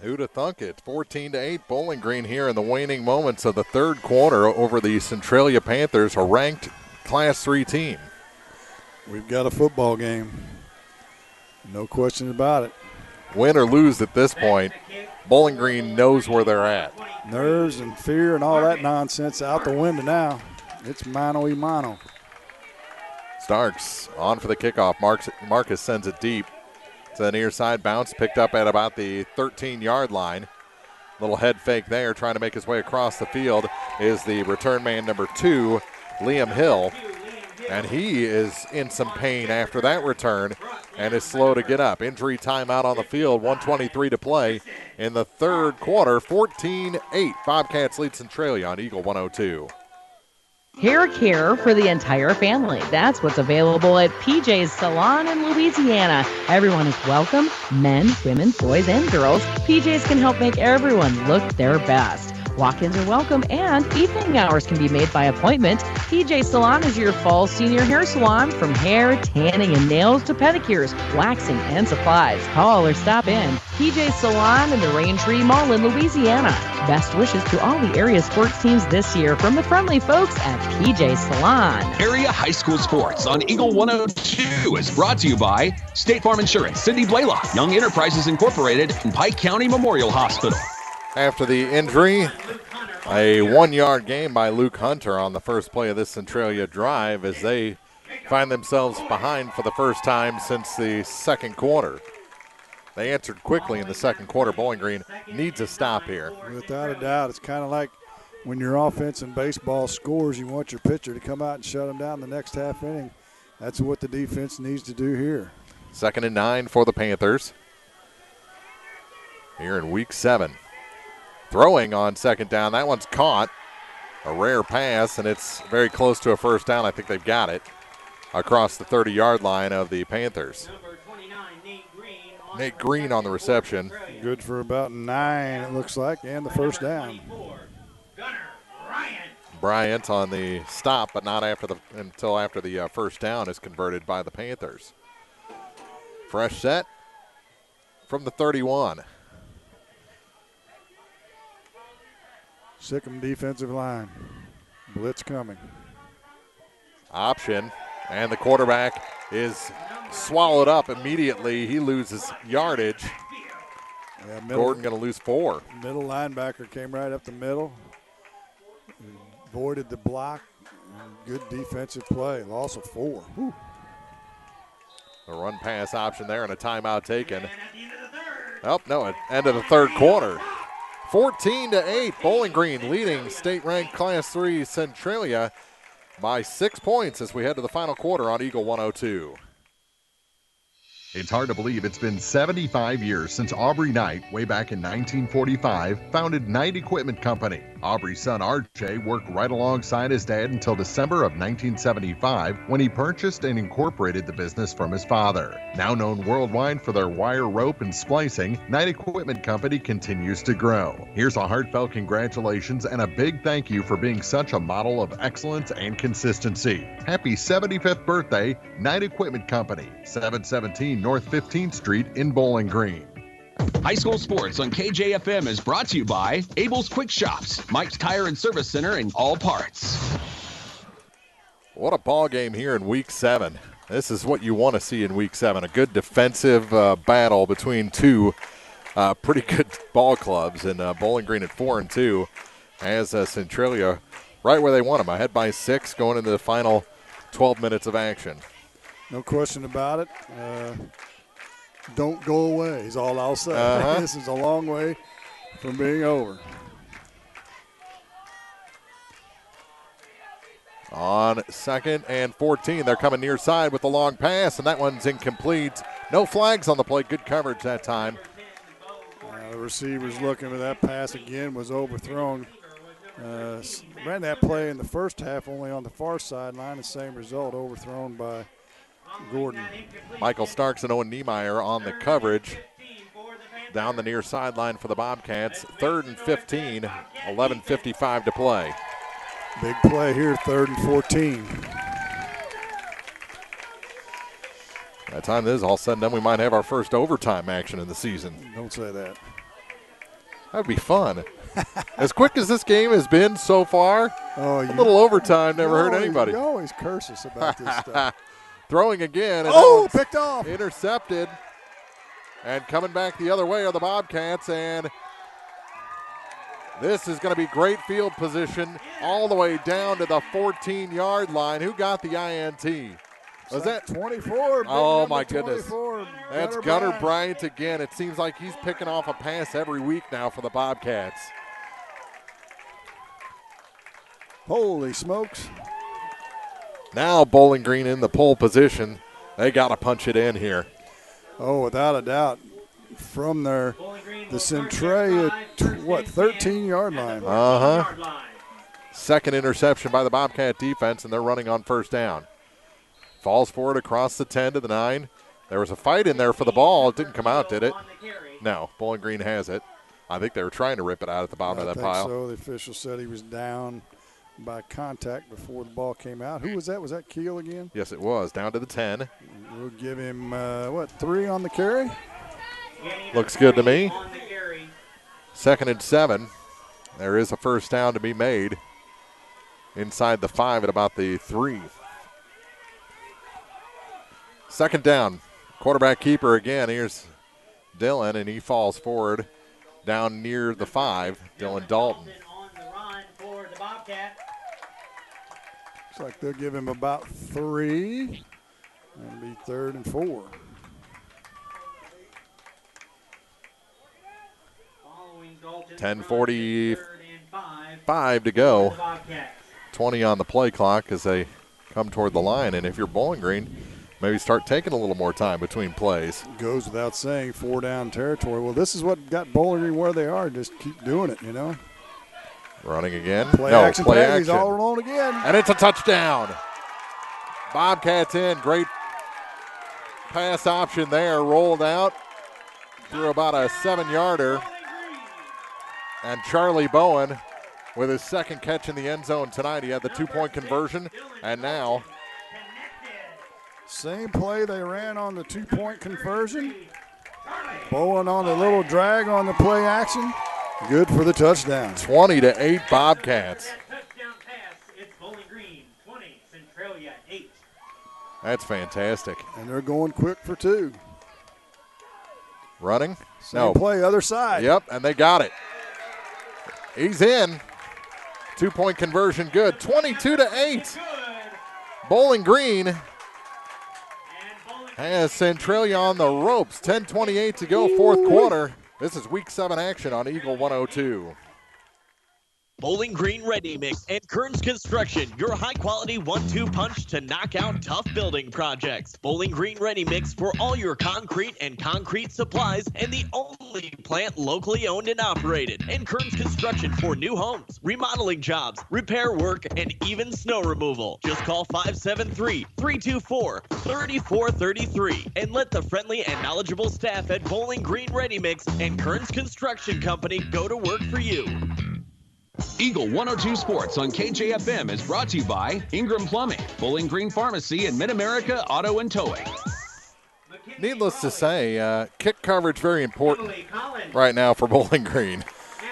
Who'd have thunk it? 14-8 Bowling Green here in the waning moments of the third quarter over the Centralia Panthers, a ranked Class 3 team. We've got a football game. No question about it. Win or lose at this point, Bowling Green knows where they're at. Nerves and fear and all that nonsense out the window now. It's mano-y-mano. Starks on for the kickoff. Marcus sends it deep. It's a near side bounce picked up at about the 13-yard line. Little head fake there, trying to make his way across the field is the return man number 2, Liam Hill. And he is in some pain after that return and is slow to get up. Injury timeout on the field, 1:23 to play in the third quarter. 14-8. Bobcats lead Centralia on Eagle 102. Hair care for the entire family. That's what's available at PJ's Salon in Louisiana. Everyone is welcome, men, women, boys, and girls. PJ's can help make everyone look their best. Walk-ins are welcome, and evening hours can be made by appointment. PJ Salon is your fall senior hair salon, from hair, tanning, and nails to pedicures, waxing, and supplies. Call or stop in. PJ Salon in the Raintree Mall in Louisiana. Best wishes to all the area sports teams this year from the friendly folks at PJ Salon. Area High School Sports on Eagle 102 is brought to you by State Farm Insurance, Cindy Blaylock, Young Enterprises Incorporated, and Pike County Memorial Hospital. After the injury, a 1-yard gain by Luke Hunter on the first play of this Centralia drive as they find themselves behind for the first time since the second quarter. They answered quickly in the second quarter. Bowling Green needs a stop here. Without a doubt. It's kind of like when your offense in baseball scores, you want your pitcher to come out and shut them down the next half inning. That's what the defense needs to do here. 2nd and 9 for the Panthers here in week 7. Throwing on second down. That one's caught. A rare pass, and it's very close to a first down. I think they've got it across the 30-yard line of the Panthers. Nate Green on the reception. Good for about 9, it looks like, and the first down. Bryant on the stop, but not until after the first down is converted by the Panthers. Fresh set from the 31. Sikkim defensive line. Blitz coming. Option, and the quarterback is swallowed up immediately. He loses yardage. Yeah, Gordon going to lose 4. Middle linebacker came right up the middle. Avoided the block. Good defensive play. Loss of 4. Whew. A run pass option there and a timeout taken. Oh, no, end of the third quarter. 14-8, Bowling Green leading state-ranked Class 3 Centralia by 6 points as we head to the final quarter on Eagle 102. It's hard to believe it's been 75 years since Aubrey Knight, way back in 1945, founded Knight Equipment Company. Aubrey's son RJ worked right alongside his dad until December of 1975 when he purchased and incorporated the business from his father. Now known worldwide for their wire rope and splicing, Knight Equipment Company continues to grow. Here's a heartfelt congratulations and a big thank you for being such a model of excellence and consistency. Happy 75th birthday, Knight Equipment Company, 717 North 15th Street in Bowling Green. High school sports on KJFM is brought to you by Abel's Quick Shops, Mike's Tire and Service Center, and All Parts. What a ball game here in Week 7. This is what you want to see in Week 7, a good defensive battle between two pretty good ball clubs. And Bowling Green at 4-2 has Centralia right where they want them, ahead by 6 going into the final 12 minutes of action. No question about it. Don't go away is all I'll say. This is a long way from being over. On 2nd and 14, they're coming near side with the long pass, and that one's incomplete. No flags on the play. Good coverage that time. The receiver's looking for that pass again, was overthrown. Ran that play in the first half only on the far sideline, the same result, overthrown by Gordon. Michael Starks and Owen Niemeyer on the coverage down the near sideline for the Bobcats. 3rd and 15, 11:55 to play. Big play here, 3rd and 14. By the time this is all said and done, we might have our first overtime action in the season. Don't say that. That would be fun. As quick as this game has been so far, a little overtime never hurt anybody. You always curse us about this stuff. Throwing again. And picked off. Intercepted. And coming back the other way are the Bobcats. And this is going to be great field position all the way down to the 14-yard line. Who got the INT? Was that 24? Oh, my goodness. That's Gunnar Bryant again. It seems like he's picking off a pass every week now for the Bobcats. Holy smokes. Now Bowling Green in the pole position. They got to punch it in here. Oh, without a doubt. From the Centralia, 13-yard line. Second interception by the Bobcat defense, and they're running on first down. Falls forward across the 10 to the 9. There was a fight in there for the ball. It didn't come out, did it? No, Bowling Green has it. I think they were trying to rip it out at the bottom of that pile. So the official said he was down by contact before the ball came out. Who was that? Was that Keel again? Yes, it was. Down to the 10. We'll give him, 3 on the carry? Looks good to me. 2nd and 7. There is a first down to be made inside the 5 at about the 3. 2nd down. Quarterback keeper again. Here's Dylan, and he falls forward down near the 5. Dylan Dalton. Looks like they'll give him about 3. That'll be 3rd and 4. $10:45 to go. 20 on the play clock as they come toward the line. And if you're Bowling Green, maybe start taking a little more time between plays. Goes without saying, 4-down territory. Well, this is what got Bowling Green where they are. Just keep doing it, you know. Running again. Play action. He's all alone again. And it's a touchdown. Bobcats in. Great pass option there. Rolled out through about a 7-yarder. And Charlie Bowen with his second catch in the end zone tonight. He had the 2-point conversion. And now same play they ran on the 2-point conversion. Bowen on a little drag on the play action. Good for the touchdown. 20-8 Bobcats. It's Bowling Green 20, Centralia 8. That's fantastic. And they're going quick for 2. Running? Same play, other side. Yep, and they got it. He's in. 2-point conversion good. 22-8. Bowling Green has Centralia on the ropes. 10:28 to go, fourth quarter. This is Week 7 action on Eagle 102. Bowling Green Ready Mix and Kearns Construction, your high-quality 1-2 punch to knock out tough building projects. Bowling Green Ready Mix for all your concrete and concrete supplies, and the only plant locally owned and operated. And Kearns Construction for new homes, remodeling jobs, repair work, and even snow removal. Just call 573-324-3433 and let the friendly and knowledgeable staff at Bowling Green Ready Mix and Kearns Construction Company go to work for you. Eagle 102 Sports on KJFM is brought to you by Ingram Plumbing, Bowling Green Pharmacy, and Mid-America Auto and Towing. Needless to say, kick coverage very important right now for Bowling Green.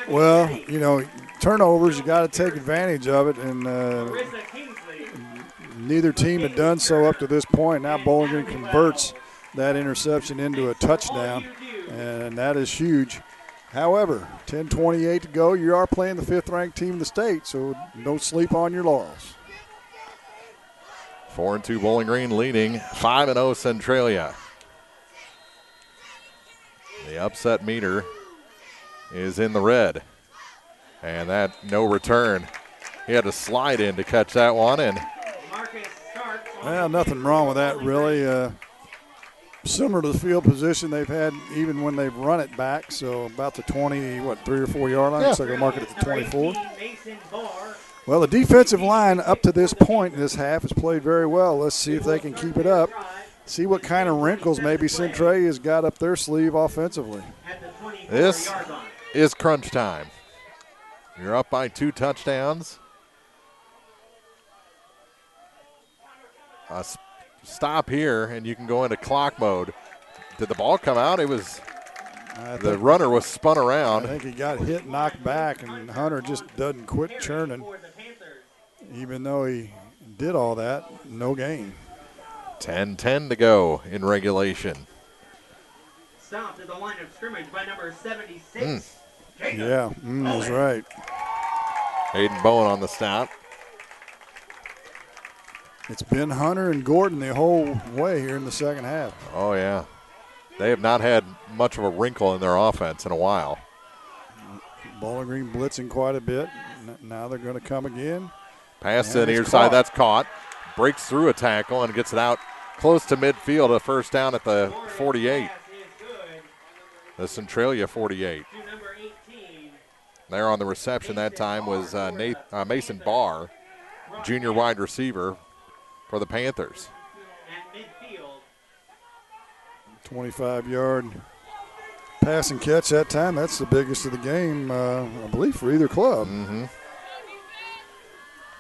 Well, turnovers, you got to take advantage of it, and neither team had done so up to this point. Now Bowling Green converts that interception into a touchdown, and that is huge. However, 10:28 to go. You are playing the 5th-ranked team in the state, so don't sleep on your laurels. 4-2 Bowling Green leading 5-0 Centralia. The upset meter is in the red, and that no return. He had to slide in to catch that one, and well, nothing wrong with that really. Similar to the field position they've had even when they've run it back, so about the 3 or 4 yard line. So they'll mark it at the 24. Well, the defensive line up to this point in this half has played very well. Let's see if they can keep it up. See what kind of wrinkles maybe Centralia's got up their sleeve offensively. This is crunch time. You're up by 2 touchdowns. Stop here, and you can go into clock mode. Did the ball come out? It was the runner was spun around. I think he got hit, knocked back, and Hunter just doesn't quit churning. Even though he did all that, no gain. 10-10 to go in regulation. Stopped at the line of scrimmage by number 76. Yeah, that's right. Hayden Bowen on the stop. It's been Hunter and Gordon the whole way here in the second half. Oh, yeah. They have not had much of a wrinkle in their offense in a while. Bowling Green blitzing quite a bit. Now they're going to come again. Pass to the near side. That's caught. Breaks through a tackle and gets it out close to midfield. A first down at the 48. The Centralia 48. There on the reception that time was Mason Barr, junior wide receiver for the Panthers. 25-yard pass and catch that time. That's the biggest of the game, I believe, for either club.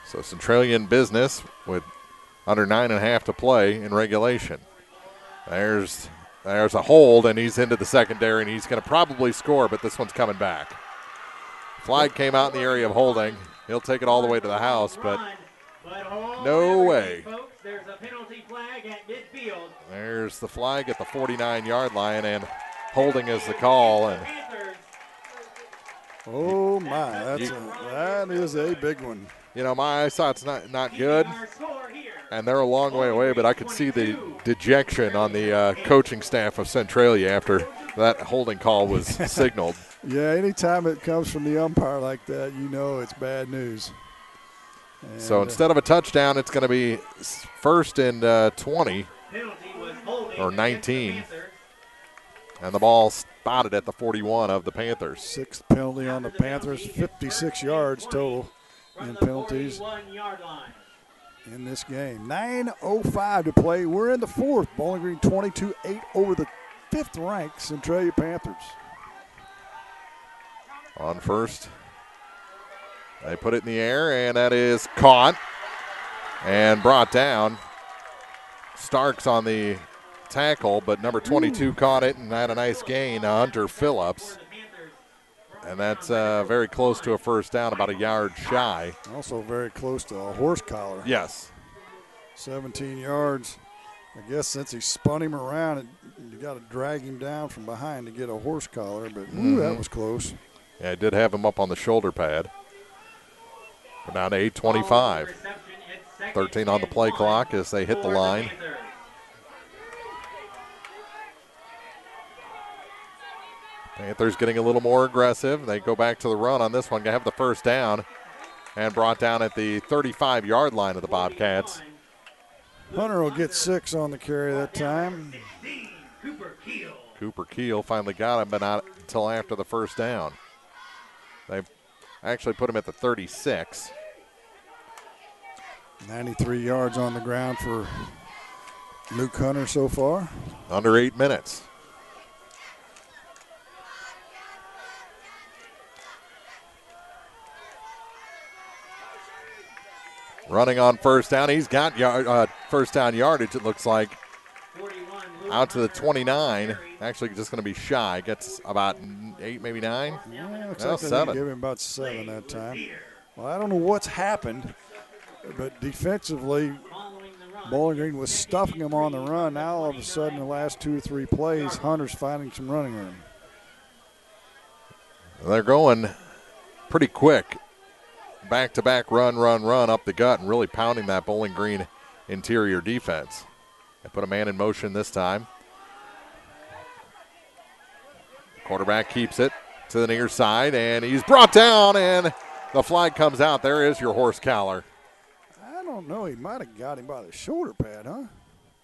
So Centralia in business with under 9.5 to play in regulation. There's a hold, and he's into the secondary, and he's going to probably score, but this one's coming back. Flag came out in the area of holding. He'll take it all the way to the house, but no way. There's a penalty flag at midfield. There's the flag at the 49-yard line, and holding is the call. And oh my, that is a big one. You know, my eyesight's not good, and they're a long way away, but I could see the dejection on the coaching staff of Centralia after that holding call was signaled. Yeah, anytime it comes from the umpire like that, you know it's bad news. And so instead of a touchdown, it's going to be first and 20 or 19. And the ball spotted at the 41 of the Panthers. 6th penalty on the Panthers, 56 yards total in penalties in this game. 9:05 to play. We're in the 4th. Bowling Green 22-8 over the 5th-ranked Centralia Panthers. On first. They put it in the air, and that is caught and brought down. Starks on the tackle, but number 22 caught it and had a nice gain, Hunter Phillips. And that's very close to a first down, about a yard shy. Also very close to a horse collar. Yes. 17 yards. I guess since he spun him around, you got to drag him down from behind to get a horse collar, but that was close. Yeah, it did have him up on the shoulder pad. We're down to 8:25. 13 on the play clock as they hit the line. Panthers getting a little more aggressive. They go back to the run on this one. They have the first down and brought down at the 35-yard line of the Bobcats. Hunter will get 6 on the carry that time. Cooper Keel finally got him, but until after the first down. They actually put him at the 36. 93 yards on the ground for Luke Hunter so far. Under 8 minutes. Running on first down. He's got first down yardage, it looks like. Out to the 29. Actually, just going to be shy. Gets about 8, maybe 9. Yeah, looks well, like 7. They give him about 7 that time. Well, I don't know what's happened, but defensively, Bowling Green was stuffing him on the run. Now, all of a sudden, the last 2 or 3 plays, Hunter's finding some running room. They're going pretty quick. Back-to-back run up the gut and really pounding that Bowling Green interior defense. They put a man in motion this time. Quarterback keeps it to the near side, and he's brought down, and the flag comes out. There is your horse collar. I don't know. He might have got him by the shoulder pad, huh?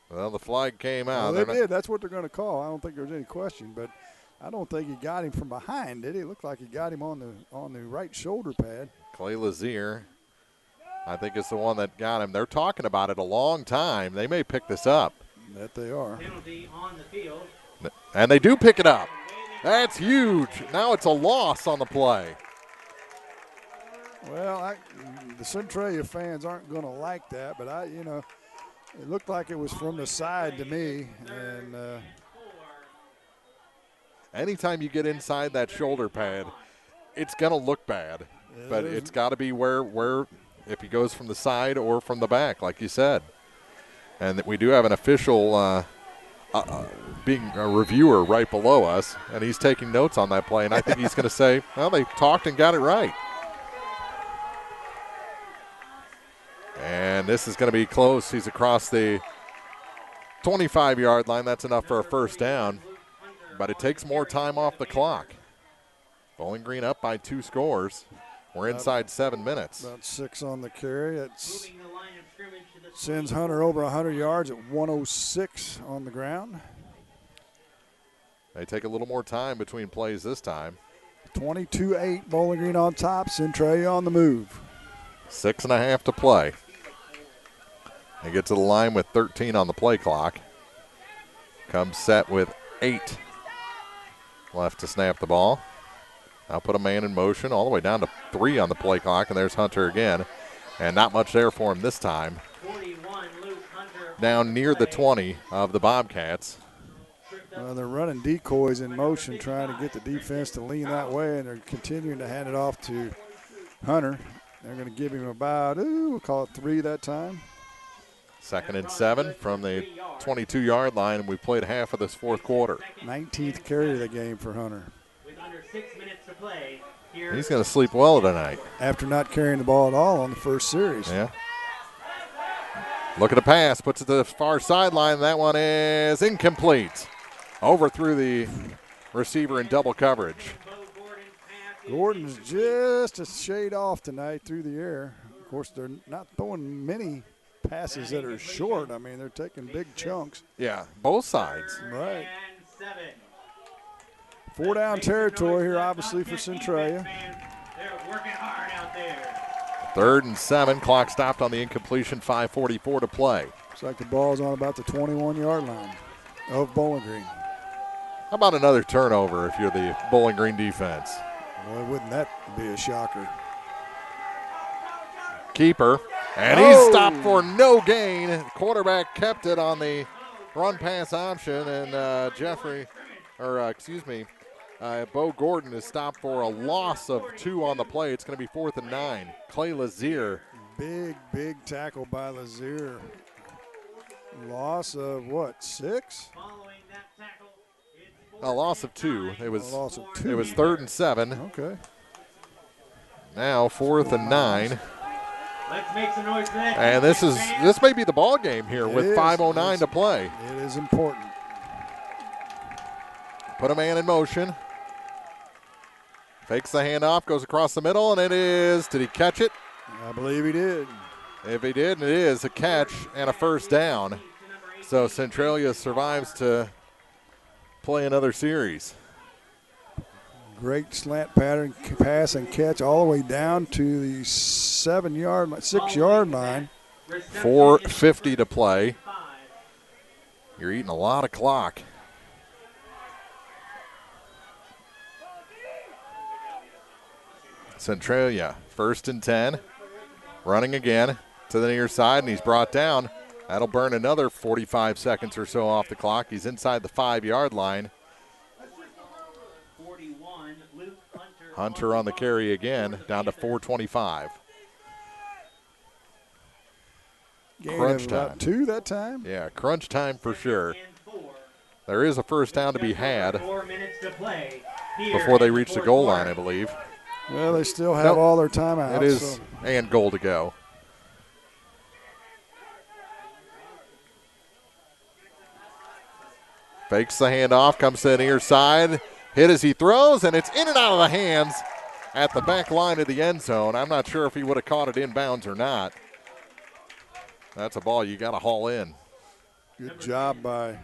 Well, the flag came out. Well, they did. That's what they're going to call. I don't think there's any question, but I don't think he got him from behind, did he? It looked like he got him on the right shoulder pad. Clay Lazier, I think, is the one that got him. They're talking about it a long time. They may pick this up. That they are. Penalty on the field. And they do pick it up. That's huge. Now it's a loss on the play. Well, the Centralia fans aren't going to like that, but it looked like it was from the side to me. And anytime you get inside that shoulder pad, it's going to look bad. But it's got to be where if he goes from the side or from the back, like you said. And we do have an official being a reviewer right below us, and he's taking notes on that play. And I think he's going to say, well, they talked and got it right. And this is going to be close. He's across the 25-yard line. That's enough for a first down. But it takes more time off the clock. Bowling Green up by 2 scores. We're inside 7 minutes. About 6 on the carry. It sends Hunter over 100 yards at 106 on the ground. They take a little more time between plays this time. 22-8, Bowling Green on top. Centralia on the move. 6.5 to play. They get to the line with 13 on the play clock. Comes set with 8 left to snap the ball. I'll put a man in motion all the way down to 3 on the play clock, and there's Hunter again. And not much there for him this time. Down near the 20 of the Bobcats. Well, they're running decoys in motion, trying to get the defense to lean that way, and they're continuing to hand it off to Hunter. They're going to give him about, we'll call it 3 that time. 2nd and 7 from the 22-yard line, and we played half of this fourth quarter. 19th carry of the game for Hunter. With under 6 minutes to play, he's going to sleep well tonight. After not carrying the ball at all on the first series. Yeah. Look at the pass, puts it to the far sideline. That one is incomplete. Overthrew the receiver in double coverage. Gordon's just a shade off tonight through the air. Of course, they're not throwing many passes that are short. I mean, they're taking big chunks. Yeah, both sides. Right. 4-down territory here, obviously, for Centralia. They're working hard out there. 3rd and 7. Clock stopped on the incompletion. 5:44 to play. Looks like the ball's on about the 21-yard line of Bowling Green. How about another turnover if you're the Bowling Green defense? Boy, wouldn't that be a shocker? Keeper, and he's stopped for no gain. Quarterback kept it on the run-pass option, and Bo Gordon is stopped for a loss of 2 on the play. It's going to be 4th and 9. Clay Lazier. Big tackle by Lazier. Loss of what, 6? A loss of 2. It was a loss of 2. It was 3rd and 7. Okay. Now 4th and 9. Let's make some noise for that. And this may be the ball game here with 5:09 to play. It is important. Put a man in motion. Fakes the handoff, goes across the middle, and it is. Did he catch it? I believe he did. If he did, it is a catch and a first down. So Centralia survives to play another series. Great slant pattern pass and catch all the way down to the 6-yard line. 4:50 to play. You're eating a lot of clock. Centralia, 1st and 10. Running again to the near side, and he's brought down. That'll burn another 45 seconds or so off the clock. He's inside the 5-yard line. Hunter on the carry again, down to 4:25. Crunch time. About 2 that time? Yeah, crunch time for sure. There is a first down to be had before they reach the goal line, I believe. Well, they still have all their timeouts. It is, and goal to go. Fakes the handoff, comes to the near side. Hit as he throws, and it's in and out of the hands at the back line of the end zone. I'm not sure if he would have caught it inbounds or not. That's a ball you got to haul in. Good job by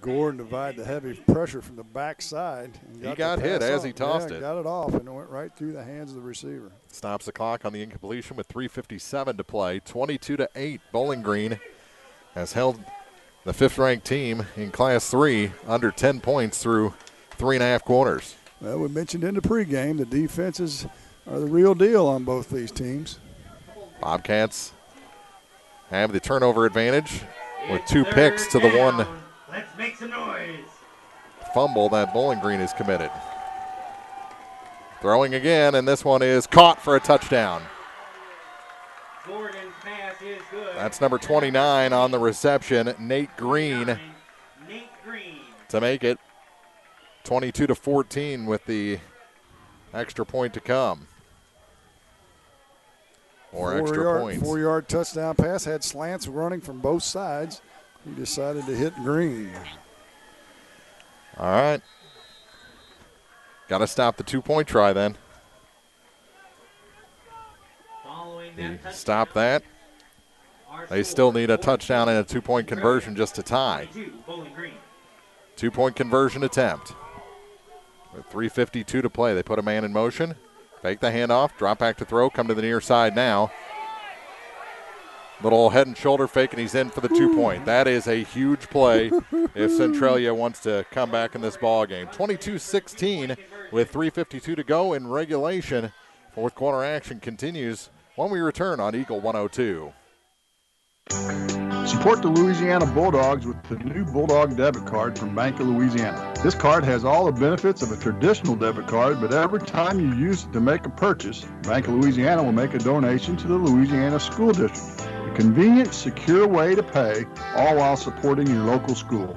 Gordon to divide the heavy pressure from the backside. He got hit as he tossed it. Got it off, and it went right through the hands of the receiver. Stops the clock on the incompletion with 3:57 to play. 22-8. Bowling Green has held the 5th-ranked team in Class 3 under 10 points through 3.5 quarters. Well, we mentioned in the pregame the defenses are the real deal on both these teams. Bobcats have the turnover advantage with 2 picks to the 1 Let's make some noise. fumble that Bowling Green is committed. Throwing again, and this one is caught for a touchdown. Gordon's pass is good. That's number 29 on the reception, Nate Green, to make it 22-14 with the extra point to come. Or extra points. 4-yard touchdown pass, had slants running from both sides. He decided to hit Green. All right. Got to stop the 2-point try then. Stop that. They still need a touchdown and a 2-point conversion just to tie. 2-point conversion attempt. With 3:52 to play, they put a man in motion. Fake the handoff, drop back to throw, come to the near side now. Little head and shoulder fake, and he's in for the 2-point. That is a huge play if Centralia wants to come back in this ball game. 22-16 with 3:52 to go in regulation. 4th quarter action continues when we return on Eagle 102. Support the Louisiana Bulldogs with the new Bulldog debit card from Bank of Louisiana. This card has all the benefits of a traditional debit card, but every time you use it to make a purchase, Bank of Louisiana will make a donation to the Louisiana School District. A convenient, secure way to pay, all while supporting your local school.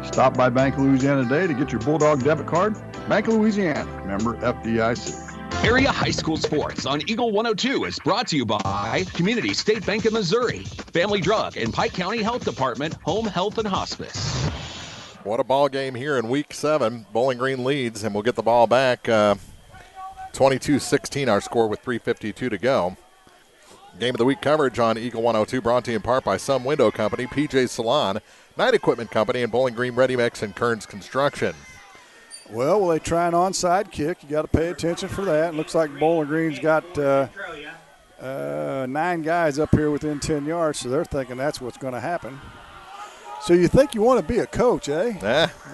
Stop by Bank of Louisiana today to get your Bulldog debit card. Bank of Louisiana, member FDIC. Area High School Sports on Eagle 102 is brought to you by Community State Bank of Missouri, Family Drug and Pike County Health Department, Home Health and Hospice. What a ball game here in Week 7. Bowling Green leads, and we'll get the ball back. 22-16 our score with 3:52 to go. Game of the Week coverage on Eagle 102 brought to you in part by Some Window Company, PJ's Salon, Night Equipment Company, and Bowling Green Ready Mix and Kearns Construction. Well, will they try an onside kick? You got to pay attention for that. It looks like Bowling Green's got 9 guys up here within 10 yards, so they're thinking that's what's going to happen. So you think you want to be a coach, eh?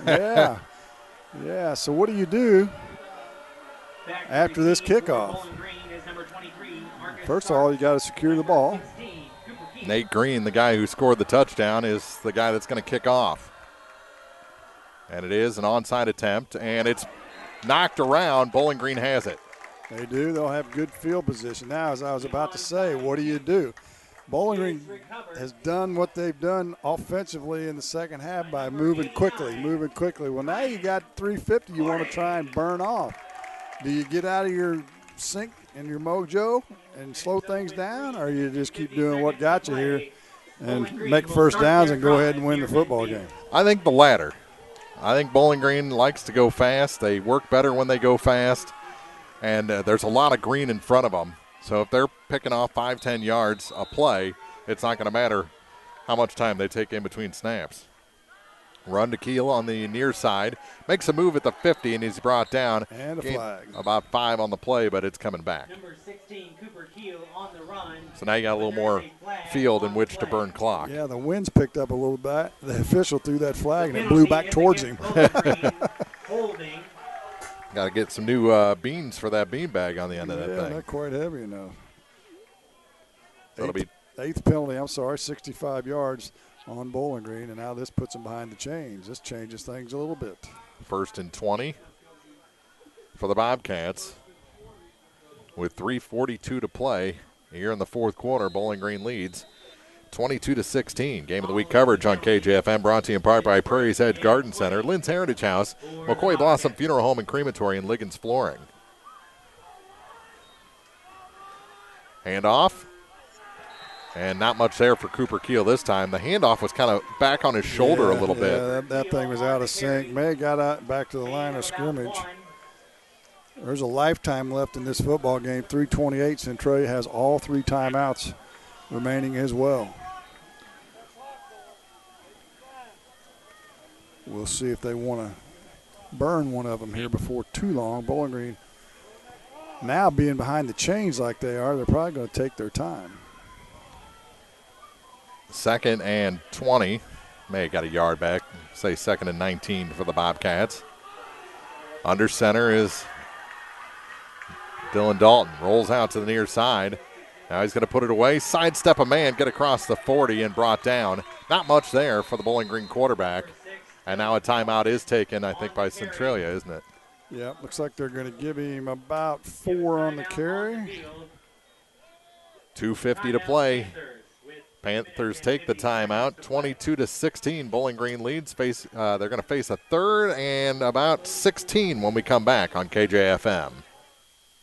Yeah. Yeah, so what do you do after this kickoff? First of all, you got to secure the ball. Nate Green, the guy who scored the touchdown, is the guy that's going to kick off. And it is an onside attempt, and it's knocked around. Bowling Green has it. They do. They'll have good field position. Now, as I was about to say, what do you do? Bowling Green has done what they've done offensively in the second half by moving quickly. Well, now you got 350 you want to try and burn off. Do you get out of your sync and your mojo and slow things down, or you just keep doing what got you here and make first downs and go ahead and win the football game? I think the latter. I think Bowling Green likes to go fast. They work better when they go fast, and there's a lot of green in front of them. So if they're picking off 5-10 yards a play, it's not going to matter how much time they take in between snaps. Run to Keel on the near side. Makes a move at the 50, and he's brought down. And a flag. About 5 on the play, but it's coming back. Number 16, Cooper Keel on the run. So now you got a little more field in which to burn clock. Yeah, the wind's picked up a little bit. The official threw that flag, and it blew back towards him. Got to get some new beans for that beanbag on the end of that thing. Yeah, not quite heavy enough. That'll be eighth penalty, 65 yards on Bowling Green, and now this puts them behind the chains. This changes things a little bit. 1st and 20 for the Bobcats. With 3:42 to play here in the fourth quarter, Bowling Green leads 22-16. Game of the Week coverage on KJFM, brought to you in part by Prairie's Edge Garden Center, Lynn's Heritage House, McCoy Blossom Funeral Home and Crematory, and Liggins Flooring. Handoff. And not much there for Cooper Keel this time. The handoff was kind of back on his shoulder a little bit. Yeah, that thing was out of sync. May have got out back to the line of scrimmage. There's a lifetime left in this football game. 3:28. Centralia has all 3 timeouts remaining as well. We'll see if they want to burn one of them here before too long. Bowling Green, now being behind the chains like they are, they're probably going to take their time. 2nd and 20. May have got a yard back. Say 2nd and 19 for the Bobcats. Under center is Dylan Dalton. Rolls out to the near side. Now he's going to put it away. Sidestep a man, get across the 40 and brought down. Not much there for the Bowling Green quarterback. And now a timeout is taken, I think, by Centralia, isn't it? Yeah, looks like they're going to give him about 4 on the carry. 2:50 to play. Panthers take the timeout. 22-16. Bowling Green leads. They're going to face a 3rd and about 16 when we come back on KJFM.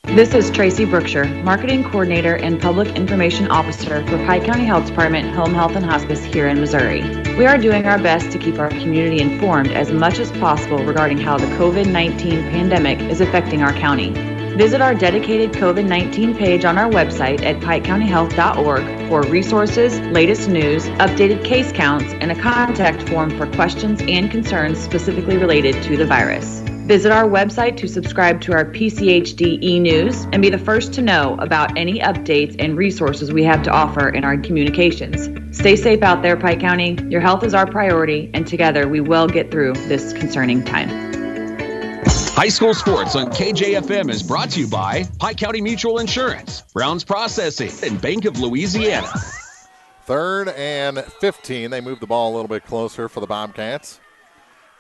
This is Tracy Brookshire, Marketing Coordinator and Public Information Officer for Pike County Health Department Home Health and Hospice here in Missouri. We are doing our best to keep our community informed as much as possible regarding how the COVID-19 pandemic is affecting our county. Visit our dedicated COVID-19 page on our website at pikecountyhealth.org for resources, latest news, updated case counts, and a contact form for questions and concerns specifically related to the virus. Visit our website to subscribe to our PCHD e-news and be the first to know about any updates and resources we have to offer in our communications. Stay safe out there, Pike County. Your health is our priority, and together we will get through this concerning time. High school sports on KJFM is brought to you by Pike County Mutual Insurance, Brown's Processing, and Bank of Louisiana. 3rd and 15. They move the ball a little bit closer for the Bobcats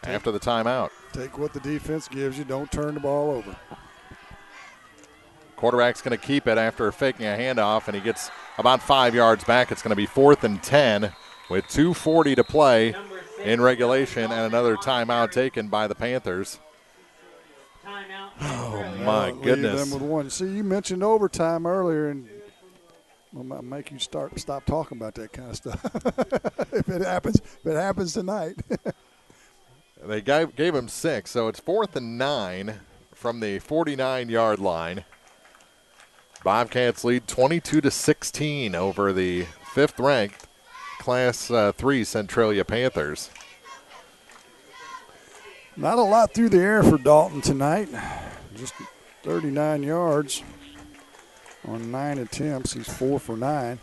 after the timeout. Take what the defense gives you. Don't turn the ball over. Quarterback's going to keep it after faking a handoff, and he gets about 5 yards back. It's going to be 4th and 10 with 2:40 to play in regulation and another timeout taken by the Panthers. Oh, my goodness. Leave them with 1. See, you mentioned overtime earlier, and I might make you stop talking about that kind of stuff. if it happens tonight. They gave him 6, so it's 4th and 9 from the 49-yard line. Bobcats lead 22-16 over the 5th-ranked Class 3 Centralia Panthers. Not a lot through the air for Dalton tonight. Just 39 yards on 9 attempts. He's 4 for 9.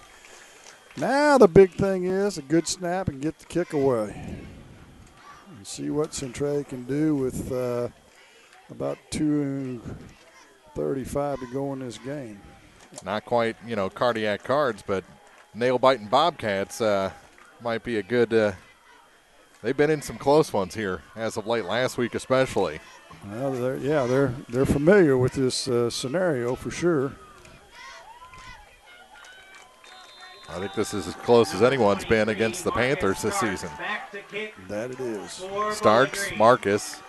Now the big thing is a good snap and get the kick away. And see what Centralia can do with about 2:35 to go in this game. Not quite, cardiac cards, but nail-biting Bobcats might be a good they've been in some close ones here as of late, last week especially. Well, they're familiar with this scenario for sure. I think this is as close as anyone's been against the Panthers this season. That it is. Starks, Marcus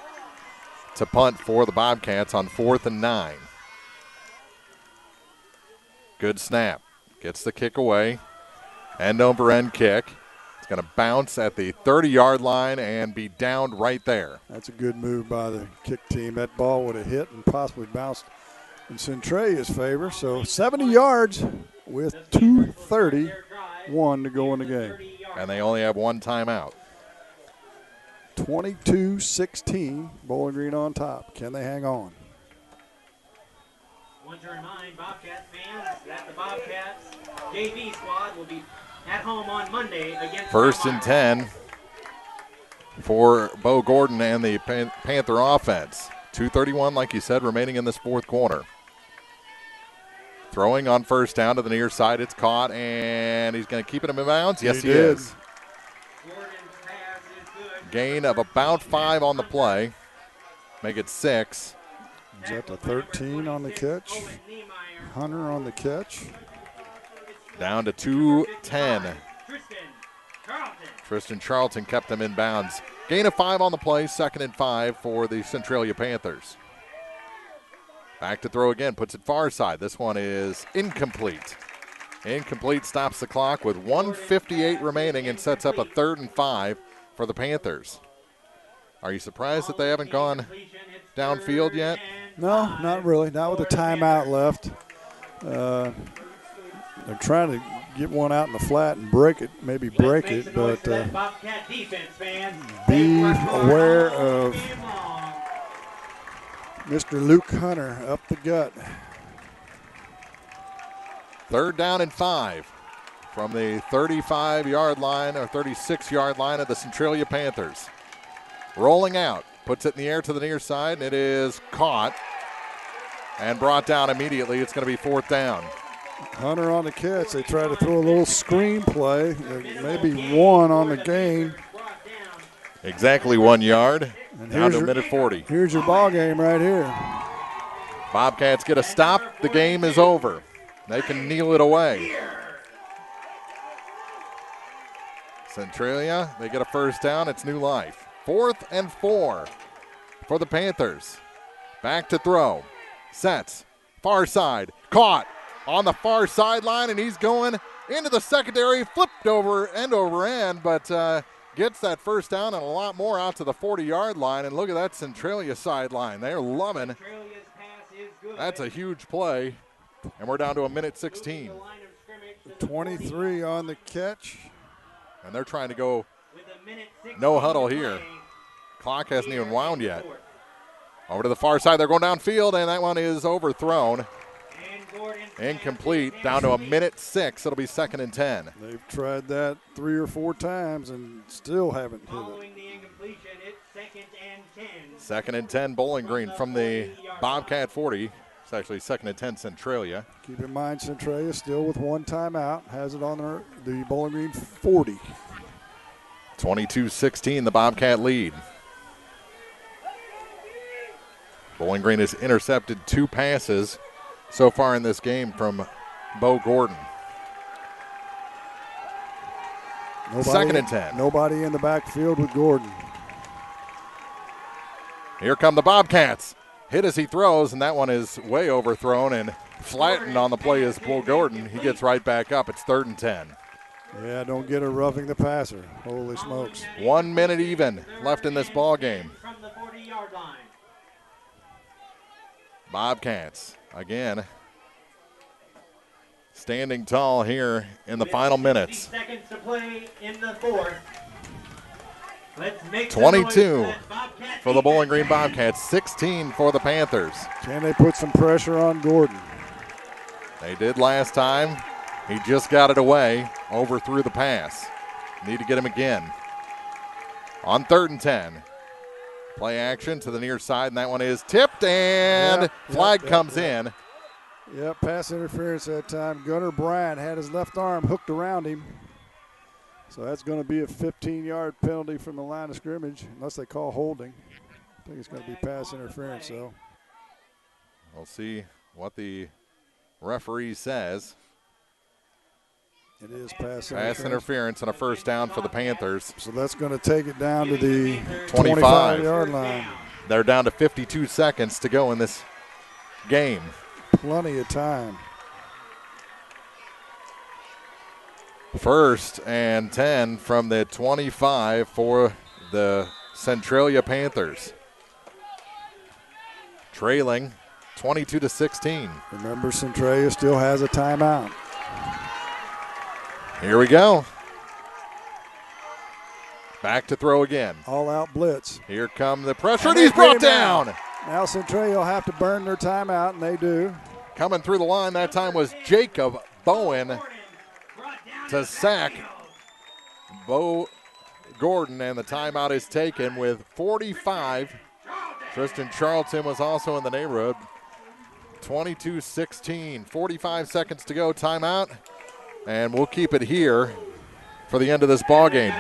to punt for the Bobcats on 4th and 9. Good snap. Gets the kick away. End over end kick. It's going to bounce at the 30-yard line and be downed right there. That's a good move by the kick team. That ball would have hit and possibly bounced in Centralia's favor. So 70 yards with 2:31 to go in the game. And they only have 1 timeout. 22-16. Bowling Green on top. Can they hang on? Want to remind Bobcats fans that the Bobcats JV squad will be at home on Monday against First and 10 for Bo Gordon and the Panther offense. 2:31, like you said, remaining in this fourth quarter. Throwing on first down to the near side. It's caught, and he's going to keep it in bounds. Yes, he is. Gain of about 5 on the play. Make it 6. Is that the 13 on the catch? Hunter on the catch. Down to 2:10. Tristan Charlton kept them in bounds. Gain of 5 on the play, 2nd and 5 for the Centralia Panthers. Back to throw again, puts it far side. This one is incomplete. Incomplete, stops the clock with 1:58 remaining and sets up a 3rd and 5 for the Panthers. Are you surprised that they haven't gone downfield yet? No, not really. Not with a timeout left. They're trying to get one out in the flat and break it, maybe break it, but be aware of Mr. Luke Hunter up the gut. 3rd down and 5 from the 35-yard line or 36-yard line of the Centralia Panthers. Rolling out, puts it in the air to the near side, and it is caught and brought down immediately. It's going to be 4th down. Hunter on the catch. They try to throw a little screen play, maybe 1 on the gain. Exactly 1 yard. And down to a minute 40. Here's your ball game right here. Bobcats get a stop. The game is over. They can kneel it away. Centralia, they get a first down. It's new life. 4th and 4 for the Panthers. Back to throw. Sets. Far side. Caught on the far sideline, and he's going into the secondary. Flipped over end, but gets that first down and a lot more out to the 40-yard line. And look at that Centralia sideline. They're loving. That's a huge play. And we're down to a minute 16. 23 on the catch. And they're trying to go no huddle here. Clock hasn't even wound yet. Over to the far side. They're going downfield, and that one is overthrown. Incomplete. Down to a minute 6. It'll be 2nd and 10. They've tried that 3 or 4 times and still haven't hit it. 2nd and 10 Bowling Green from the Bobcat 40. It's actually 2nd and 10 Centralia. Keep in mind Centralia still with 1 timeout. Has it on the Bowling Green 40. 22-16 the Bobcat lead. Bowling Green has intercepted 2 passes so far in this game from Bo Gordon. 2nd and 10. Nobody in the backfield with Gordon. Here come the Bobcats. Hit as he throws, and that one is way overthrown and flattened on the play as Bo Gordon. He gets right back up. It's 3rd and 10. Yeah, don't get her roughing the passer. Holy smokes. 1 minute even left in this ball game. Bobcats, again, standing tall here in the final minutes. 50 seconds to play in the 4th. 22 for the Bowling Green Bobcats, 16 for the Panthers. Can they put some pressure on Gordon? They did last time. He just got it away, overthrew the pass. Need to get him again. On 3rd and 10. Play action to the near side, and that one is tipped, and flag comes in. Yep, pass interference that time. Gunnar Bryant had his left arm hooked around him. So that's going to be a 15-yard penalty from the line of scrimmage, unless they call holding. I think it's going to be pass interference, though. We'll see what the referee says. It is pass interference and a first down for the Panthers. So that's going to take it down to the 25-yard line. They're down to 52 seconds to go in this game. Plenty of time. 1st and 10 from the 25 for the Centralia Panthers. Trailing 22-16. Remember, Centralia still has a timeout. Here we go. Back to throw again. All out blitz. Here come the pressure, and he's brought down. Now Centralia will have to burn their timeout, and they do. Coming through the line that time was Jacob Bowen to sack Bo Gordon, and the timeout is taken with 45. Tristan Charlton was also in the neighborhood. 22-16, 45 seconds to go, timeout, and we'll keep it here for the end of this ball game.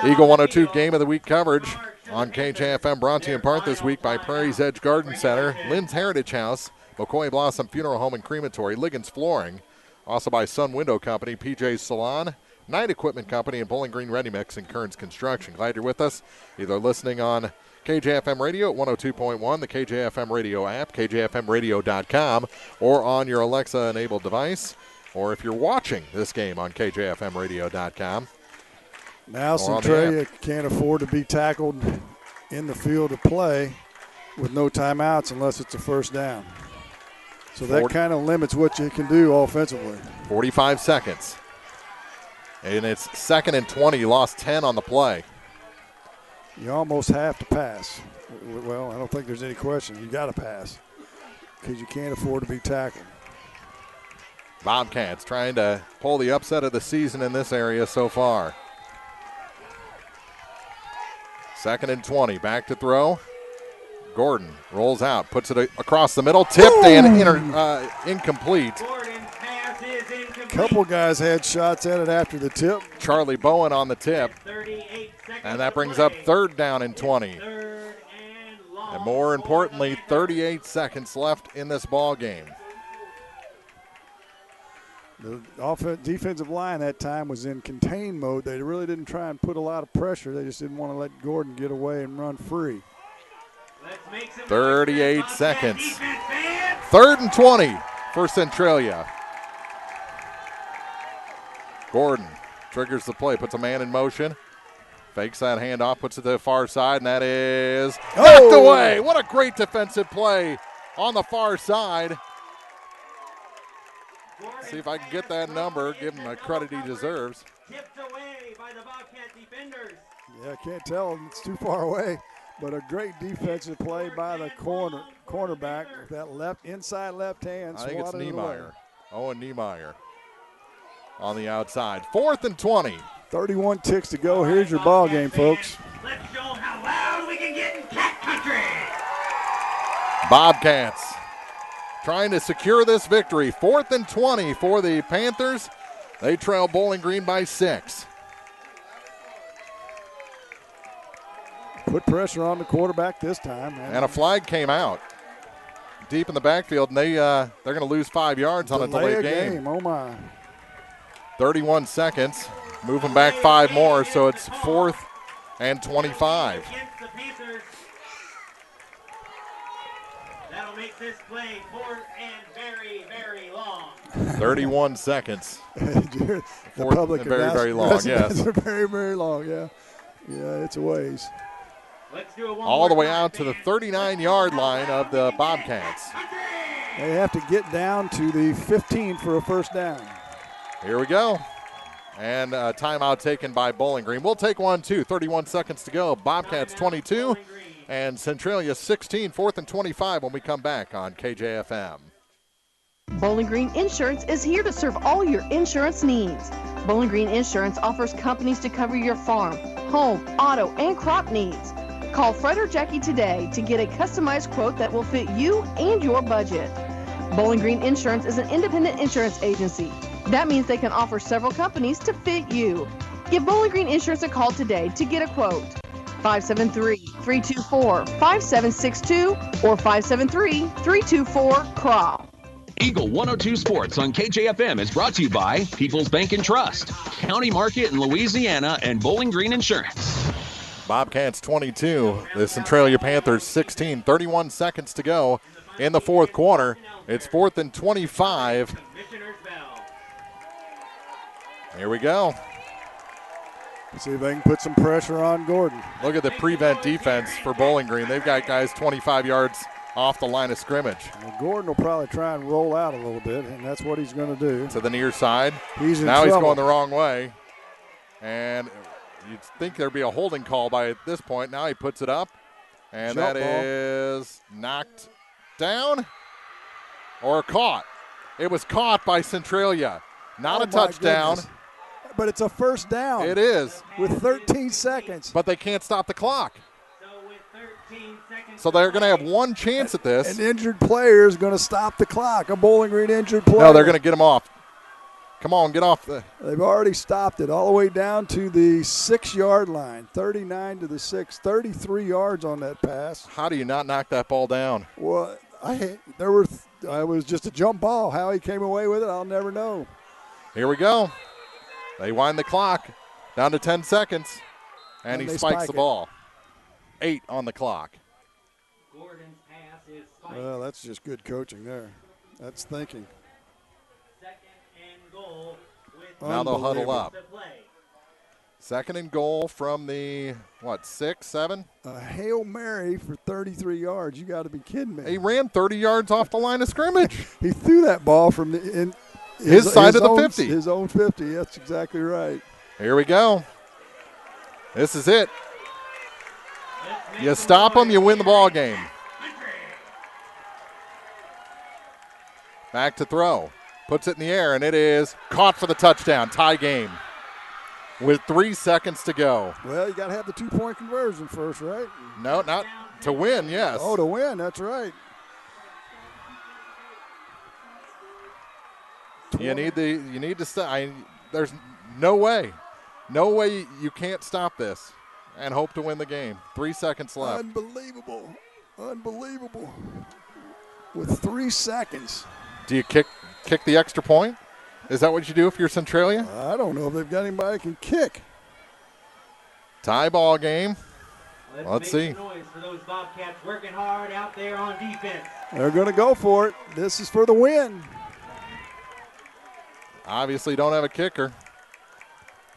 Eagle 102 Game of the Week coverage on KJFM, brought to you in part this week by Prairie's Edge Garden Center, Lynn's Heritage House, McCoy Blossom Funeral Home and Crematory, Liggins Flooring, also by Sun Window Company, PJ's Salon, Knight Equipment Company, and Bowling Green Ready Mix and Kearns Construction. Glad you're with us, either listening on KJFM Radio at 102.1, the KJFM Radio app, KJFMradio.com, or on your Alexa-enabled device, or if you're watching this game on KJFMradio.com. Now Centralia can't afford to be tackled in the field of play with no timeouts unless it's a first down. So that kind of limits what you can do offensively. 45 seconds. And it's 2nd and 20. You lost 10 on the play. You almost have to pass. Well, I don't think there's any question. You got to pass because you can't afford to be tackled. Bobcats trying to pull the upset of the season in this area so far. 2nd and 20. Back to throw. Gordon rolls out, puts it across the middle, tipped and incomplete. Couple guys had shots at it after the tip. Charlie Bowen on the tip. And that brings up 3rd down and 20. And more importantly, 38 seconds left in this ball game. The defensive line that time was in contain mode. They really didn't try and put a lot of pressure. They just didn't want to let Gordon get away and run free. 38 seconds. 3rd and 20 for Centralia. Gordon triggers the play, puts a man in motion, fakes that handoff, puts it to the far side, and that is knocked away. What a great defensive play on the far side. See if I can get that number, give him the credit he deserves. Tipped away by the Bobcat defenders. Yeah, I can't tell. It's too far away. But a great defensive play by the cornerback with that inside left hand. I think it's Niemeyer. Owen Niemeyer on the outside. 4th and 20. 31 ticks to go. Here's your ball game, folks. Let's show them how loud we can get in cat country. Bobcats trying to secure this victory. 4th and 20 for the Panthers. They trail Bowling Green by 6. Put pressure on the quarterback this time. And a flag came out deep in the backfield, and they're going to lose 5 yards on a delayed game. Oh, my. 31 seconds. Move them back 5 more, so it's 4th and 25. That'll make this play 4th and very, very long. 31 seconds. The 4th public and very, very long, yes. Very, very long, yeah. Yeah, it's a ways. All the way out to the 39-yard line of the Bobcats. They have to get down to the 15 for a first down. Here we go. And a timeout taken by Bowling Green. We'll take one, too. 31 seconds to go. Bobcats 22 and Centralia 16, 4th and 25 when we come back on KJFM. Bowling Green Insurance is here to serve all your insurance needs. Bowling Green Insurance offers companies to cover your farm, home, auto, and crop needs. Call Fred or Jackie today to get a customized quote that will fit you and your budget. Bowling Green Insurance is an independent insurance agency. That means they can offer several companies to fit you. Give Bowling Green Insurance a call today to get a quote. 573-324-5762 or 573-324-CRAW. Eagle 102 Sports on KJFM is brought to you by People's Bank and Trust, County Market in Louisiana, and Bowling Green Insurance. Bobcats 22, the Centralia Panthers 16, 31 seconds to go in the 4th quarter. It's 4th and 25. Here we go. Let's see if they can put some pressure on Gordon. Look at the prevent defense for Bowling Green. They've got guys 25 yards off the line of scrimmage. Well, Gordon will probably try and roll out a little bit, and that's what he's going to do. To the near side. He's in now trouble. He's going the wrong way. And You'd think there'd be a holding call by this point. Now he puts it up, and Jump that ball. is knocked down or caught. It was caught by Centralia. Not a touchdown. Goodness. But it's a first down. It is. With 13 seconds. But they can't stop the clock. So they're going to have one chance at this. An injured player is going to stop the clock. A Bowling Green injured player. No, they're going to get him off. Come on, get off. They've already stopped it all the way down to the 6-yard line. 39 to the 6. 33 yards on that pass. How do you not knock that ball down? Well, it was just a jump ball. How he came away with it, I'll never know. Here we go. They wind the clock down to 10 seconds, and he spikes the ball. 8 on the clock. Gordon's pass is spiked. Well, that's just good coaching there. That's thinking. Second and goal with Now they'll huddle up. to play. Second and goal from the, 6, 7? A Hail Mary for 33 yards. You got to be kidding me. He ran 30 yards off the line of scrimmage. He threw that ball from his side of the 50. His own 50. That's exactly right. Here we go. This is it. You stop them, you win the ball game. Back to throw. Puts it in the air, and it is caught for the touchdown. Tie game with 3 seconds to go. Well, you got to have the 2-point conversion first, right? No, not to win, yes. Oh, to win, that's right. You need to stop. There's no way you can't stop this and hope to win the game. 3 seconds left. Unbelievable. With 3 seconds. Do you kick the extra point? Is that what you do if you're Centralia? I don't know if they've got anybody that can kick. Tie ball game. Let's see. Some noise for those Bobcats working hard out there on defense. They're going to go for it. This is for the win. Obviously don't have a kicker.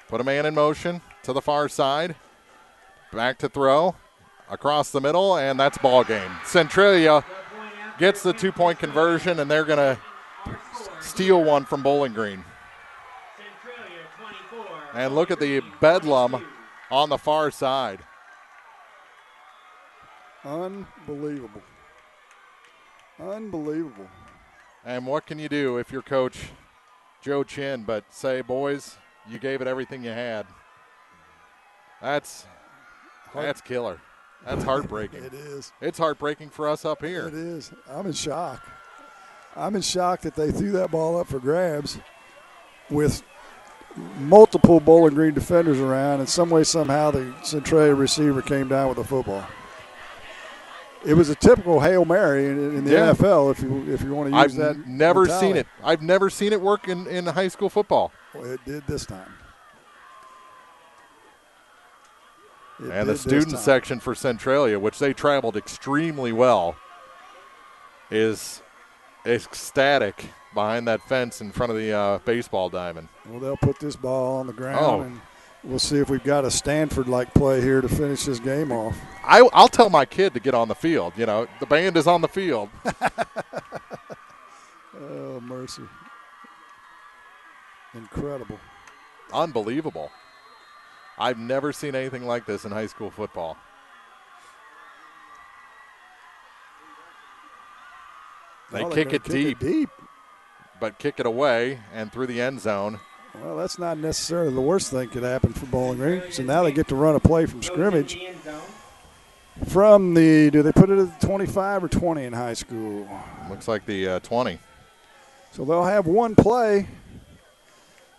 Put a man in motion to the far side. Back to throw. Across the middle, and that's ball game. Centralia gets the 2-point conversion, and they're going to steal one from Bowling Green. And look at the bedlam on the far side. Unbelievable. And what can you do if you're Coach Joe Chin but say, boys, you gave it everything you had? That's killer. That's heartbreaking. It is. It's heartbreaking for us up here. It is. I'm in shock. That they threw that ball up for grabs with multiple Bowling Green defenders around, and some way, somehow, the Centralia receiver came down with the football. It was a typical Hail Mary in the NFL, if you want to use that. I've never mentality. seen it. I've never seen it work in high school football. Well, it did this time. And the student section for Centralia, which they traveled extremely well, is ecstatic behind that fence in front of the baseball diamond. Well, they'll put this ball on the ground, and we'll see if we've got a Stanford-like play here to finish this game off. I'll tell my kid to get on the field. You know, the band is on the field. Oh, mercy. Incredible. Unbelievable. I've never seen anything like this in high school football. They kick it deep, but kick it away and through the end zone. Well, that's not necessarily the worst thing could happen for Bowling Green. So now they get to run a play from scrimmage. From do they put it at the 25 or 20 in high school? Looks like the 20. So they'll have one play.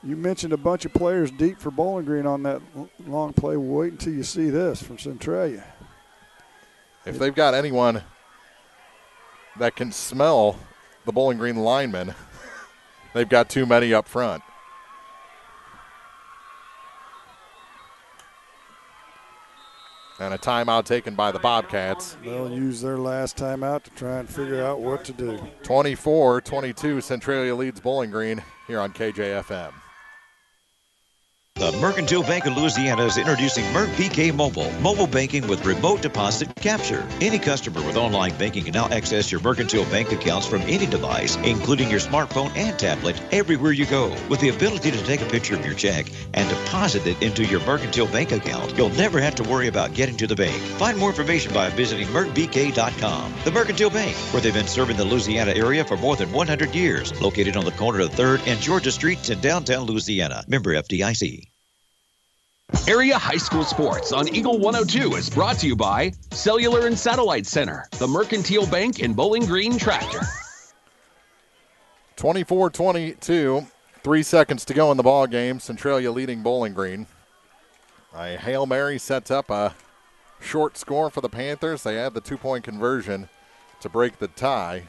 You mentioned a bunch of players deep for Bowling Green on that long play. We'll wait until you see this from Centralia. If they've got anyone that can smell the Bowling Green linemen, they've got too many up front. And a timeout taken by the Bobcats. They'll use their last timeout to try and figure out what to do. 24-22, Centralia leads Bowling Green here on KJFM. The Mercantile Bank of Louisiana is introducing MercBK Mobile, mobile banking with remote deposit capture. Any customer with online banking can now access your Mercantile Bank accounts from any device, including your smartphone and tablet, everywhere you go. With the ability to take a picture of your check and deposit it into your Mercantile Bank account, you'll never have to worry about getting to the bank. Find more information by visiting mercbk.com. The Mercantile Bank, where they've been serving the Louisiana area for more than 100 years, located on the corner of 3rd and Georgia Streets in downtown Louisiana. Member FDIC. Area High School Sports on Eagle 102 is brought to you by Cellular and Satellite Center, the Mercantile Bank, and Bowling Green Tractor. 24-22, 3 seconds to go in the ball game. Centralia leading Bowling Green. A Hail Mary sets up a short score for the Panthers. They add the 2-point conversion to break the tie.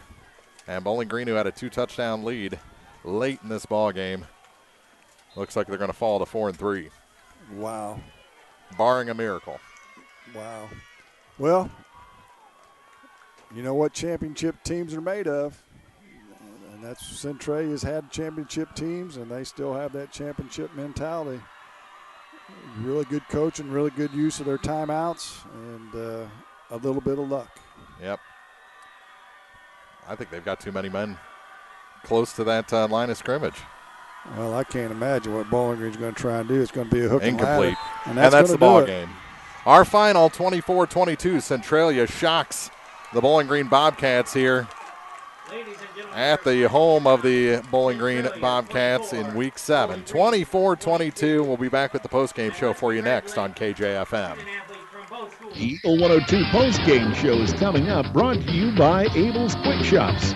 And Bowling Green, who had a 2-touchdown lead late in this ball game, looks like they're going to fall to 4-3. Wow. Barring a miracle. Wow. Well, you know what championship teams are made of. And that's Centralia's had championship teams, and they still have that championship mentality. Really good coaching, really good use of their timeouts, and a little bit of luck. Yep. I think they've got too many men close to that line of scrimmage. Well, I can't imagine what Bowling Green's going to try and do. It's going to be a hook incomplete. And ladder, and that's the ball game. Our final, 24-22. Centralia shocks the Bowling Green Bobcats here at the home of the Bowling Green Bobcats in Week 7. 24-22. We'll be back with the postgame show for you next on KJFM. The Eagle 102 postgame show is coming up, brought to you by Abel's Quick Shops.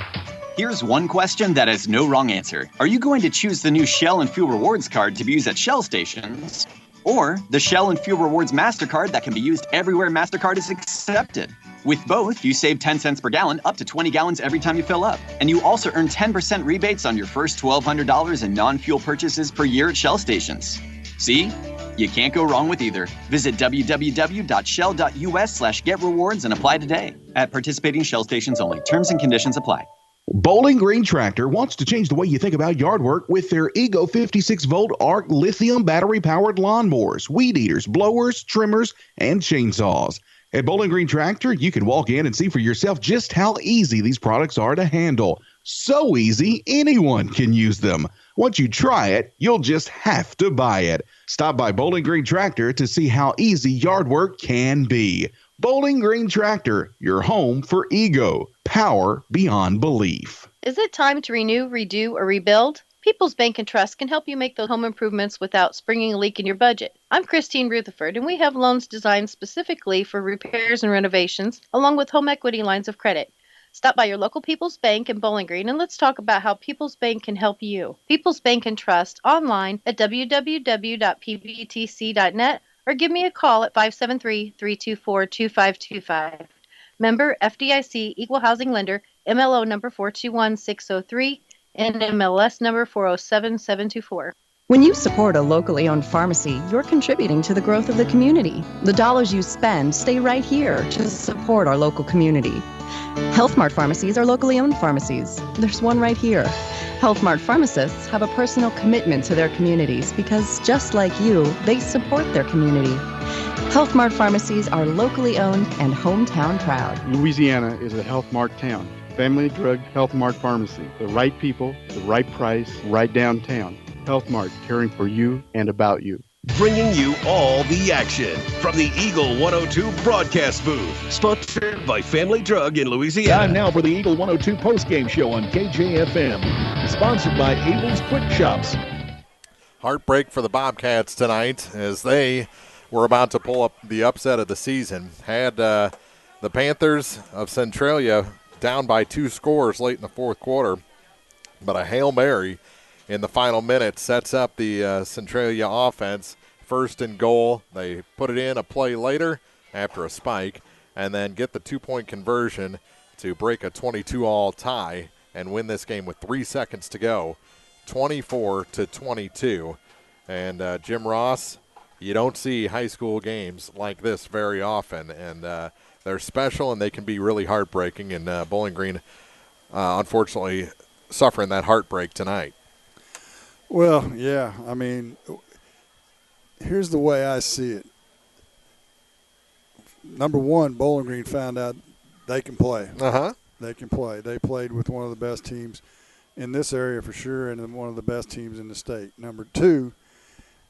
Here's one question that has no wrong answer. Are you going to choose the new Shell and Fuel Rewards card to be used at Shell stations, or the Shell and Fuel Rewards MasterCard that can be used everywhere MasterCard is accepted? With both, you save 10 cents per gallon, up to 20 gallons every time you fill up. And you also earn 10% rebates on your first $1,200 in non-fuel purchases per year at Shell stations. See? You can't go wrong with either. Visit www.shell.us/getrewards and apply today. At participating Shell stations only. Terms and conditions apply. Bowling Green Tractor wants to change the way you think about yard work with their Ego 56-volt ARC lithium battery-powered lawnmowers, weed eaters, blowers, trimmers, and chainsaws. At Bowling Green Tractor, you can walk in and see for yourself just how easy these products are to handle. So easy, anyone can use them. Once you try it, you'll just have to buy it. Stop by Bowling Green Tractor to see how easy yard work can be. Bowling Green Tractor, your home for Ego. Power beyond belief. Is it time to renew, redo, or rebuild? People's Bank and Trust can help you make those home improvements without springing a leak in your budget. I'm Christine Rutherford, and we have loans designed specifically for repairs and renovations, along with home equity lines of credit. Stop by your local People's Bank in Bowling Green and let's talk about how People's Bank can help you. People's Bank and Trust online at www.pbtc.net or give me a call at 573-324-2525. Member FDIC Equal Housing Lender, MLO number 421603 and MLS number 407724. When you support a locally owned pharmacy, you're contributing to the growth of the community. The dollars you spend stay right here to support our local community. Health Mart pharmacies are locally owned pharmacies. There's one right here. Health Mart pharmacists have a personal commitment to their communities because, just like you, they support their community. Health Mart pharmacies are locally owned and hometown proud. Louisiana is a Health Mart town. Family Drug Health Mart Pharmacy. The right people, the right price, right downtown. Health Mart, caring for you and about you. Bringing you all the action from the Eagle 102 broadcast booth. Sponsored by Family Drug in Louisiana. Time now for the Eagle 102 postgame show on KJFM. Sponsored by Abel's Quick Shops. Heartbreak for the Bobcats tonight as they were about to pull up the upset of the season. Had the Panthers of Centralia down by 2 scores late in the fourth quarter, but a Hail Mary in the final minute sets up the Centralia offense. First and goal. They put it in a play later after a spike and then get the 2-point conversion to break a 22-all tie and win this game with 3 seconds to go, 24-22. And Jim Ross, you don't see high school games like this very often, and they're special and they can be really heartbreaking. And Bowling Green, unfortunately, suffering that heartbreak tonight. Well, yeah, I mean, here's the way I see it. Number one, Bowling Green found out they can play. They can play. They played with one of the best teams in this area for sure, and one of the best teams in the state. Number two,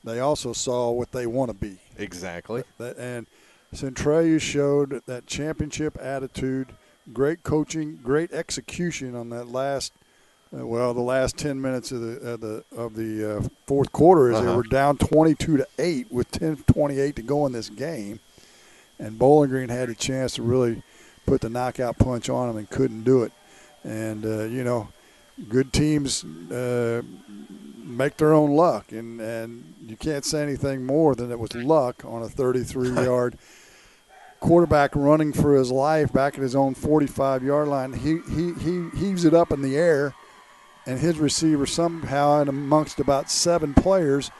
they also saw what they want to be. Exactly. And Centralia showed that championship attitude, great coaching, great execution on that last. The last 10 minutes of the fourth quarter, as they were down 22-8 with 10:28 to go in this game, and Bowling Green had a chance to really put the knockout punch on them and couldn't do it. And good teams make their own luck, and you can't say anything more than it was luck on a 33-yard quarterback running for his life back at his own 45-yard line. He heaves it up in the air, and his receiver somehow, and amongst about 7 players,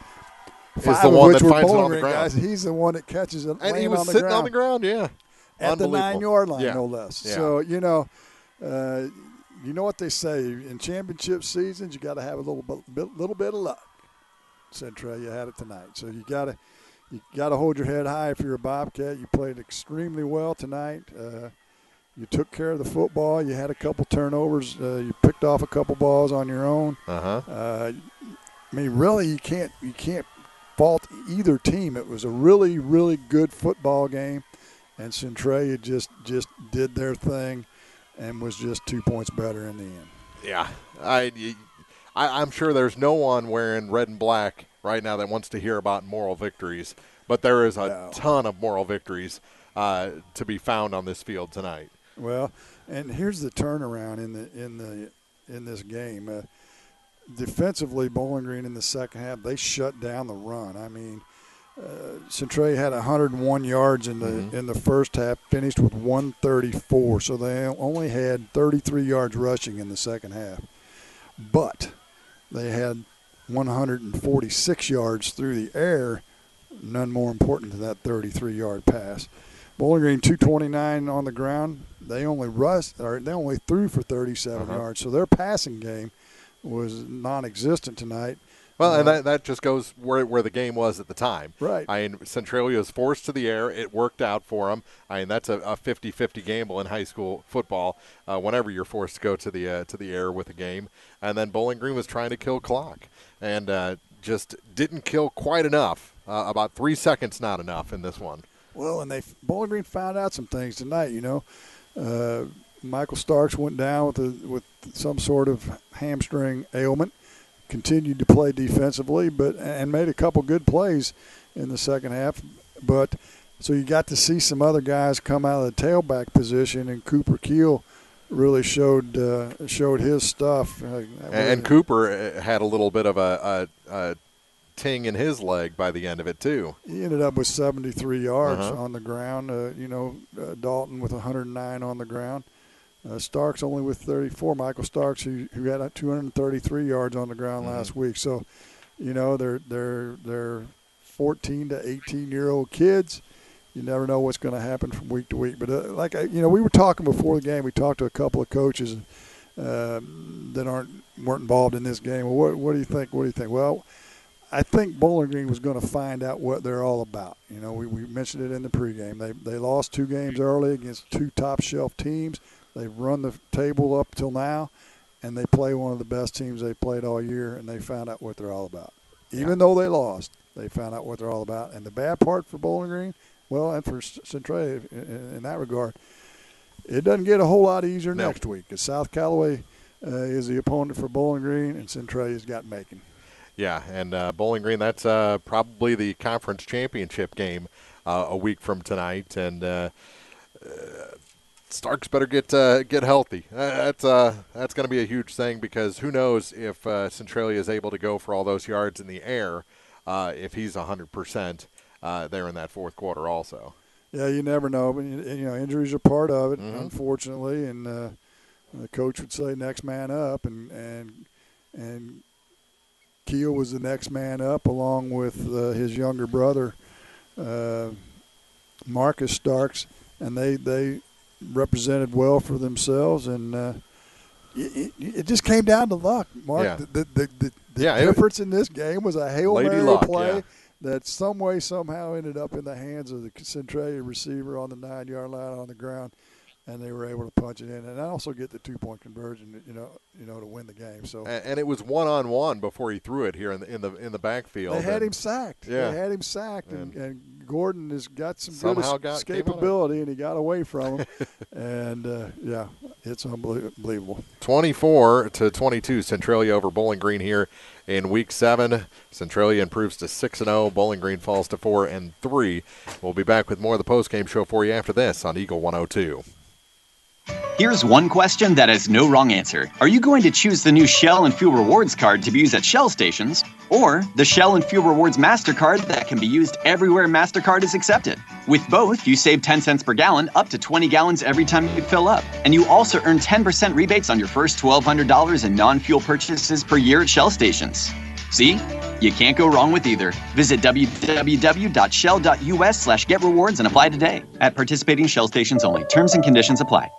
5 of which were Bowling Green guys, he's the one that catches it. And he was sitting on the ground, yeah. At the 9-yard line, no less. Yeah. So, you know what they say. In championship seasons, you got to have a little bit of luck. Centralia had it tonight. So you got to hold your head high if you're a Bobcat. You played extremely well tonight. You took care of the football. You had a couple turnovers. You picked off a couple balls on your own. I mean, really, you can't fault either team. It was a really, really good football game, and Centralia just did their thing and was just 2 points better in the end. Yeah, I'm sure there's no one wearing red and black right now that wants to hear about moral victories, but there is a ton of moral victories to be found on this field tonight. Well, and here's the turnaround in this game. Defensively, Bowling Green in the second half, they shut down the run. I mean, Centralia had 101 yards in the first half, finished with 134, so they only had 33 yards rushing in the second half. But they had 146 yards through the air, none more important than that 33-yard pass. Bowling Green 229 on the ground. They only threw for 37 yards, so their passing game was non-existent tonight. Well, and that just goes where the game was at the time. Right. I mean, Centralia was forced to the air. It worked out for them. I mean, that's a 50-50 gamble in high school football. Whenever you're forced to go to the air with a game, and then Bowling Green was trying to kill clock and just didn't kill quite enough. About 3 seconds, not enough in this one. Well, and Bowling Green found out some things tonight. Michael Starks went down with some sort of hamstring ailment. Continued to play defensively, and made a couple good plays in the second half. But so you got to see some other guys come out of the tailback position, and Cooper Keel really showed his stuff. And Cooper had a little bit of a ting in his leg by the end of it too. He ended up with 73 yards on the ground. Dalton with 109 on the ground. Starks only with 34. Michael Starks, who had 233 yards on the ground last week. So, they're 14 to 18-year-old kids. You never know what's going to happen from week to week. But we were talking before the game. We talked to a couple of coaches that weren't involved in this game. Well, what do you think? What do you think? Well, I think Bowling Green was going to find out what they're all about. We mentioned it in the pregame. They lost 2 games early against 2 top-shelf teams. They've run the table up till now, and they play one of the best teams they've played all year, and they found out what they're all about. Even though they lost, they found out what they're all about. And the bad part for Bowling Green, and for Centralia in that regard, it doesn't get a whole lot easier next week, because South Callaway is the opponent for Bowling Green, and Centralia's got Macon. Yeah, and Bowling Green, that's probably the conference championship game a week from tonight, and Starks better get healthy. That's going to be a huge thing, because who knows if Centralia is able to go for all those yards in the air if he's 100% there in that fourth quarter also. Yeah, you never know. But injuries are part of it, unfortunately, and the coach would say next man up, and Keel was the next man up along with his younger brother, Marcus Starks, and they represented well for themselves, and it just came down to luck, Mark. Yeah. The difference in this game was a Hail Mary play that some way, somehow ended up in the hands of the Centralia receiver on the 9-yard line on the ground, and they were able to punch it in and also get the 2-point conversion, to win the game. So and it was 1-on-1 before he threw it here in the backfield. They had him sacked. Yeah. They had him sacked, and Gordon has got some good escapability, and he got away from him. And it's unbelievable. 24-22, Centralia over Bowling Green here in Week 7. Centralia improves to 6-0. Bowling Green falls to 4-3. We'll be back with more of the postgame show for you after this on Eagle 102. Here's one question that has no wrong answer. Are you going to choose the new Shell and Fuel Rewards card to be used at Shell stations, or the Shell and Fuel Rewards MasterCard that can be used everywhere MasterCard is accepted? With both, you save 10 cents per gallon, up to 20 gallons every time you fill up. And you also earn 10% rebates on your first $1,200 in non-fuel purchases per year at Shell stations. See? You can't go wrong with either. Visit www.shell.us/getrewards and apply today. At participating Shell stations only. Terms and conditions apply.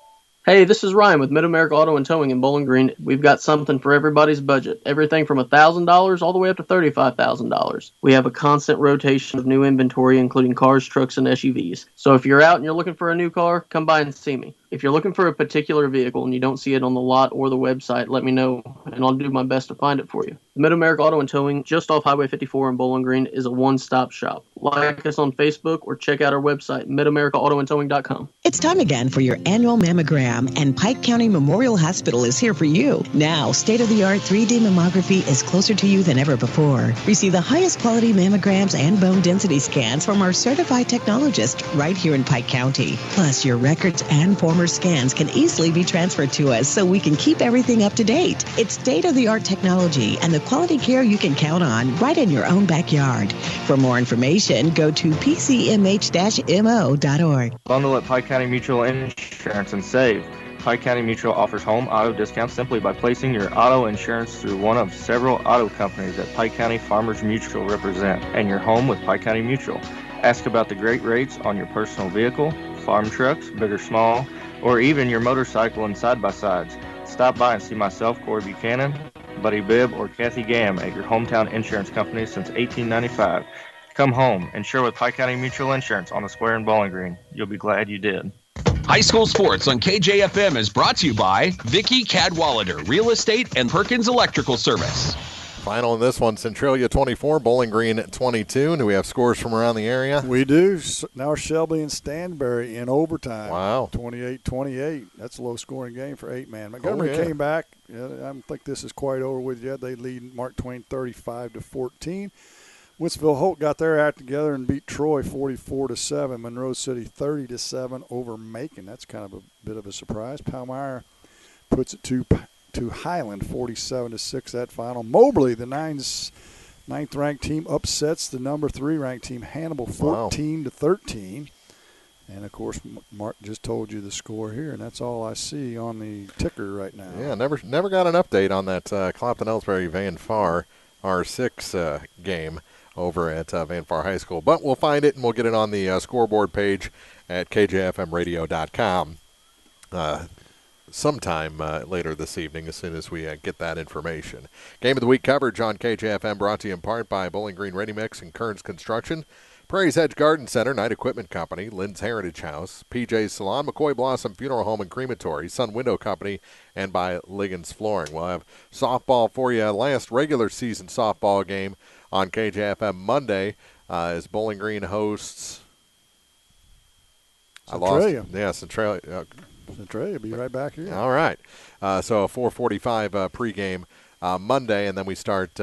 Hey, this is Ryan with Mid-America Auto and Towing in Bowling Green. We've got something for everybody's budget. Everything from $1,000 all the way up to $35,000. We have a constant rotation of new inventory, including cars, trucks, and SUVs. So if you're out and you're looking for a new car, come by and see me. If you're looking for a particular vehicle and you don't see it on the lot or the website, let me know, and I'll do my best to find it for you. The Mid-America Auto and Towing, just off Highway 54 in Bowling Green, is a one-stop shop. Like us on Facebook or check out our website, midamericaautoandtowing.com. It's time again for your annual mammogram, and Pike County Memorial Hospital is here for you. Now, state-of-the-art 3D mammography is closer to you than ever before. Receive the highest quality mammograms and bone density scans from our certified technologist right here in Pike County. Plus, your records and former scans can easily be transferred to us so we can keep everything up to date. It's state-of-the-art technology and the quality care you can count on right in your own backyard. For more information, go to pcmh-mo.org. Bundle at Pike County Mutual Insurance and save. Pike County Mutual offers home auto discounts simply by placing your auto insurance through one of several auto companies that Pike County Farmers Mutual represent, and you're home with Pike County Mutual. Ask about the great rates on your personal vehicle, farm trucks, big or small, or even your motorcycle and side-by-sides. Stop by and see myself, Corey Buchanan, Buddy Bibb, or Kathy Gam at your hometown insurance company since 1895. Come home, insure with Pike County Mutual Insurance on the square in Bowling Green. You'll be glad you did. High School Sports on KJFM is brought to you by Vicky Cadwallader, Real Estate and Perkins Electrical Service. Final in this one, Centralia 24, Bowling Green 22. Do we have scores from around the area? We do. Now Shelby and Stanberry in overtime. Wow. 28-28. That's a low-scoring game for 8-man. Montgomery came back. I don't think this is quite over with yet. They lead Mark Twain 35-14. Winsville Holt got their act together and beat Troy 44-7. Monroe City 30-7 over Macon. That's kind of a bit of a surprise. Palmyra puts it to Highland 47-6 that final. Mobley, the ninth-ranked team, upsets the number 3-ranked team Hannibal 14-13. And, of course, Mark just told you the score here, and that's all I see on the ticker right now. Yeah, never got an update on that Clopton-Ellsbury-Van Far R6 game over at Van Far High School. But we'll find it, and we'll get it on the scoreboard page at kjfmradio.com sometime later this evening as soon as we get that information. Game of the Week coverage on KJFM brought to you in part by Bowling Green Ready Mix and Kearns Construction, Prairie's Edge Garden Center, Knight Equipment Company, Lynn's Heritage House, PJ's Salon, McCoy Blossom Funeral Home and Crematory, Sun Window Company, and by Liggins Flooring. We'll have softball for you, last regular season softball game on KJFM Monday as Bowling Green hosts Centralia. Centralia. Centralia will be right back here. All right. So a 4:45 pregame Monday, and then we start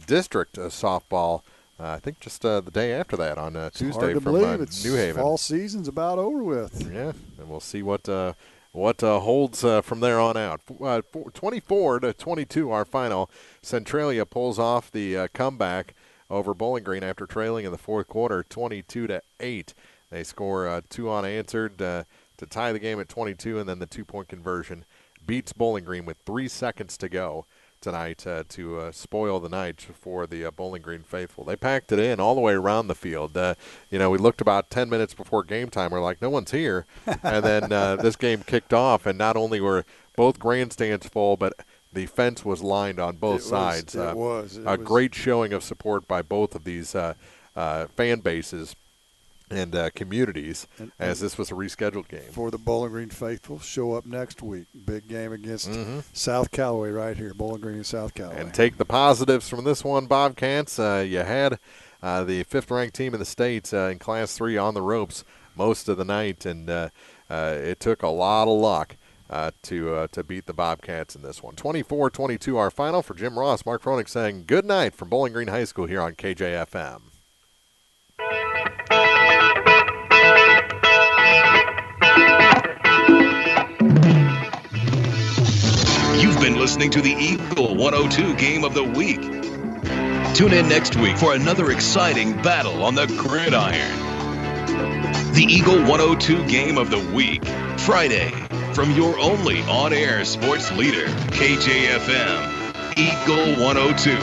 district softball, I think just the day after that on Tuesday hard to from believe. It's New Haven. Fall season's about over with. Yeah, and we'll see what holds from there on out. 24-22 our final. Centralia pulls off the comeback over Bowling Green after trailing in the fourth quarter 22-8. They score 2 unanswered to tie the game at 22, and then the 2-point conversion beats Bowling Green with 3 seconds to go tonight to spoil the night for the Bowling Green faithful. They packed it in all the way around the field. We looked about 10 minutes before game time. We're like, no one's here. And then this game kicked off, and not only were both grandstands full, but the fence was lined on both sides. It was a great showing of support by both of these fan bases and communities, as this was a rescheduled game. For the Bowling Green faithful, show up next week. Big game against South Callaway right here, Bowling Green and South Callaway. And take the positives from this one, Bobcats. You had the 5th-ranked team in the state in Class 3 on the ropes most of the night, and it took a lot of luck to beat the Bobcats in this one. 24-22 our final. For Jim Ross, Mark Froelich saying good night from Bowling Green High School here on KJFM. You've been listening to the Eagle 102 Game of the Week. Tune in next week for another exciting battle on the gridiron. The Eagle 102 Game of the Week, Friday, from your only on-air sports leader, KJFM, Eagle 102.